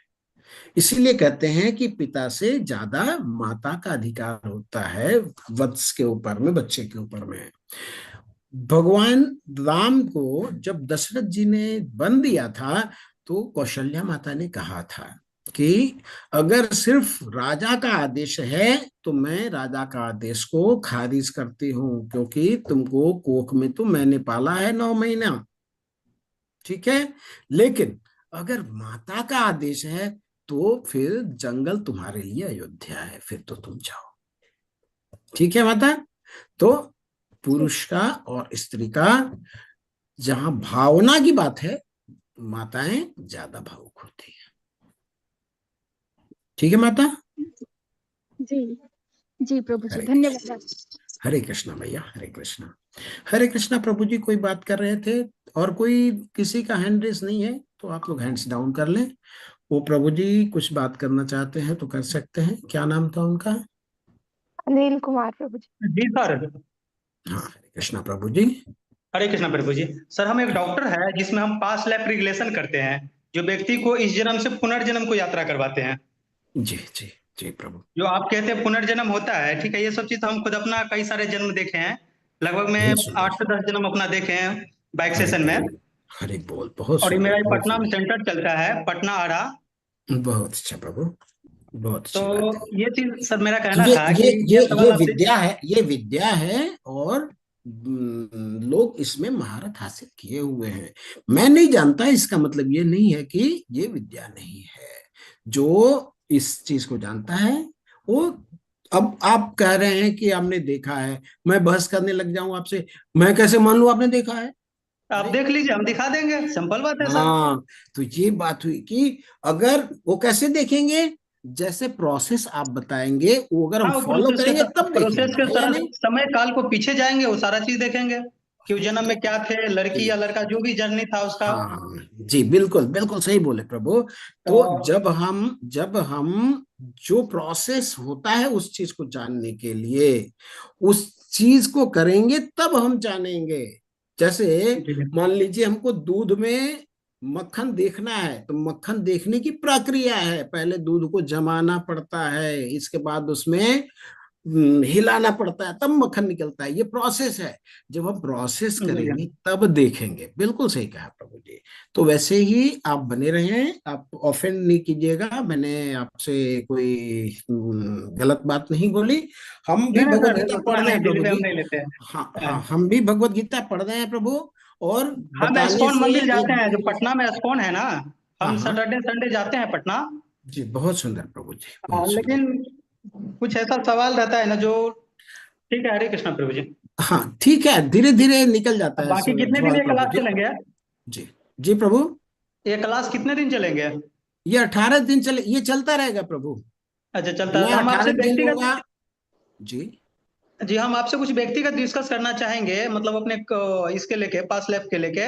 इसीलिए कहते हैं कि पिता से ज्यादा माता का अधिकार होता है वत्स के ऊपर में, बच्चे के ऊपर में। भगवान राम को जब दशरथ जी ने वन दिया था तो कौशल्या माता ने कहा था कि अगर सिर्फ राजा का आदेश है तो मैं राजा का आदेश को खारिज करती हूँ, क्योंकि तुमको कोख में तो मैंने पाला है 9 महीना, ठीक है, लेकिन अगर माता का आदेश है तो फिर जंगल तुम्हारे लिए अयोध्या है, फिर तो तुम जाओ, ठीक है माता। तो पुरुष का और स्त्री का जहां भावना की बात है, माताएं ज्यादा भावुक होती है, ठीक है माता। जी जी प्रभु जी, हरे धन्यवाद। हरे कृष्णा भैया, हरे कृष्णा। हरे कृष्णा प्रभु जी, कोई बात कर रहे थे और कोई किसी का हैंड रेस नहीं है तो आप लोग हैंड्स डाउन कर लें। वो प्रभु जी कुछ बात करना चाहते हैं तो कर सकते हैं। क्या नाम था उनका? अनिल कुमार प्रभु जी। जी सर। हाँ, हरे कृष्णा प्रभु जी। हरे कृष्णा प्रभु जी। सर हम एक डॉक्टर है जिसमें हम पास्ट लाइफ रिग्रेशन करते हैं, जो व्यक्ति को इस जन्म से पुनर्जन्म को यात्रा करवाते हैं। जी जी जी प्रभु। जो आप कहते हैं पुनर्जन्म होता है, ठीक है, ये सब चीज तो हम खुद अपना कई सारे जन्म देखे हैं, लगभग में बहुत सुंदर। 8 से 10 जन्म अपना देखे हैं बाइक हरे सेशन में। बोल, हरे बोल, बहुत और ये मेरा सुंदर, बहुत पटना में सुंदर। सेंटर चलता है, पटना आरा। बहुत अच्छा प्रभु, बहुत अच्छी तो बात है। ये चीज सर मेरा तो कहना ये था ये कि ये ये सवाल ये आपसे। विद्या है, ये विद्या है और लोग इसमें महारत हासिल किए हुए हैं। मैं नहीं जानता, इसका मतलब ये नहीं है कि ये विद्या नहीं है। जो इस चीज को जानता है वो, अब आप कह रहे हैं कि आपने देखा है, मैं बहस करने लग जाऊं आपसे, मैं कैसे मान लूं आपने देखा है? आप अरे देख लीजिए, हम दिखा देंगे, सिंपल बात है सर। हाँ, तो ये बात हुई कि अगर वो कैसे देखेंगे, जैसे प्रोसेस आप बताएंगे वो अगर हम हाँ, वो फॉलो करेंगे तब प्रोसेस देखेंगे, के है या साथ नहीं? समय काल को पीछे जाएंगे, वो सारा चीज देखेंगे कि उस जन्म तो में क्या थे, लड़की या लड़का, जो भी जर्नी था उसका। हाँ जी, बिल्कुल बिल्कुल सही बोले प्रभु। तो तो जब हम जो प्रोसेस होता है उस चीज को जानने के लिए, उस चीज को करेंगे तब हम जानेंगे। जैसे मान लीजिए हमको दूध में मक्खन देखना है, तो मक्खन देखने की प्रक्रिया है, पहले दूध को जमाना पड़ता है, इसके बाद उसमें हिलाना पड़ता है, तब मक्खन निकलता है, ये प्रोसेस है। जब हम प्रोसेस करेंगे तब देखेंगे। बिल्कुल सही कहा प्रभु जी। तो वैसे ही आप बने रहें, आप ऑफेंड नहीं कीजिएगा, मैंने आपसे कोई गलत बात नहीं बोली। हम भी नहीं भगवत सर, गीता उतना पढ़ रहे नहीं, हैं दिल्ली प्रभु में हम जी। नहीं लेते हाँ हैं। हाँ, हम भी भगवत गीता पढ़ रहे हैं प्रभु, और हम बताने एस्कॉन से मंदिर जाते एक हैं, जो पटना में एस्कॉन है ना, हाँ हम हाँ सैटरडे संडे जाते हैं पटना। जी, बहुत सुंदर प्रभु जी, बहुत सुंदर। लेकिन कुछ ऐसा सवाल रहता है ना जो, ठीक है, हरे कृष्णा प्रभु जी। हाँ ठीक है, धीरे धीरे निकल जाता अब है बाकी कितने दिन सवाल ये प्रभु क्लास जी। चलेंगे? जी जी प्रभु। ये क्लास कितने दिन चलेंगे? ये 18 दिन चले, ये चलता रहेगा प्रभु। अच्छा, चलता है। मैं तो हम आपसे 18 दिन होगा व्यक्तिगत, जी। जी हम आपसे कुछ व्यक्तिगत डिस्कस करना चाहेंगे, मतलब अपने इसके लेके, पास लैब के लेके।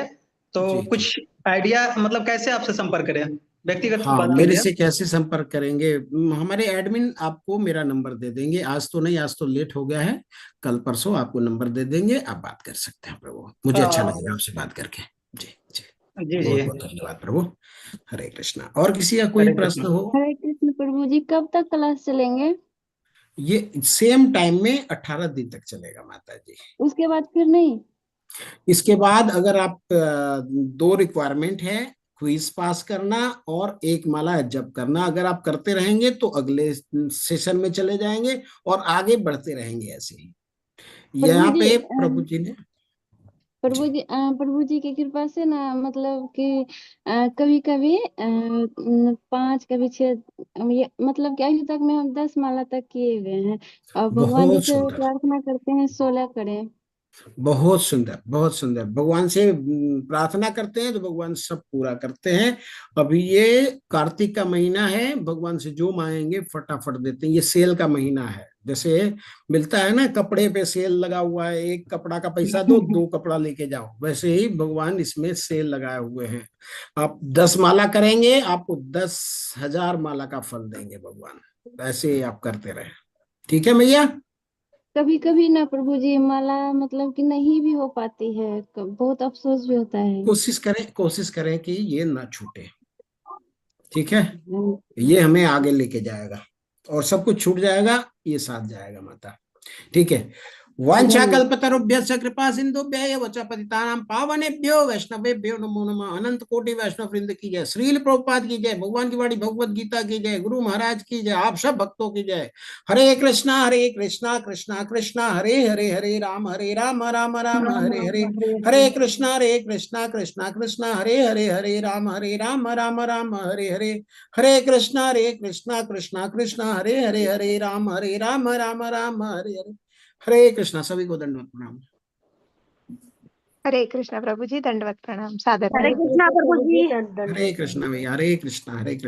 तो जी जी। कुछ आइडिया, मतलब कैसे आपसे संपर्क करें, व्यक्तिगत हाँ, बात के मेरे लिए। से कैसे संपर्क करेंगे? हमारे एडमिन आपको मेरा नंबर दे देंगे, आज तो नहीं, आज तो लेट हो गया है, कल परसों आपको नंबर दे देंगे, आप बात कर सकते हैं प्रभु। मुझे अच्छा लगेगा आपसे बात करके। जी जी, जी जी। बहुत बहुत धन्यवाद प्रभु। हरे कृष्णा। और किसी का कोई हरे प्रश्न कृष्ण। हो? हरे कृष्ण प्रभु जी, कब तक क्लास चलेंगे? ये सेम टाइम में 18 दिन तक चलेगा माता जी। उसके बाद फिर नहीं? इसके बाद अगर आप 2 रिक्वायरमेंट है, क्विज पास करना और एक माला जप करना, अगर आप करते रहेंगे तो अगले सेशन में चले जाएंगे और आगे बढ़ते रहेंगे ऐसे ही। प्रभु यहाँ जी पे प्रभु जी ने प्रभु जी प्रभु जी की कृपा से ना, मतलब कि कभी कभी 5, कभी 6, ये मतलब कि अभी तक में हम 10 माला तक किए हुए हैं, और भगवान जी बहुत से सुंदर, प्रार्थना करते हैं 16 करें। बहुत सुंदर, बहुत सुंदर। भगवान से प्रार्थना करते हैं तो भगवान सब पूरा करते हैं। अभी ये कार्तिक का महीना है, भगवान से जो मांगेंगे फटाफट देते हैं। ये सेल का महीना है, जैसे मिलता है ना कपड़े पे सेल लगा हुआ है, एक कपड़ा का पैसा दो, 2 कपड़ा लेके जाओ, वैसे ही भगवान इसमें सेल लगाए हुए हैं। आप 10 माला करेंगे, आपको 10,000 माला का फल देंगे भगवान। ऐसे ही आप करते रहे, ठीक है भैया। कभी कभी ना प्रभु जी माला मतलब कि नहीं भी हो पाती है, बहुत अफसोस भी होता है। कोशिश करें, कोशिश करें कि ये ना छूटे, ठीक है, ये हमें आगे लेके जाएगा और सब कुछ छूट जाएगा, ये साथ जाएगा माता। ठीक है, वांछाकल्पतरुभ्यश्च कृपा सिंधुभ्यः एव च पतितानां पावनेभ्यो वैष्णवेभ्यो नमो नमः। अनंत कोटि वैष्णव वृंद की जय, श्रील प्रभुपाद की जय, भगवान की वाणी भगवत गीता की जय, गुरु महाराज की जय, आप सब भक्तों की जय। हरे कृष्णा कृष्णा कृष्णा हरे हरे, हरे राम राम राम हरे हरे, हरे कृष्णा कृष्णा कृष्णा हरे हरे, हरे राम राम राम हरे हरे, हरे कृष्णा कृष्णा कृष्णा हरे हरे, हरे राम राम राम हरे हरे। हरे कृष्णा, सभी को दंडवत प्रणाम। हरे कृष्णा प्रभु जी, दंडवत प्रणाम, सादर हरे कृष्णा प्रभु जी। हरे कृष्णा भैया, हरे कृष्णा, हरे कृष्णा।